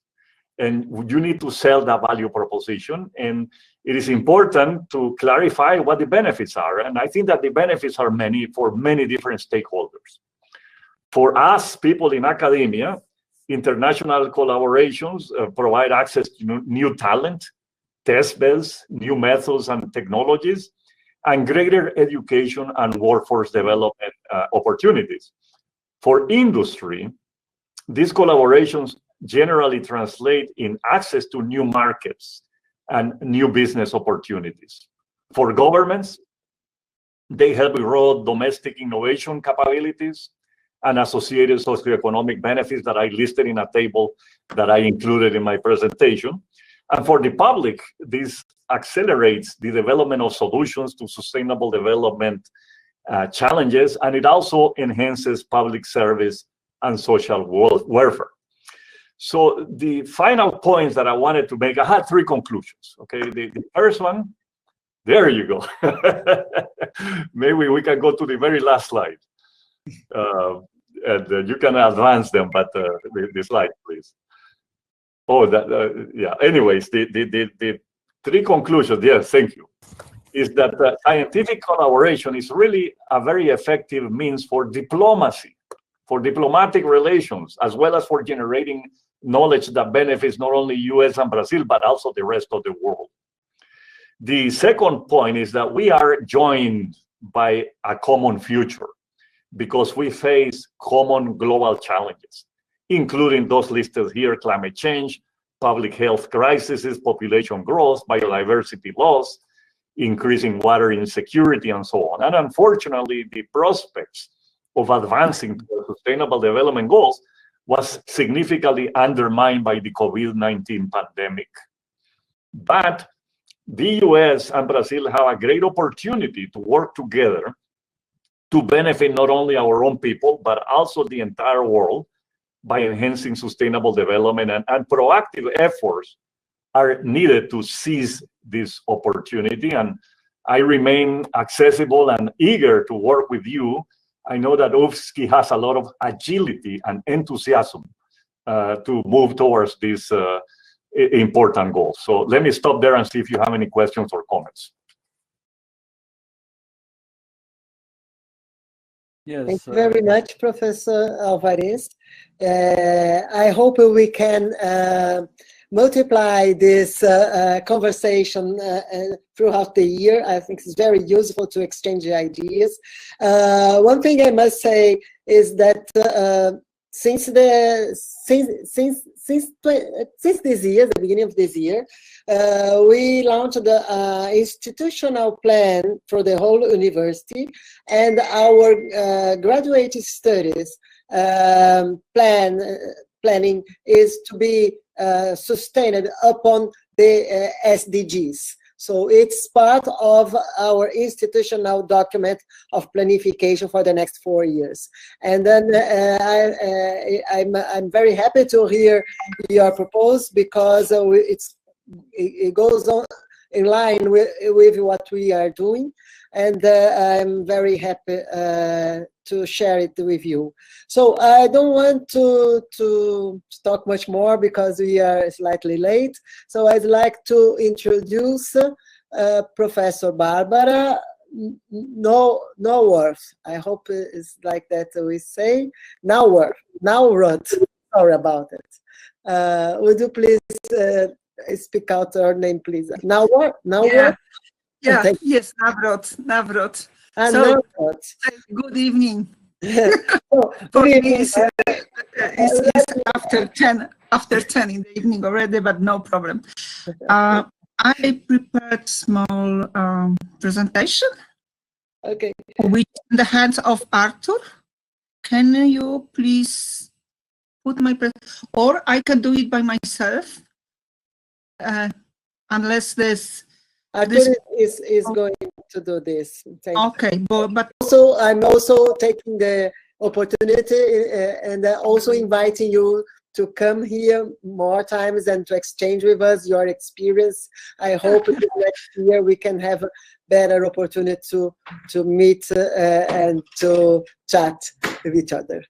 And you need to sell that value proposition. And it is important to clarify what the benefits are. And I think that the benefits are many for many different stakeholders. For us, people in academia, international collaborations provide access to new talent, test beds, new methods and technologies, and greater education and workforce development opportunities. For industry, these collaborations generally translate in access to new markets and new business opportunities. For governments, they help grow domestic innovation capabilities and associated socioeconomic benefits that I listed in a table that I included in my presentation. And for the public, this accelerates the development of solutions to sustainable development challenges, and it also enhances public service and social welfare. So the final points that I wanted to make, I had three conclusions. Okay, the first one, there you go. Maybe we can go to the very last slide. And you can advance them, but the slide, please. Oh, yeah. Anyways, the three conclusions, yes, thank you, is that scientific collaboration is really a very effective means for diplomacy, for diplomatic relations, as well as for generating knowledge that benefits not only US and Brazil, but also the rest of the world. The second point is that we are joined by a common future because we face common global challenges, including those listed here: climate change, public health crises, population growth, biodiversity loss, increasing water insecurity, and so on. And unfortunately, the prospects of advancing to sustainable development goals was significantly undermined by the COVID-19 pandemic. But the US and Brazil have a great opportunity to work together to benefit not only our own people, but also the entire world by enhancing sustainable development, and proactive efforts are needed to seize this opportunity. And I remain accessible and eager to work with you. I know that UFSC has a lot of agility and enthusiasm to move towards these important goals. So let me stop there and see if you have any questions or comments. Yes. Thank you very much, Professor Alvarez. I hope we can multiply this conversation throughout the year. I think it's very useful to exchange ideas. One thing I must say is that since this year, the beginning of this year, we launched the institutional plan for the whole university, and our graduate studies planning is to be sustained upon the SDGs. So it's part of our institutional document of planification for the next 4 years. And then I'm very happy to hear your proposal, because it goes on in line with what we are doing, and I'm very happy to share it with you. So I don't want to talk much more because we are slightly late. So I'd like to introduce Professor Barbara Nauworth. I hope it's like that we say. Nauworth. Sorry about it. Would you please speak out her name, please? Nauworth? Yeah. Yes, Nawrot. So, good evening. For me, it's after 10 in the evening already, but no problem. I prepared small presentation. Okay. Which in the hands of Arthur. Can you please put my or I can do it by myself, unless this. Arthur is going to do this. Okay, but also I'm also taking the opportunity and also inviting you to come here more times and to exchange with us your experience. I hope that next year we can have a better opportunity to meet and to chat with each other.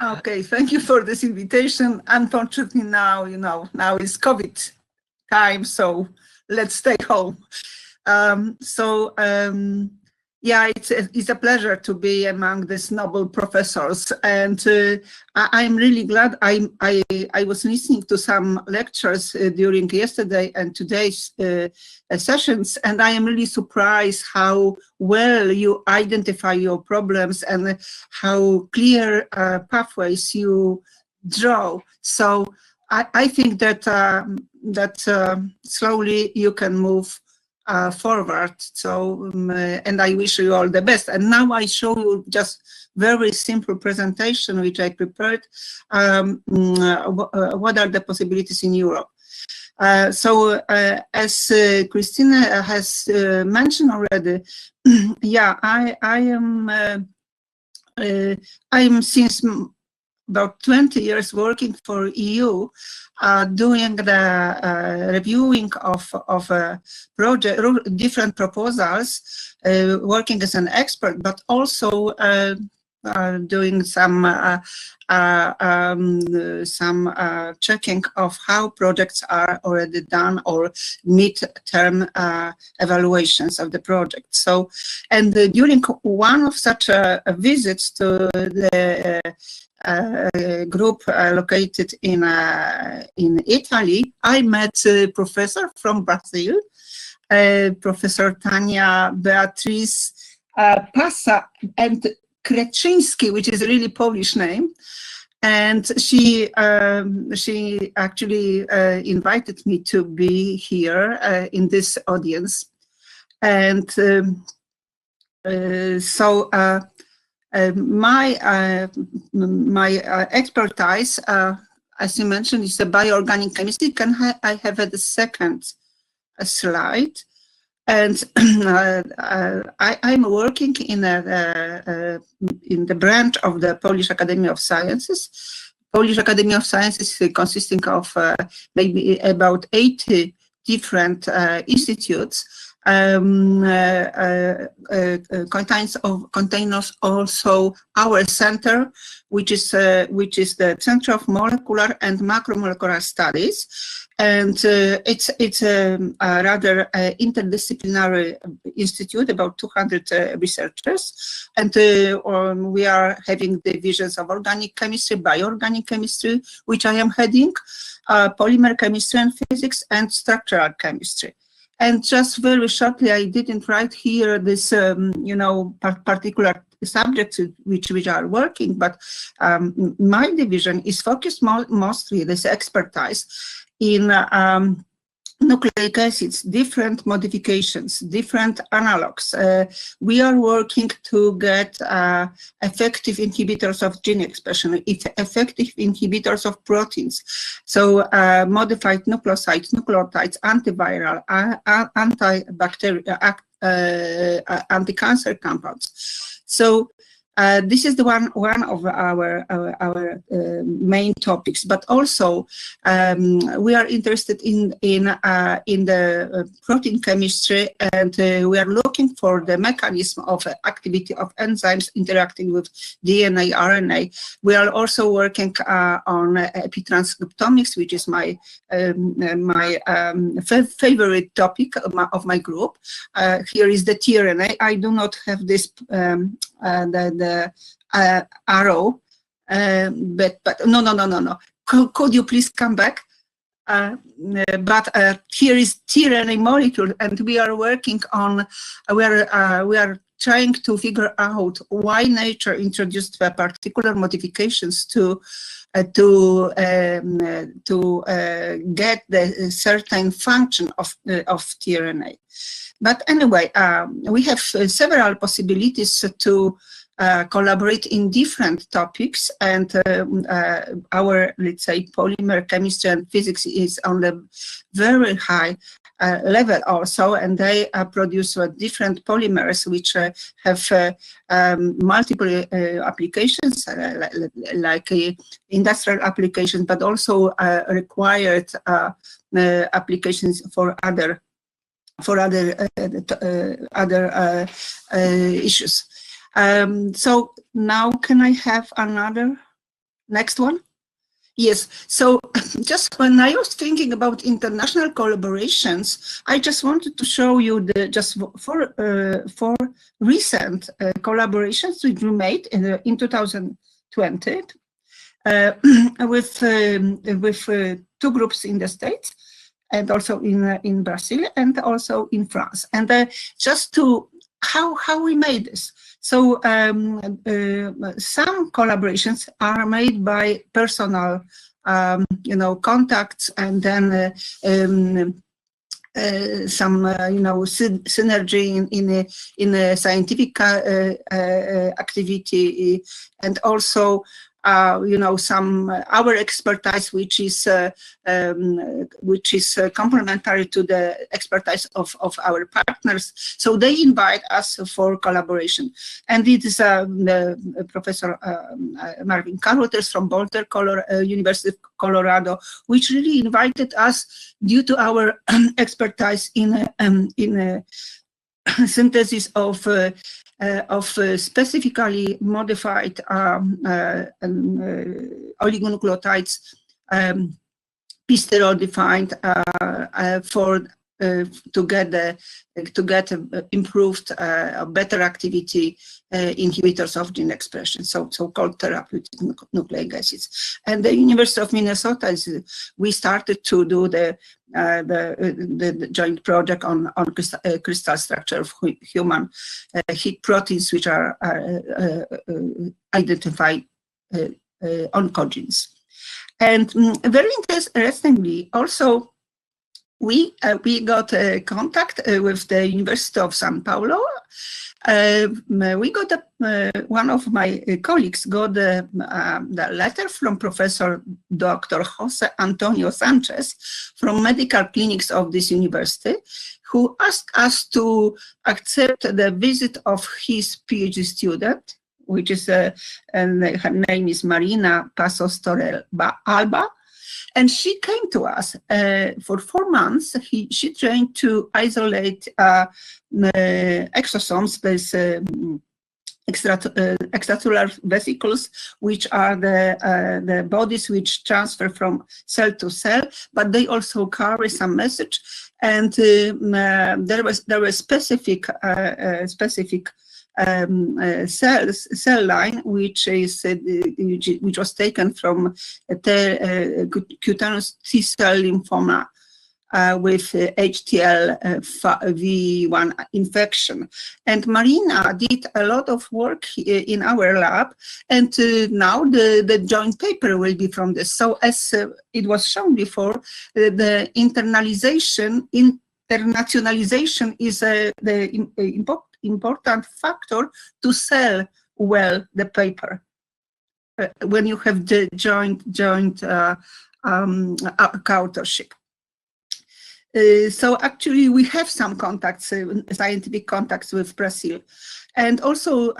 Okay, thank you for this invitation. Unfortunately now, now is COVID time, so let's stay home. Yeah, it's a pleasure to be among these noble professors, and I'm really glad. I was listening to some lectures during yesterday and today's sessions, and I am really surprised how well you identify your problems and how clear pathways you draw. So I think that slowly you can move forward. So, and I wish you all the best. And now I show you just very simple presentation which I prepared. What are the possibilities in Europe? As Christina has mentioned already, yeah, I am since about 20 years working for EU, doing the reviewing of project, different proposals, working as an expert, but also doing some checking of how projects are already done or mid-term evaluations of the project. So, and during one of such visits to the group located in Italy, I met a professor from Brazil, Professor Tania Beatriz Pasa and Kreciński, which is a really Polish name, and she actually invited me to be here in this audience, and my expertise, as you mentioned, is the bioorganic chemistry. I have the second slide, and I'm working in the branch of the Polish Academy of Sciences. Polish Academy of Sciences consisting of maybe about 80 different institutes. Contains also our center, which is the Center of Molecular and Macromolecular Studies, and it's a rather interdisciplinary institute, about 200 researchers, and we are having divisions of organic chemistry, bioorganic chemistry, which I am heading, polymer chemistry and physics, and structural chemistry. And just very shortly, I didn't write here this, particular subjects which are working, but my division is focused mostly this expertise in nucleic acids, different modifications, different analogs. We are working to get effective inhibitors of gene expression, effective inhibitors of proteins. So modified nucleosides, nucleotides, antiviral, antibacterial, anti-cancer compounds. So this is the one of our main topics, but also we are interested in the protein chemistry, and we are looking for the mechanism of activity of enzymes interacting with DNA, RNA. We are also working on epitranscriptomics, which is my favorite topic of my group. Here is the tRNA. I do not have this arrow, but no. Could you please come back? But here is tRNA molecule, and we are working on. We are trying to figure out why nature introduced the particular modifications to get the certain function of tRNA. But anyway, we have several possibilities to collaborate in different topics, and our, let's say, polymer chemistry and physics is on a very high level also, and they produce different polymers which have multiple applications, like industrial applications, but also required applications for other issues. So now can I have another next one? Yes. So just when I was thinking about international collaborations, I just wanted to show you just four recent collaborations which we made in 2020 with two groups in the States, and also in Brazil, and also in France. And just to how we made this. So some collaborations are made by personal, contacts, and then some, synergy in a scientific activity, and also some our expertise, which is complementary to the expertise of our partners. So they invite us for collaboration, and it is Professor Marvin Carruthers from Boulder, University of Colorado, which really invited us due to our expertise in synthesis of specifically modified oligonucleotides, pisterol defined to get improved, better activity inhibitors of gene expression, so-called therapeutic nucleic acids. And the University of Minnesota we started to do the joint project on crystal structure of human heat proteins, which are identified oncogenes. And very interestingly, also, we got contact with the University of São Paulo. We got one of my colleagues got the letter from Professor Dr. Jose Antonio Sanchez from medical clinics of this university, who asked us to accept the visit of his PhD student, which is her name is Marina Pasos Torel Alba. And she came to us for 4 months. She trained to isolate exosomes, these extracellular vesicles, which are the bodies which transfer from cell to cell, but they also carry some message. And there was specific cell line, which was taken from cutaneous T-cell lymphoma with HTLV1 infection. And Marina did a lot of work in our lab, and now the joint paper will be from this. So as it was shown before, the internationalization is the important factor to sell well the paper when you have the joint authorship. So actually we have some contacts, scientific contacts with Brazil. And also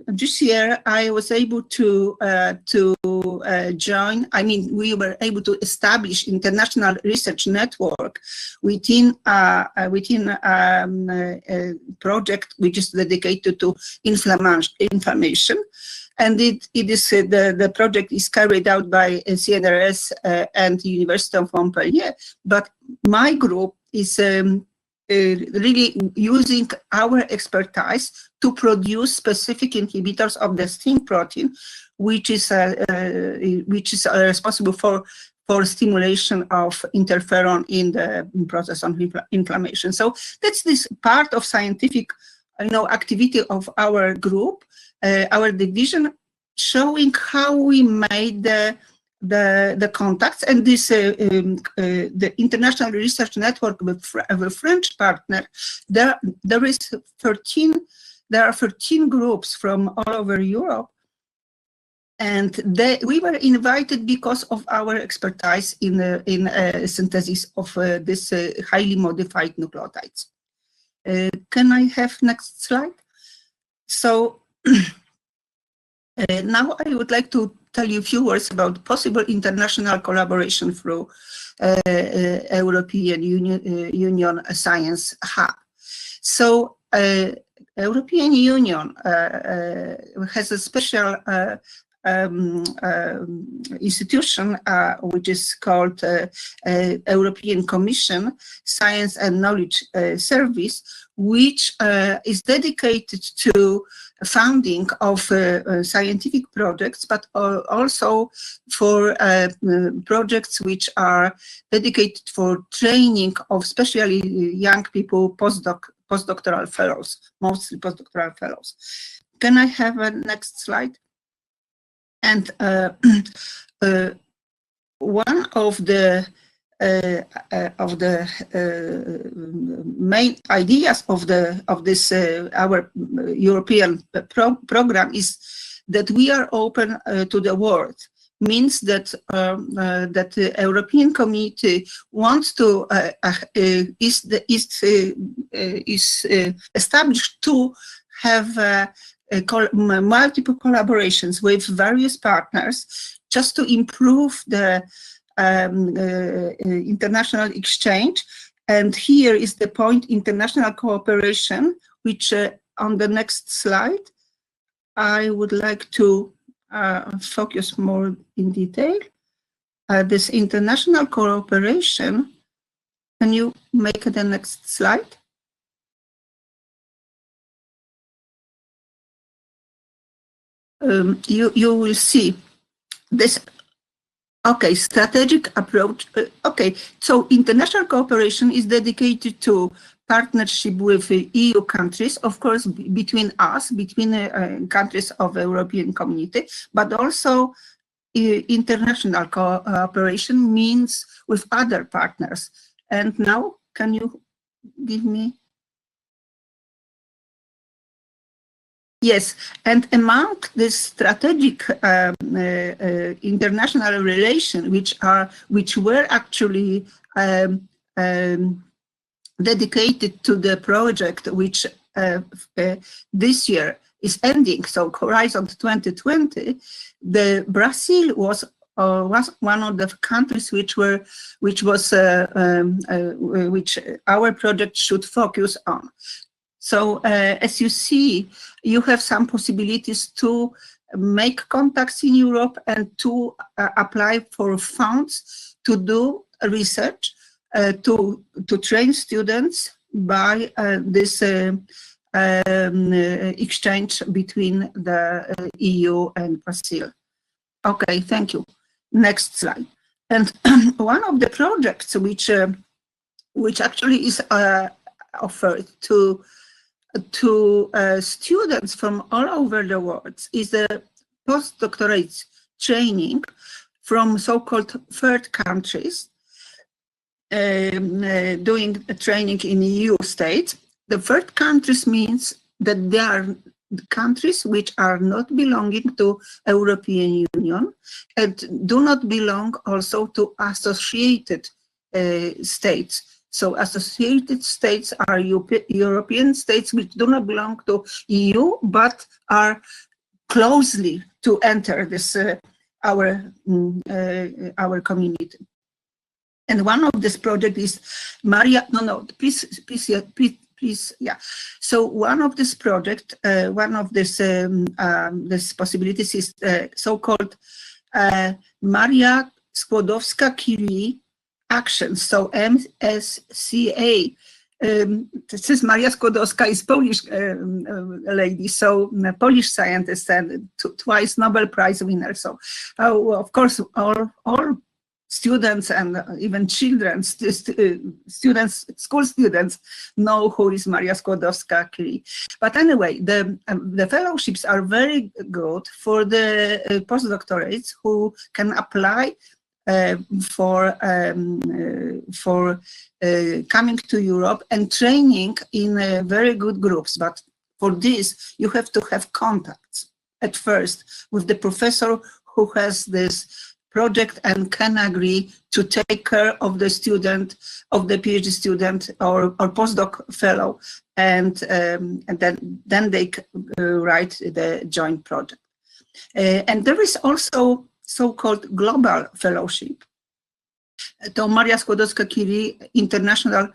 this year I was able to join, we were able to establish international research network within a project which is dedicated to inflammation. And the project is carried out by CNRS and the University of Montpellier, but my group is really using our expertise to produce specific inhibitors of the STING protein, which is responsible for stimulation of interferon in the process of inflammation. So that's this part of scientific, activity of our group, our division, showing how we made the contacts, and this the international research network with a French partner. There are 13 groups from all over Europe, and we were invited because of our expertise in synthesis of this highly modified nucleotides. Can I have next slide? So now I would like to tell you a few words about possible international collaboration through European Union Science Hub. So European Union has a special institution which is called European Commission Science and Knowledge Service, which is dedicated to funding of scientific projects, but also for projects which are dedicated for training of especially young people, postdoctoral fellows, mostly postdoctoral fellows. Can I have a next slide? And one of the main ideas of this our European program is that we are open to the world. Means that that the European Committee wants to is established to have multiple collaborations with various partners, just to improve the international exchange. And here is the point: international cooperation, which on the next slide I would like to focus more in detail. This international cooperation, can you make the next slide? You will see this. Okay, strategic approach. Okay, so international cooperation is dedicated to partnership with EU countries, of course, between us, between countries of the European Community, but also international cooperation means with other partners. And now, can you give me? Yes, and among this strategic international relations, which were actually dedicated to the project, which this year is ending, so Horizon 2020, the Brazil was one of the countries which our project should focus on. So as you see, you have some possibilities to make contacts in Europe and to apply for funds to do research, to train students by this exchange between the EU and Brazil. Okay, thank you. Next slide. And one of the projects which which actually is offered to students from all over the world, is the postdoctorate training from so-called third countries, doing a training in EU states. The third countries means that they are countries which are not belonging to European Union and do not belong also to associated states. So associated states are European states which do not belong to EU but are closely to enter this our community. And one of this project is please, yeah. So one of this project, one of this this possibilities is so-called Maria Skłodowska-Curie actions. So MSCA. This is Maria Skłodowska is Polish lady, so Polish scientist and twice Nobel Prize winner. So of course all students and even children, students, school students know who is Maria Skłodowska-Curie. But anyway, the fellowships are very good for the postdoctorates who can apply for coming to Europe and training in very good groups. But for this, you have to have contacts at first with the professor who has this project and can agree to take care of the student, of the PhD student or postdoc fellow, and then they write the joint project. And there is also so-called global fellowship. To Maria Skłodowska-Curie International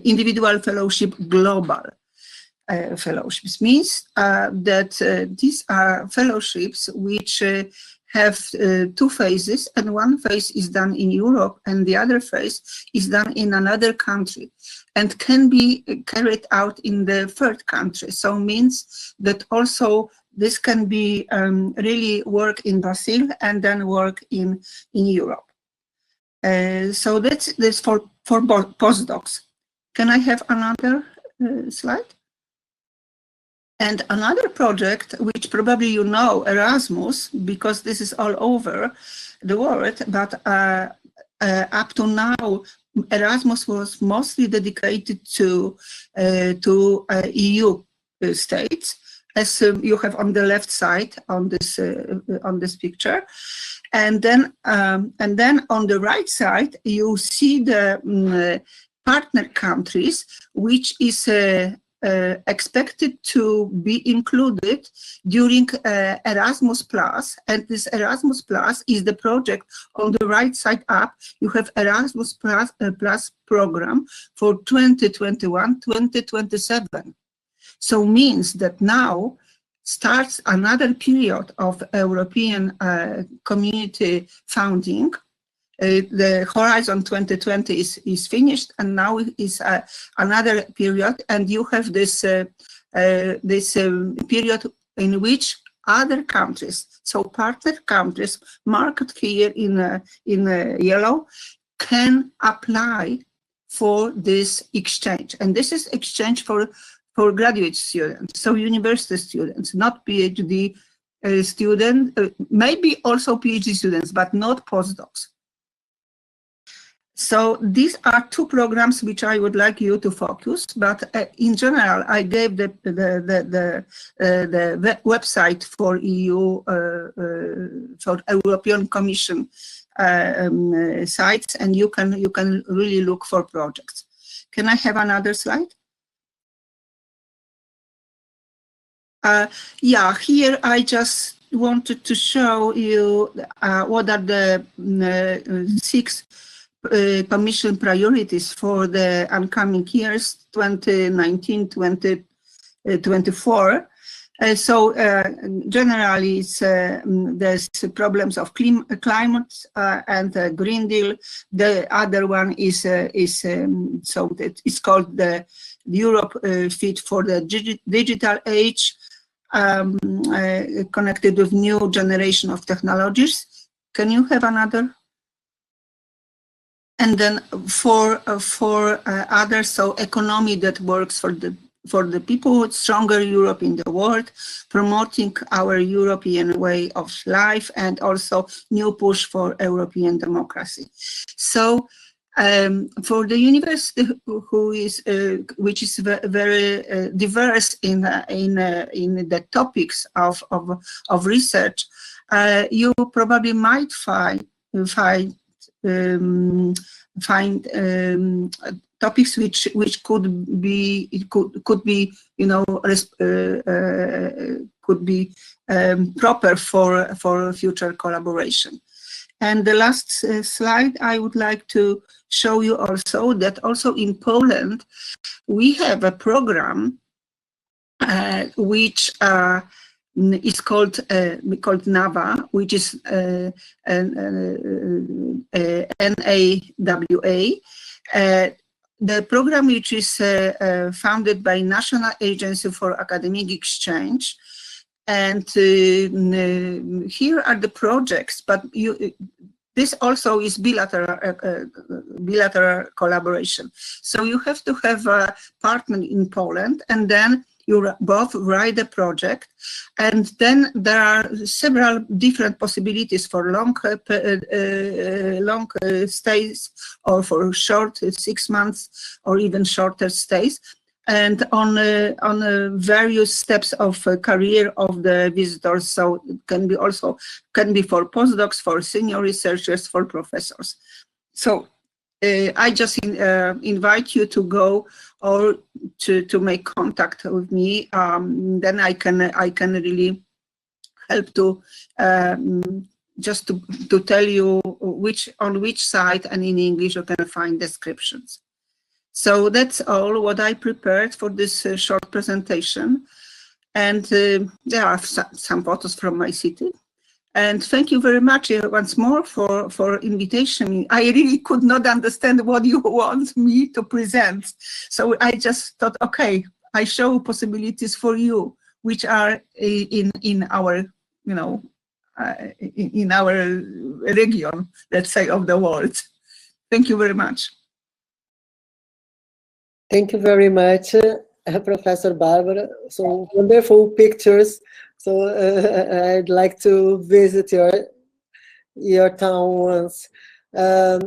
Individual Fellowship Global Fellowships means that these are fellowships which have two phases, and one phase is done in Europe and the other phase is done in another country and can be carried out in the third country. So means that also this can be really work in Brazil and then work in Europe. So that's for postdocs. Can I have another slide? And another project, which probably you know, Erasmus, because this is all over the world, but up to now, Erasmus was mostly dedicated to EU states, as you have on the left side on this picture, and then on the right side you see the partner countries, which is expected to be included during Erasmus Plus, and this Erasmus Plus is the project on the right side up. You have Erasmus Plus program for 2021-2027. So means that now starts another period of European community founding. The Horizon 2020 is finished, and now is another period, and you have this period in which other countries, so partner countries marked here in yellow, can apply for this exchange, and this is exchange for graduate students, so university students, not PhD students, maybe also PhD students, but not postdocs. So these are two programs which I would like you to focus, but in general, I gave the website for EU, for European Commission sites, and you can really look for projects. Can I have another slide? Yeah, here I just wanted to show you what are the 6 Commission priorities for the upcoming years, 2019-2024. So generally, it's there's problems of climate and Green Deal. The other one is so that it's called the Europe Fit for the Digital Age, connected with new generation of technologies. Can you have another? And then for others, so economy that works for the people, stronger Europe in the world, promoting our European way of life, and also new push for European democracy. So for the university, which is very diverse in the topics of research, you probably might find topics which could be proper for future collaboration. And the last slide, I would like to show you also that also in Poland we have a program which is called NAWA, which is NAWA. The program, which is founded by National Agency for Academic Exchange, and here are the projects. But this also is bilateral collaboration. So you have to have a partner in Poland, and then you both write a project, and then there are several different possibilities for long stays, or for short 6 months, or even shorter stays, and on various steps of career of the visitors. So it can be for postdocs, for senior researchers, for professors. So I just invite you to go or to make contact with me. Then I can really help to just to tell you on which site, and in English you can find descriptions. So that's all what I prepared for this short presentation, and there are some photos from my city. And thank you very much once more for invitation. I really could not understand what you want me to present. So I just thought, okay, I show possibilities for you, which are in our, in our region, let's say, of the world. Thank you very much. Thank you very much, Professor Barbara. So wonderful pictures. So I'd like to visit your town once. Yeah,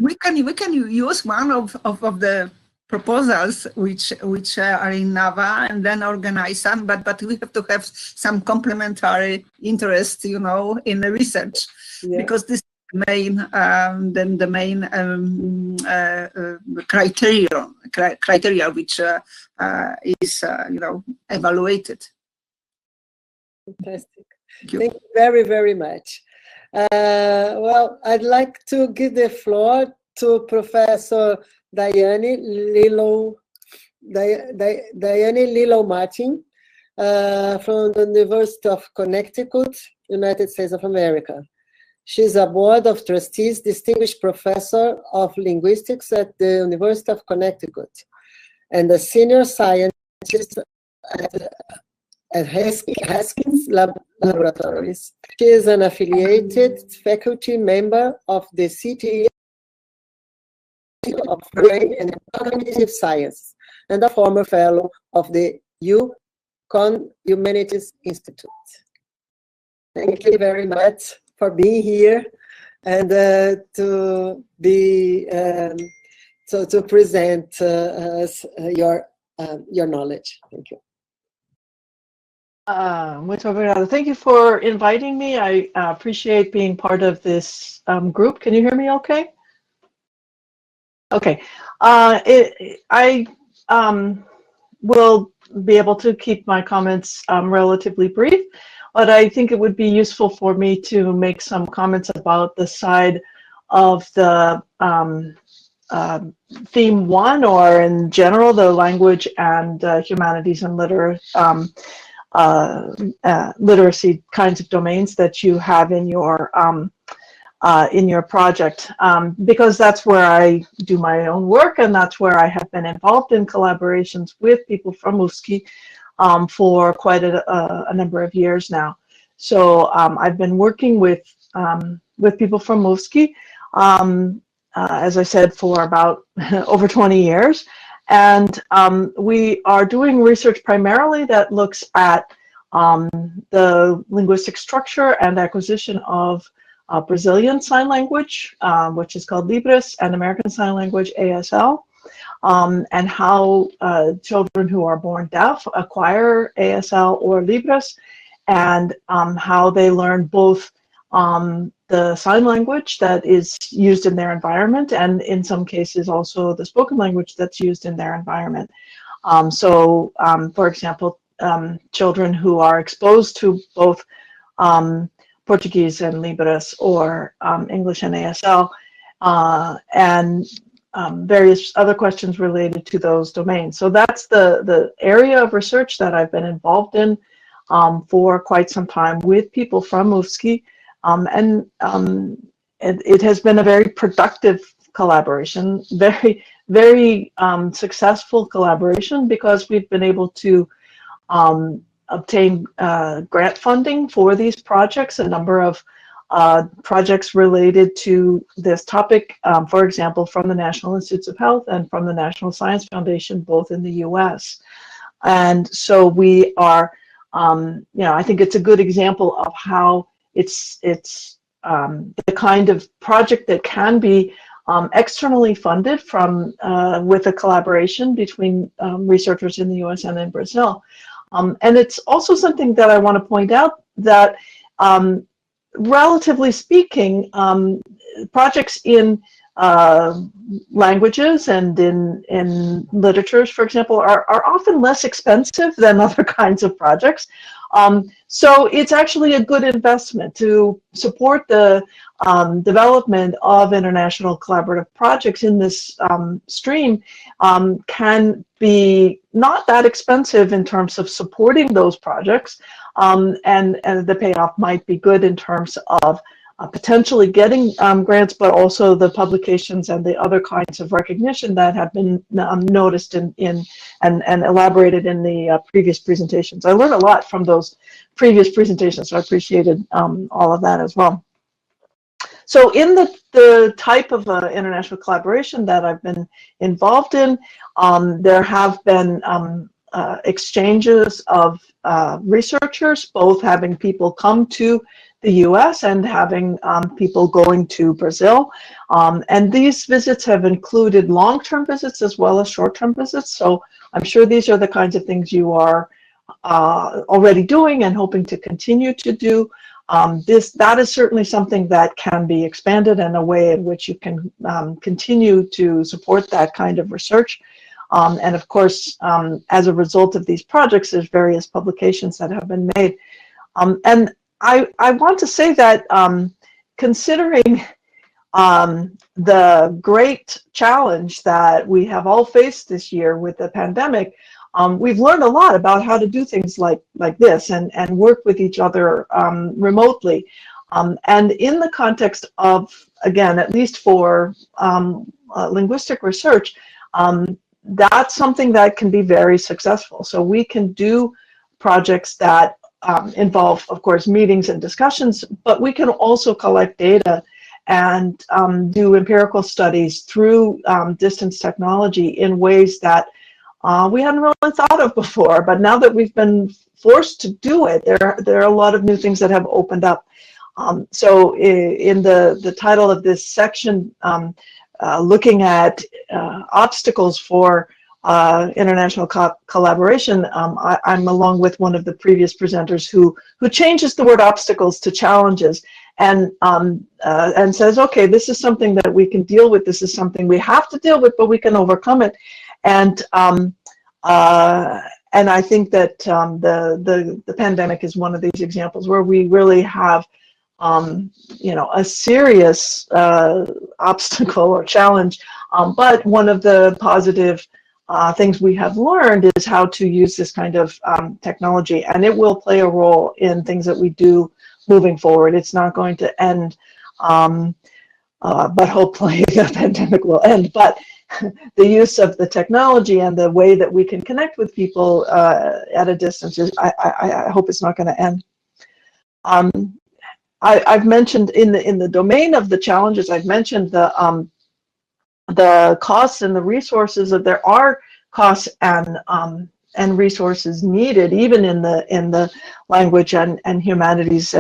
we can use one of the proposals which are in NAWA, and then organize some. But we have to have some complementary interest, in the research, because this is the main criteria which is evaluated. Fantastic. Thank you very, very much. Well, I'd like to give the floor to Professor Diane Lilo-Martin from the University of Connecticut, United States of America. She's a Board of Trustees Distinguished Professor of Linguistics at the University of Connecticut, and a Senior Scientist at Haskins Laboratories. She is an affiliated faculty member of the CTA of Brain and Cognitive Science, and a former fellow of the UConn Humanities Institute. Thank you very much for being here, and to present us your knowledge. Thank you. Muito obrigado. Thank you for inviting me. I appreciate being part of this group. Can you hear me okay? Okay. I will be able to keep my comments relatively brief, but I think it would be useful for me to make some comments about the side of the theme 1, or in general, the language and humanities and literacy kinds of domains that you have in your project, because that's where I do my own work, and that's where I have been involved in collaborations with people from UFSC for quite a number of years now. So I've been working with people from UFSC as I said, for about over 20 years. And we are doing research primarily that looks at the linguistic structure and acquisition of Brazilian Sign Language, which is called Libras, and American Sign Language, ASL, and how children who are born deaf acquire ASL or Libras, and how they learn both the sign language that is used in their environment, and in some cases also the spoken language that's used in their environment. For example, children who are exposed to both Portuguese and Libras, or English and ASL, and various other questions related to those domains. So that's the area of research that I've been involved in for quite some time with people from UFSC. It has been a very productive collaboration, very successful collaboration, because we've been able to obtain grant funding for these projects, a number of projects related to this topic, for example, from the National Institutes of Health and from the National Science Foundation, both in the US. And so we are, I think it's a good example of how it's the kind of project that can be externally funded from with a collaboration between researchers in the US and in Brazil. And it's also something that I want to point out that relatively speaking, projects in languages and in literatures, for example, are often less expensive than other kinds of projects. So it's actually a good investment to support the development of international collaborative projects in this stream. Can be not that expensive in terms of supporting those projects, and the payoff might be good in terms of potentially getting grants, but also the publications and the other kinds of recognition that have been noticed and elaborated in the previous presentations. I learned a lot from those previous presentations, so I appreciated all of that as well. So in the type of international collaboration that I've been involved in, there have been exchanges of researchers, both having people come to the US and having people going to Brazil. And these visits have included long-term visits as well as short-term visits. So I'm sure these are the kinds of things you are already doing and hoping to continue to do. That is certainly something that can be expanded, and a way in which you can continue to support that kind of research. And of course, as a result of these projects, there's various publications that have been made. And I want to say that considering the great challenge that we have all faced this year with the pandemic, we've learned a lot about how to do things like this and work with each other remotely. And in the context of, again, at least for linguistic research, that's something that can be very successful. So we can do projects that involve, of course, meetings and discussions, but we can also collect data and do empirical studies through distance technology in ways that we hadn't really thought of before. But now that we've been forced to do it, there are a lot of new things that have opened up. So in the title of this section, looking at obstacles for international collaboration, I'm along with one of the previous presenters who changes the word obstacles to challenges, and says, okay, this is something that we can deal with. This is something we have to deal with, but we can overcome it. And I think that the pandemic is one of these examples where we really have a serious obstacle or challenge, but one of the positive things we have learned is how to use this kind of technology, and it will play a role in things that we do moving forward. It's not going to end, but hopefully the pandemic will end. But the use of the technology and the way that we can connect with people at a distance, I hope it's not going to end. I've mentioned in the domain of the challenges, I've mentioned the the costs and the resources, that there are costs and resources needed, even in the language and humanities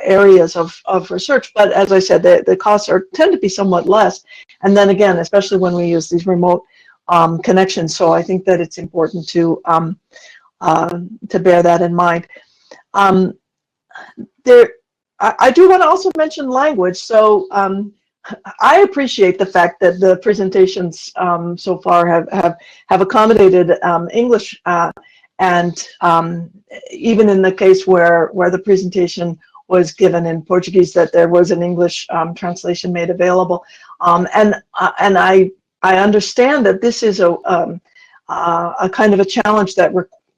areas of research. But as I said, the costs tend to be somewhat less. And then again, especially when we use these remote connections. So I think that it's important to bear that in mind. I do want to also mention language. So I appreciate the fact that the presentations so far have accommodated English, and even in the case where the presentation was given in Portuguese, that there was an English translation made available. And I understand that this is a kind of a challenge that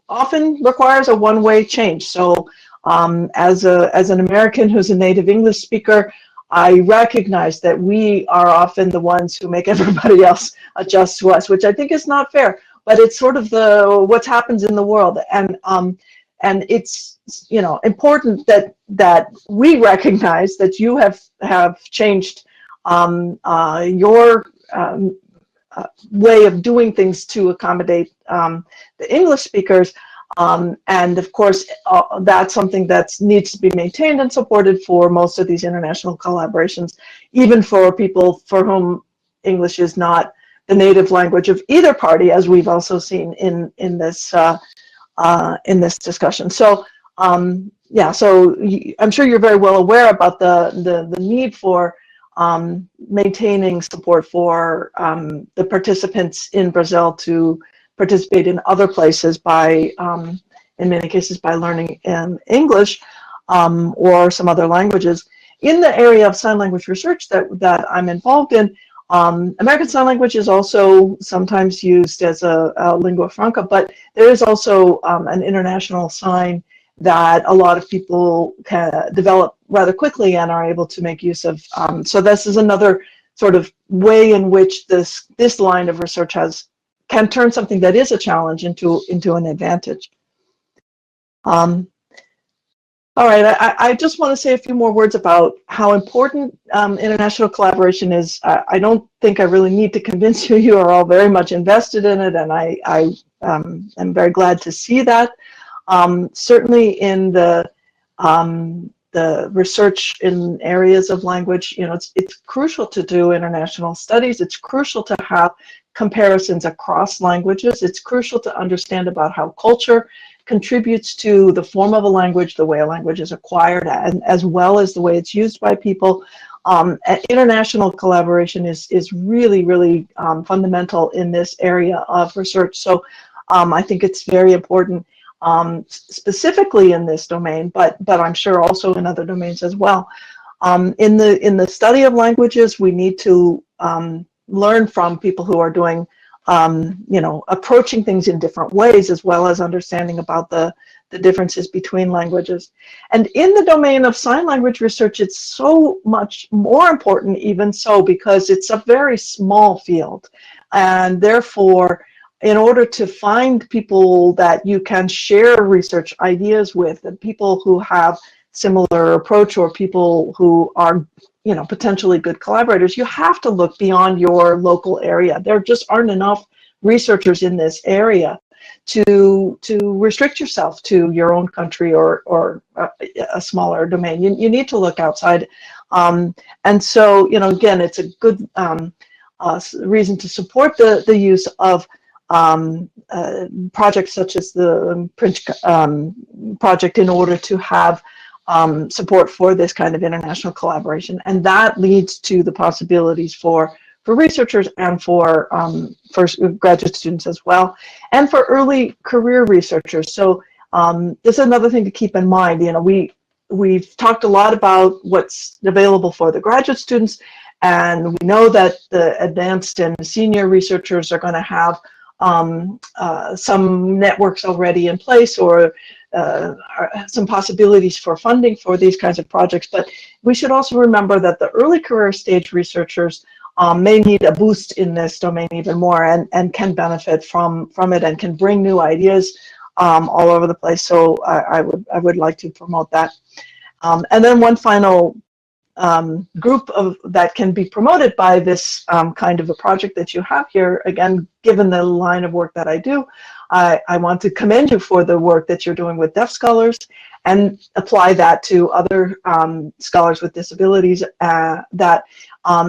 often requires a one-way change. So as an American who's a native English speaker, I recognize that we are often the ones who make everybody else adjust to us, which I think is not fair. But it's sort of what happens in the world, and it's, you know, important that we recognize that you have changed your way of doing things to accommodate the English speakers. And of course, that's something that needs to be maintained and supported for most of these international collaborations, even for people for whom English is not the native language of either party, as we've also seen in this discussion. So yeah, so I'm sure you're very well aware about the need for maintaining support for the participants in Brazil to participate in other places by, in many cases, by learning English or some other languages. In the area of sign language research that I'm involved in, American Sign Language is also sometimes used as a lingua franca, but there is also an international sign that a lot of people can develop rather quickly and are able to make use of. So this is another sort of way in which this line of research can turn something that is a challenge into an advantage. All right, I just want to say a few more words about how important international collaboration is. I don't think I really need to convince you. You are all very much invested in it, and I am very glad to see that. Certainly in the research in areas of language, you know, it's crucial to do international studies. It's crucial to have comparisons across languages. It's crucial to understand about how culture contributes to the form of a language, the way a language is acquired, and as well as the way it's used by people. International collaboration is really, really fundamental in this area of research. So I think it's very important, specifically in this domain, but I'm sure also in other domains as well. In the study of languages, we need to learn from people who are doing you know, approaching things in different ways, as well as understanding about the differences between languages. And in the domain of sign language research, it's so much more important, even so, because it's a very small field. And therefore, in order to find people that you can share research ideas with, and people who have similar approach, or people who are, you know, potentially good collaborators, you have to look beyond your local area. There just aren't enough researchers in this area to restrict yourself to your own country or a smaller domain. You need to look outside. And so, you know, again, it's a good reason to support the use of projects such as the PRINT project in order to have support for this kind of international collaboration, and that leads to the possibilities for researchers and for graduate students as well, and for early career researchers. So this is another thing to keep in mind. You know, we've talked a lot about what's available for the graduate students, and we know that the advanced and senior researchers are going to have some networks already in place, or some possibilities for funding for these kinds of projects. But we should also remember that the early career stage researchers may need a boost in this domain even more, and can benefit from it, and can bring new ideas all over the place. So I would like to promote that. And then one final group that can be promoted by this kind of a project that you have here. Again, given the line of work that I do, I want to commend you for the work that you're doing with deaf scholars and apply that to other scholars with disabilities that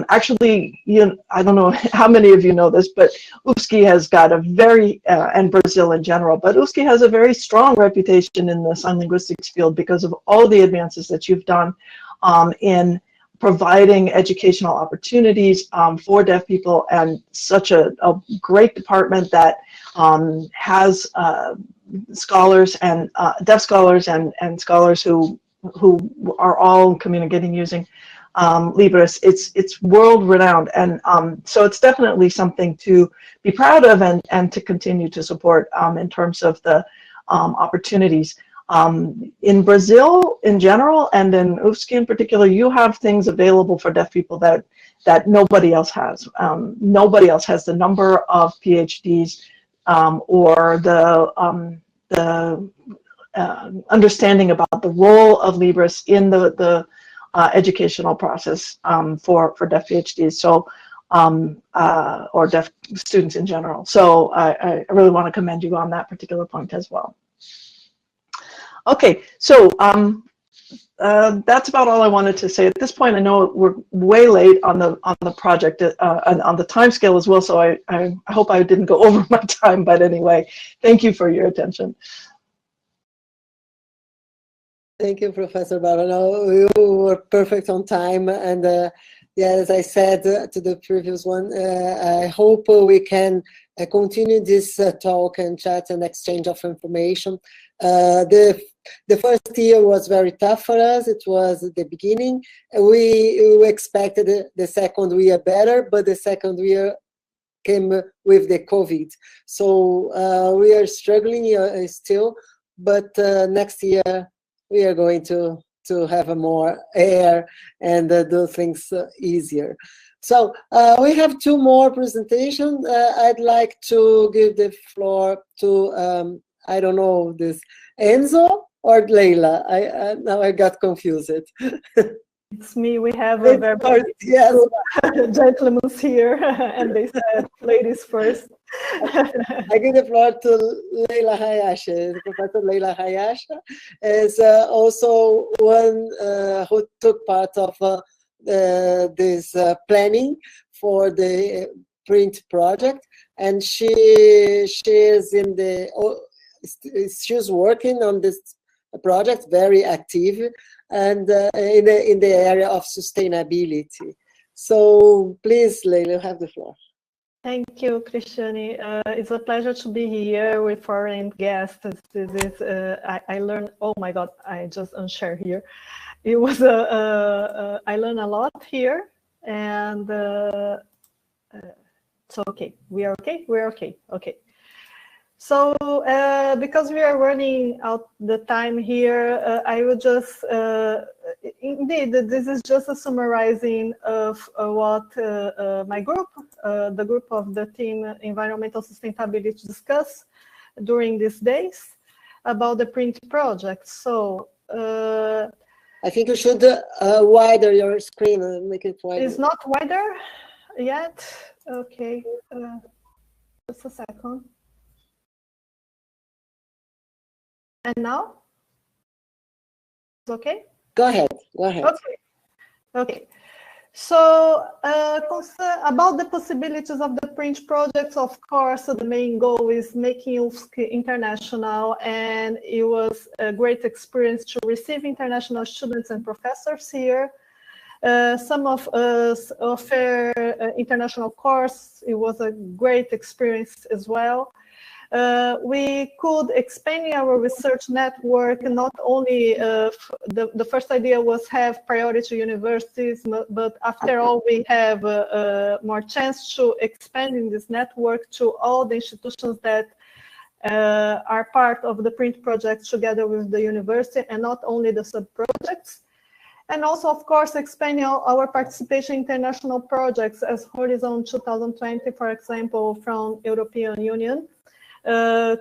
actually, I don't know how many of you know this, but UFSC has got a very, and Brazil in general, but UFSC has a very strong reputation in the sign linguistics field because of all the advances that you've done in providing educational opportunities for deaf people, and such a great department that has scholars and deaf scholars and scholars who are all communicating using Libris. It's world renowned, and so it's definitely something to be proud of and to continue to support in terms of the opportunities. In Brazil in general, and in UFSC in particular, you have things available for deaf people that nobody else has. Nobody else has the number of PhDs or the understanding about the role of Libris in the educational process for deaf PhDs, so or deaf students in general. So I really want to commend you on that particular point as well. Okay, so that's about all I wanted to say at this point. I know we're way late on the project and on the time scale as well, so I hope I didn't go over my time, but anyway, thank you for your attention. Thank you, Professor Barano. You were perfect on time, and yeah, as I said to the previous one, I hope we can continue this talk and chat and exchange of information. The first year was very tough for us. It was the beginning. We expected the second year better, but the second year came with the COVID. So we are struggling still, but next year we are going to have a more air and do things easier. So we have two more presentations. I'd like to give the floor to, I don't know, this Enzo or Leila. Now I got confused. It's me. We have a very yes. gentlemen here, and they said ladies first. I give the floor to Leila Hayashi. Professor Leila Hayashi is also one who took part of this planning for the PRINT project, and she is in the she's working on this project, very active, and in the area of sustainability. So please, Leila, you have the floor. Thank you, Cristiane. It's a pleasure to be here with foreign guests. I learned, oh my God, I just unshare here. It was I learned a lot here, and so okay, we are okay, we're okay, okay. So because we are running out the time here, I will just, indeed, this is just a summarizing of what my group, the group of the team Environmental Sustainability discussed during these days about the PRINT project. So I think you should widen your screen and make it wider. It's not wider yet? Okay, just a second. And now? It's okay? Go ahead, go ahead. Okay, okay. So about the possibilities of the PRINT projects, of course, the main goal is making UFSC international, and it was a great experience to receive international students and professors here. Some of us offer international course. It was a great experience as well. We could expand our research network. Not only the first idea was have priority universities, but after all, we have more chance to expand in this network to all the institutions that are part of the PRINT project together with the university, and not only the sub-projects. And also, of course, expanding our participation in international projects as Horizon 2020, for example, from European Union.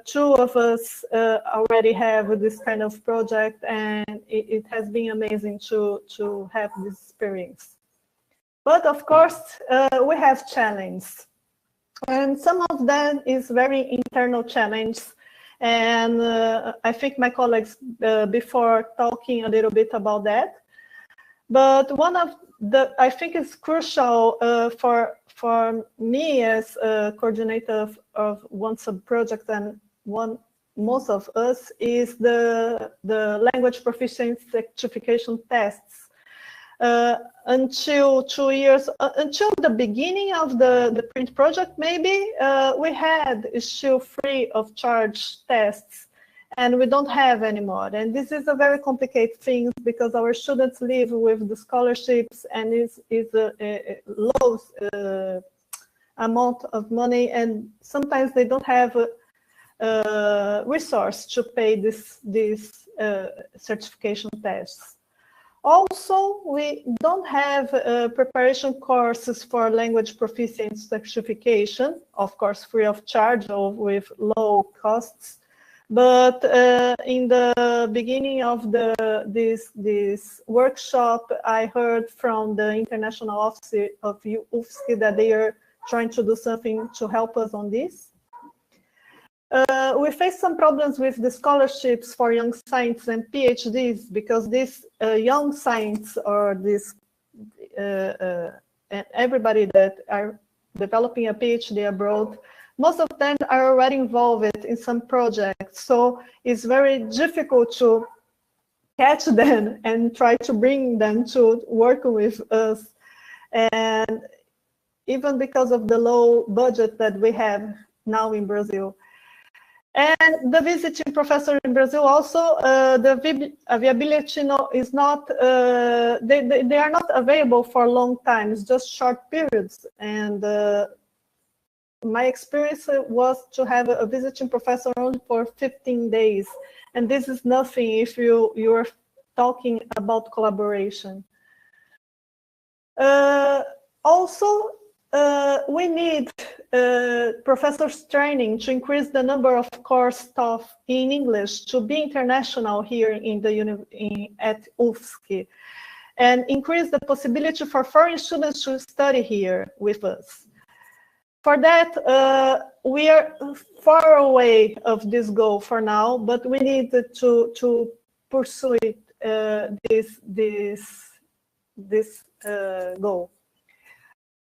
Two of us already have this kind of project, and it has been amazing to have this experience. But of course, we have challenges, and some of them is very internal challenge. And I think my colleagues before talking a little bit about that. But one of the, I think is crucial for me as a coordinator of one sub-project and most of us is the language proficiency certification tests. Until 2 years, until the beginning of the print project, maybe we had still free of charge tests, and we don't have anymore. And this is a very complicated thing because our students live with the scholarships, and is a low amount of money, and sometimes they don't have a resource to pay these certification tests. Also, we don't have preparation courses for language proficiency certification, of course, free of charge or with low costs. But in the beginning of this workshop, I heard from the International Office of UFSC that they are trying to do something to help us on this. We face some problems with the scholarships for young scientists and PhDs because these young scientists or this and everybody that are developing a PhD abroad, most of them are already involved in some projects. So it's very difficult to catch them and try to bring them to work with us. And even because of the low budget that we have now in Brazil. And the visiting professor in Brazil also, the availability is not, they are not available for long times, just short periods. And my experience was to have a visiting professor only for 15 days. And this is nothing if you are talking about collaboration. Also, we need professors training to increase the number of course staff in English to be international here in at UFSC, and increase the possibility for foreign students to study here with us. For that, we are far away of this goal for now, but we need to pursue this goal.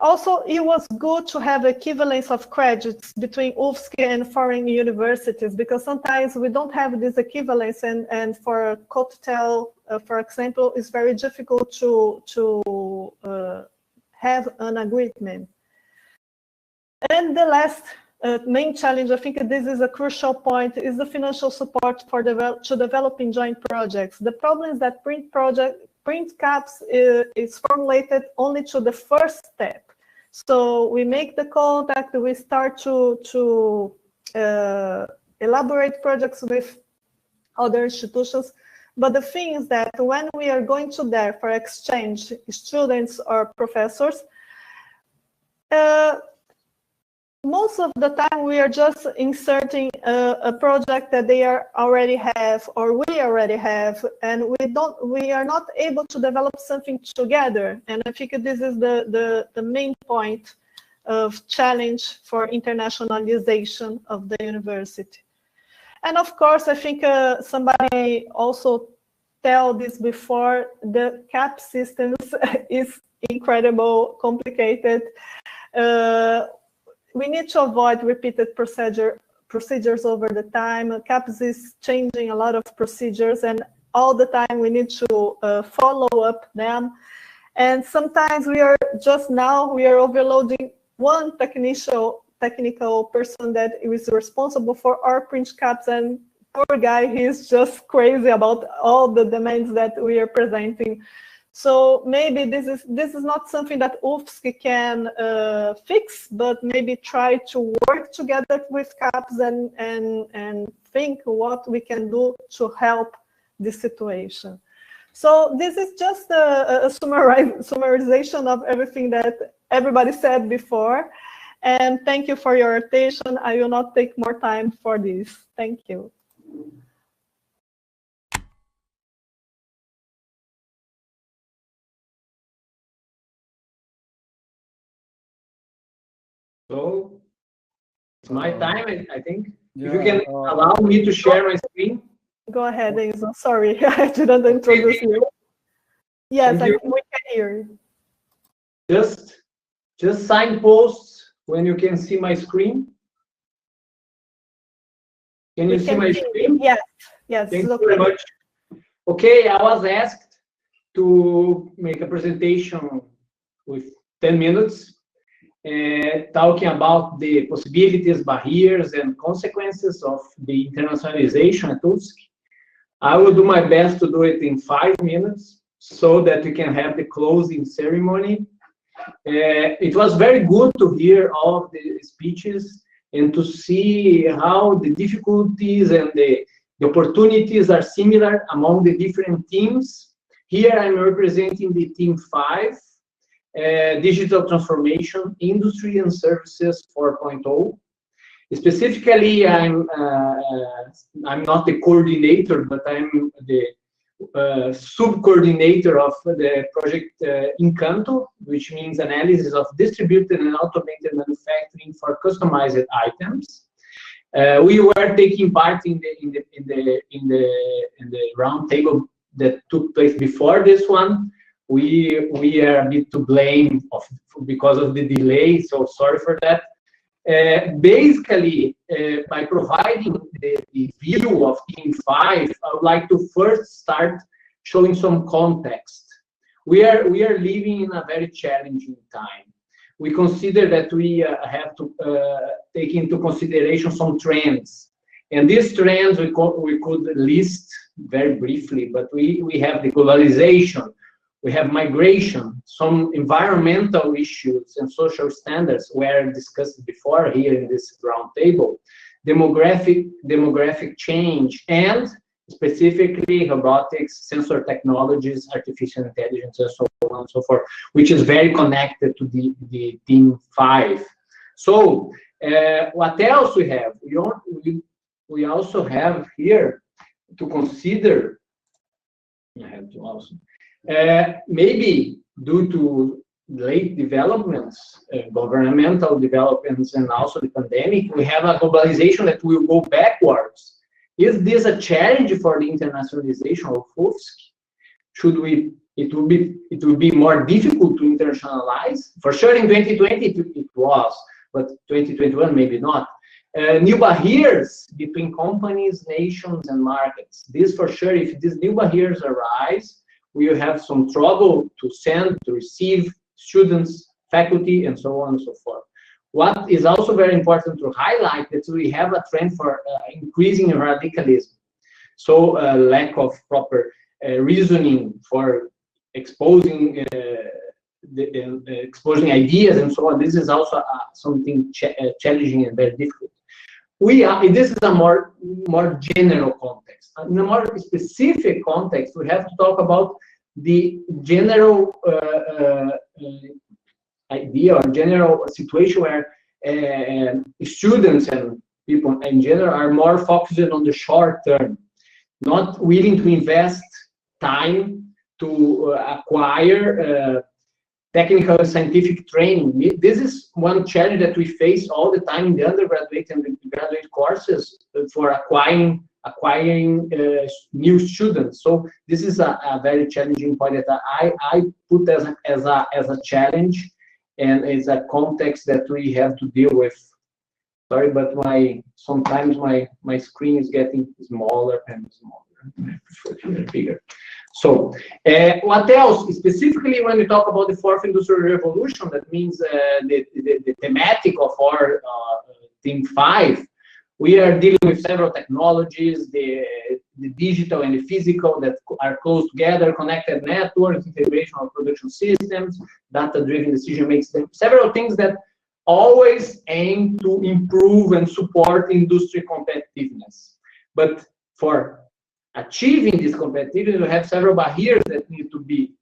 Also, it was good to have equivalence of credits between UFSC and foreign universities, because sometimes we don't have this equivalence, and for cocktail, for example, it's very difficult to have an agreement. And the last main challenge, I think this is a crucial point, is the financial support for developing joint projects. The problem is that print CAPES is formulated only to the first step. So we make the contact, we start to elaborate projects with other institutions. But the thing is that when we are going to there for exchange, students or professors, most of the time we are just inserting a project that they already have, or we already have, and we are not able to develop something together. And I think this is the main point of challenge for internationalization of the university. And of course, I think somebody also tell this before, the CAP systems is incredible, complicated. We need to avoid repeated procedures over the time. CAPES is changing a lot of procedures, and all the time we need to follow up them. And sometimes we are overloading one technical person that is responsible for our print CAPES, and poor guy, he's just crazy about all the demands that we are presenting. So maybe this is not something that UFSC can fix, but maybe try to work together with CAPES and think what we can do to help this situation. So this is just a summarization of everything that everybody said before. And thank you for your attention. I will not take more time for this. Thank you. So it's my time, I think. Yeah, if you can allow me to share my screen. Go ahead, Enzo. Sorry, I didn't introduce you. Yes, we can hear you. Just signposts when you can see my screen. Can you see my screen? Yes, yes. Thank you very much. Okay, I was asked to make a presentation with 10 minutes. Talking about the possibilities, barriers, and consequences of the internationalization at UFSC. I will do my best to do it in 5 minutes so that we can have the closing ceremony. It was very good to hear all of the speeches and to see how the difficulties and the opportunities are similar among the different teams. Here I'm representing the team 5. Digital transformation, industry and services 4.0. Specifically, I'm not the coordinator, but I'm the sub-coordinator of the project Encanto, which means analysis of distributed and automated manufacturing for customized items. We were taking part in the round table that took place before this one. We are a bit to blame because of the delay, so sorry for that. Basically, by providing the view of Team 5, I would like to first start showing some context. We are living in a very challenging time. We consider that we have to take into consideration some trends. And these trends we could list very briefly, but we have the globalization, we have migration, some environmental issues and social standards were discussed before here in this round table, demographic change, and specifically robotics, sensor technologies, artificial intelligence, and so on and so forth, which is very connected to the Team 5. So what else we have? We also have here to consider, I have to also, maybe due to late developments, governmental developments, and also the pandemic, we have a globalization that will go backwards. Is this a challenge for the internationalization of UFSC? It will be more difficult to internationalize? For sure in 2020 it was, but 2021 maybe not. New barriers between companies, nations, and markets. This for sure, if these new barriers arise, we will have some trouble to send, to receive students, faculty, and so on and so forth. What is also very important to highlight that we have a trend for increasing radicalism. So lack of proper reasoning for exposing exposing ideas and so on. This is also something challenging and very difficult. This is a more general context. In a more specific context, we have to talk about the general idea or general situation where students and people in general are more focused on the short term, not willing to invest time to acquire technical and scientific training. This is one challenge that we face all the time in the undergraduate and the graduate courses for acquiring new students. So this is a very challenging point that I put as a challenge, and it's a context that we have to deal with. Sorry, but sometimes my screen is getting smaller and smaller. I prefer to make it bigger. So, what else? Specifically, when we talk about the fourth industrial revolution, that means the thematic of our Team 5, we are dealing with several technologies, the digital and the physical that are close together, connected networks, integration of production systems, data-driven decision making, several things that always aim to improve and support industry competitiveness. But for achieving this competitiveness, we have several barriers that need to be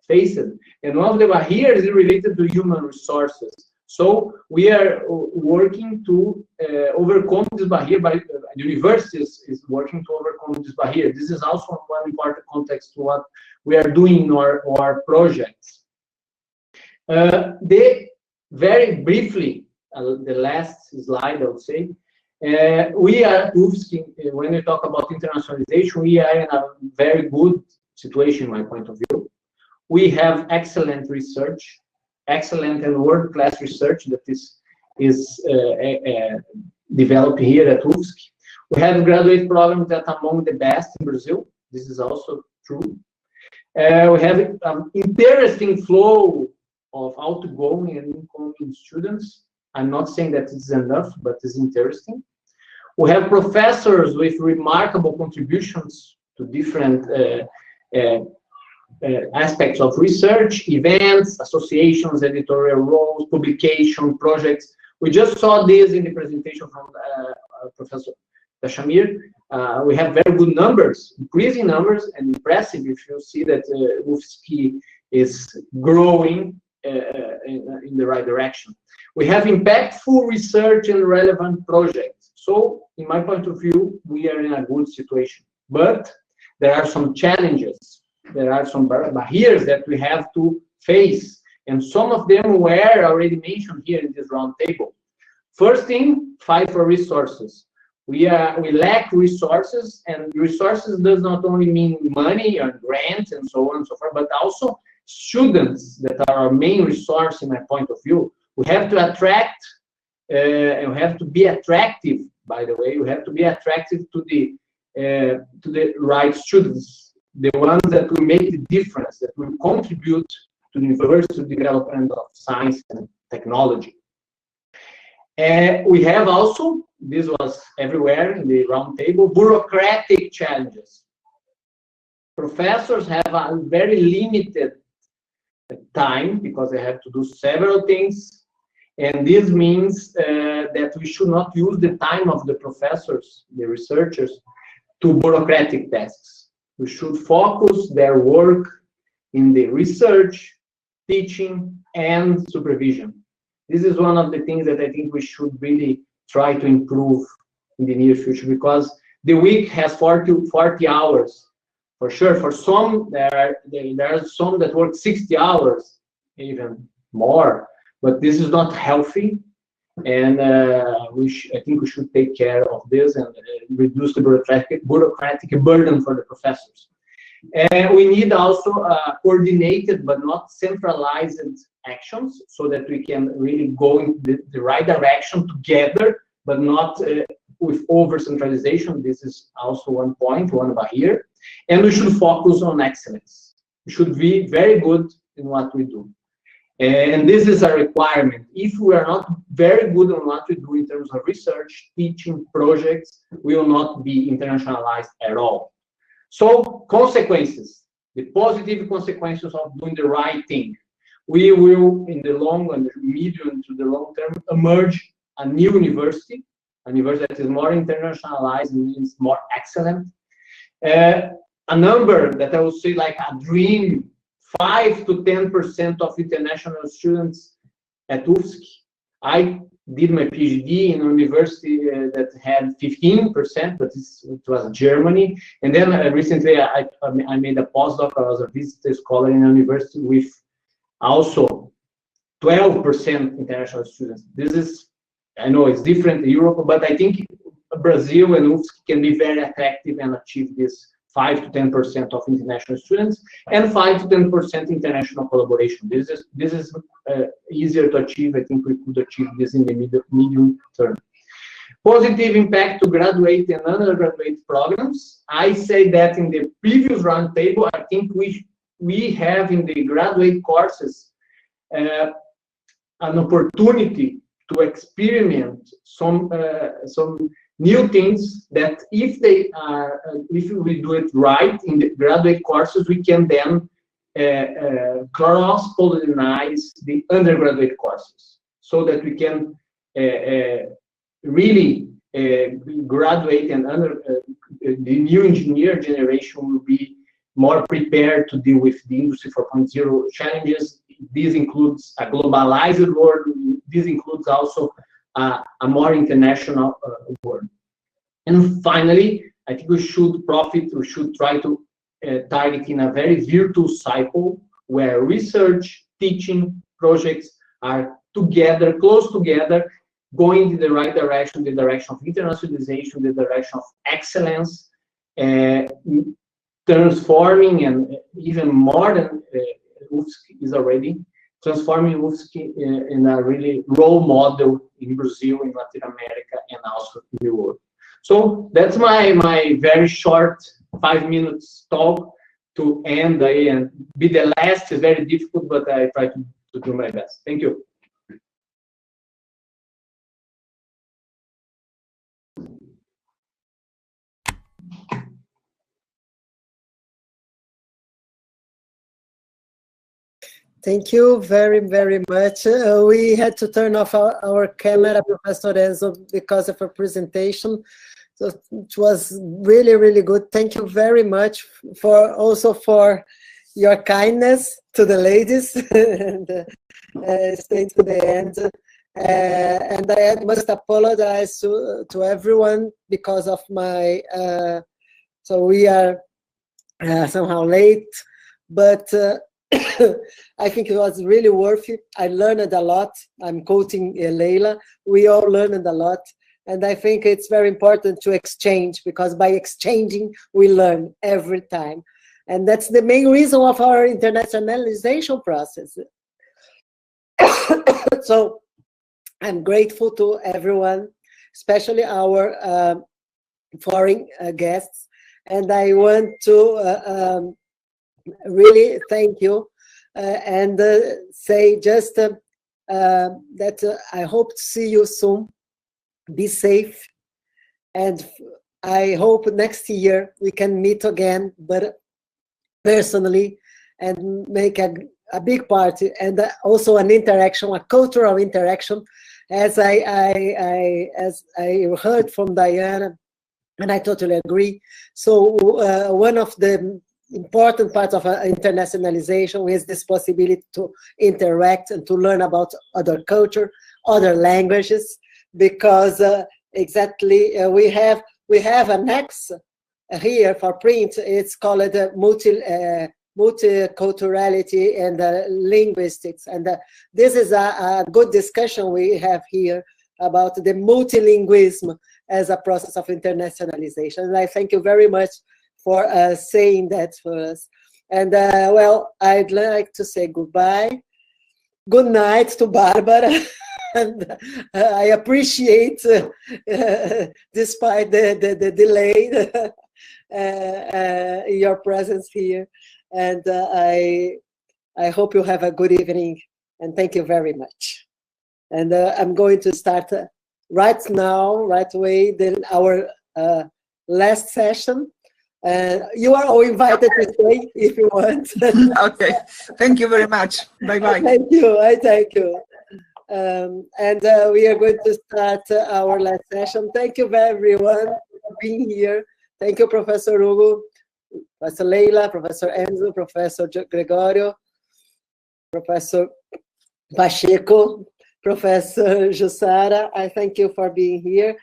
faced. And one of the barriers is related to human resources. So we are working to overcome this barrier. The university is working to overcome this barrier. This is also one important context to what we are doing in our projects. Very briefly, the last slide, I would say, we are at UFSC, when we talk about internationalization, we are in a very good situation, my point of view. We have excellent research, excellent and world-class research that is developed here at UFSC. We have graduate programs that are among the best in Brazil. This is also true. We have an interesting flow of outgoing and incoming students. I'm not saying that it's enough, but it's interesting. We have professors with remarkable contributions to different aspects of research, events, associations, editorial roles, publication, projects. We just saw this in the presentation from Professor Dashamir. We have very good numbers, increasing numbers, and impressive if you see that UFSC is growing in the right direction. We have impactful research and relevant projects. So, in my point of view, we are in a good situation. But there are some challenges. There are some barriers that we have to face. And some of them were already mentioned here in this round table. First thing, fight for resources. We lack resources, and resources does not only mean money or grants and so on and so forth, but also students that are our main resource in my point of view. We have to attract, and we have to be attractive, by the way, we have to be attractive to the right students, the ones that will make the difference, that will contribute to the university development of science and technology. We have also, this was everywhere in the round table, bureaucratic challenges. Professors have a very limited time because they have to do several things, and this means that we should not use the time of the professors, the researchers, to bureaucratic tasks. We should focus their work in the research, teaching, and supervision. This is one of the things that I think we should really try to improve in the near future, because the week has 40 hours. For sure, for some, there are some that work 60 hours, even more, but this is not healthy, and I think we should take care of this and reduce the bureaucratic burden for the professors. And we need also coordinated but not centralized actions, so that we can really go in the right direction together, but not with over-centralization. This is also one point, one barrier. And we should focus on excellence. We should be very good in what we do. And this is a requirement. If we are not very good on what we do in terms of research, teaching, projects, we will not be internationalized at all. So, consequences, the positive consequences of doing the right thing. We will, in the long and medium to the long term, emerge a new university, a university that is more internationalized, means more excellent. A number that I would say like a dream, 5 to 10% of international students at UFSC. I did my PhD in a university that had 15%, but it was Germany. And then recently I made a postdoc. I was a visitor scholar in a university with also 12% international students. This is, I know it's different in Europe, but I think Brazil and UFSC can be very attractive and achieve this 5 to 10% of international students and 5 to 10% international collaboration. This is easier to achieve. I think we could achieve this in the medium term. Positive impact to graduate and undergraduate programs. I say that in the previous round table, I think we have in the graduate courses an opportunity to experiment some new things that if we do it right in the graduate courses, we can then cross-pollinize the undergraduate courses, so that we can really graduate and the new engineer generation will be more prepared to deal with the Industry 4.0 challenges. This includes a globalized world. this includes also a more international world. And finally, I think we should try to target in a very virtuous cycle where research, teaching, projects are together, close together, going in the right direction, the direction of internationalization, the direction of excellence, transforming, and even more than UFSC is already, transforming UFSC in a really role model in Brazil, in Latin America, and also in the world. So that's my very short 5 minutes talk to end and be the last. Is very difficult, but I try to do my best. Thank you. Thank you very, very much. We had to turn off our camera, Professor Enzo, because of our presentation. So it was really, really good. Thank you very much also for your kindness to the ladies and staying to the end. And I must apologize to everyone because of my, so we are somehow late, but I think it was really worth it. I learned a lot. I'm quoting Leila. We all learned a lot. And I think it's very important to exchange, because by exchanging, we learn every time. And that's the main reason of our internationalization process. So I'm grateful to everyone, especially our foreign guests. And I want to really thank you and say just that I hope to see you soon. Be safe, and I hope next year we can meet again, but personally, and make a big party, and also an interaction, a cultural interaction, as I heard from Diana, and I totally agree. So one of the important parts of internationalization is this possibility to interact and to learn about other culture, other languages, because exactly we have an X here for print. It's called multiculturality and linguistics, and this is a good discussion we have here about the multilingualism as a process of internationalization. And I thank you very much for saying that for us. And well, I'd like to say goodbye. Good night to Barbara. And I appreciate, despite the delay, your presence here. And I hope you have a good evening. And thank you very much. And I'm going to start right now, right away, then our last session. You are all invited to stay if you want. Okay, thank you very much. Bye-bye. Thank you, I thank you. And we are going to start our last session. Thank you everyone for being here. Thank you, Professor Hugo, Professor Leila, Professor Enzo, Professor Gregorio, Professor Pacheco, Professor Jussara. I thank you for being here.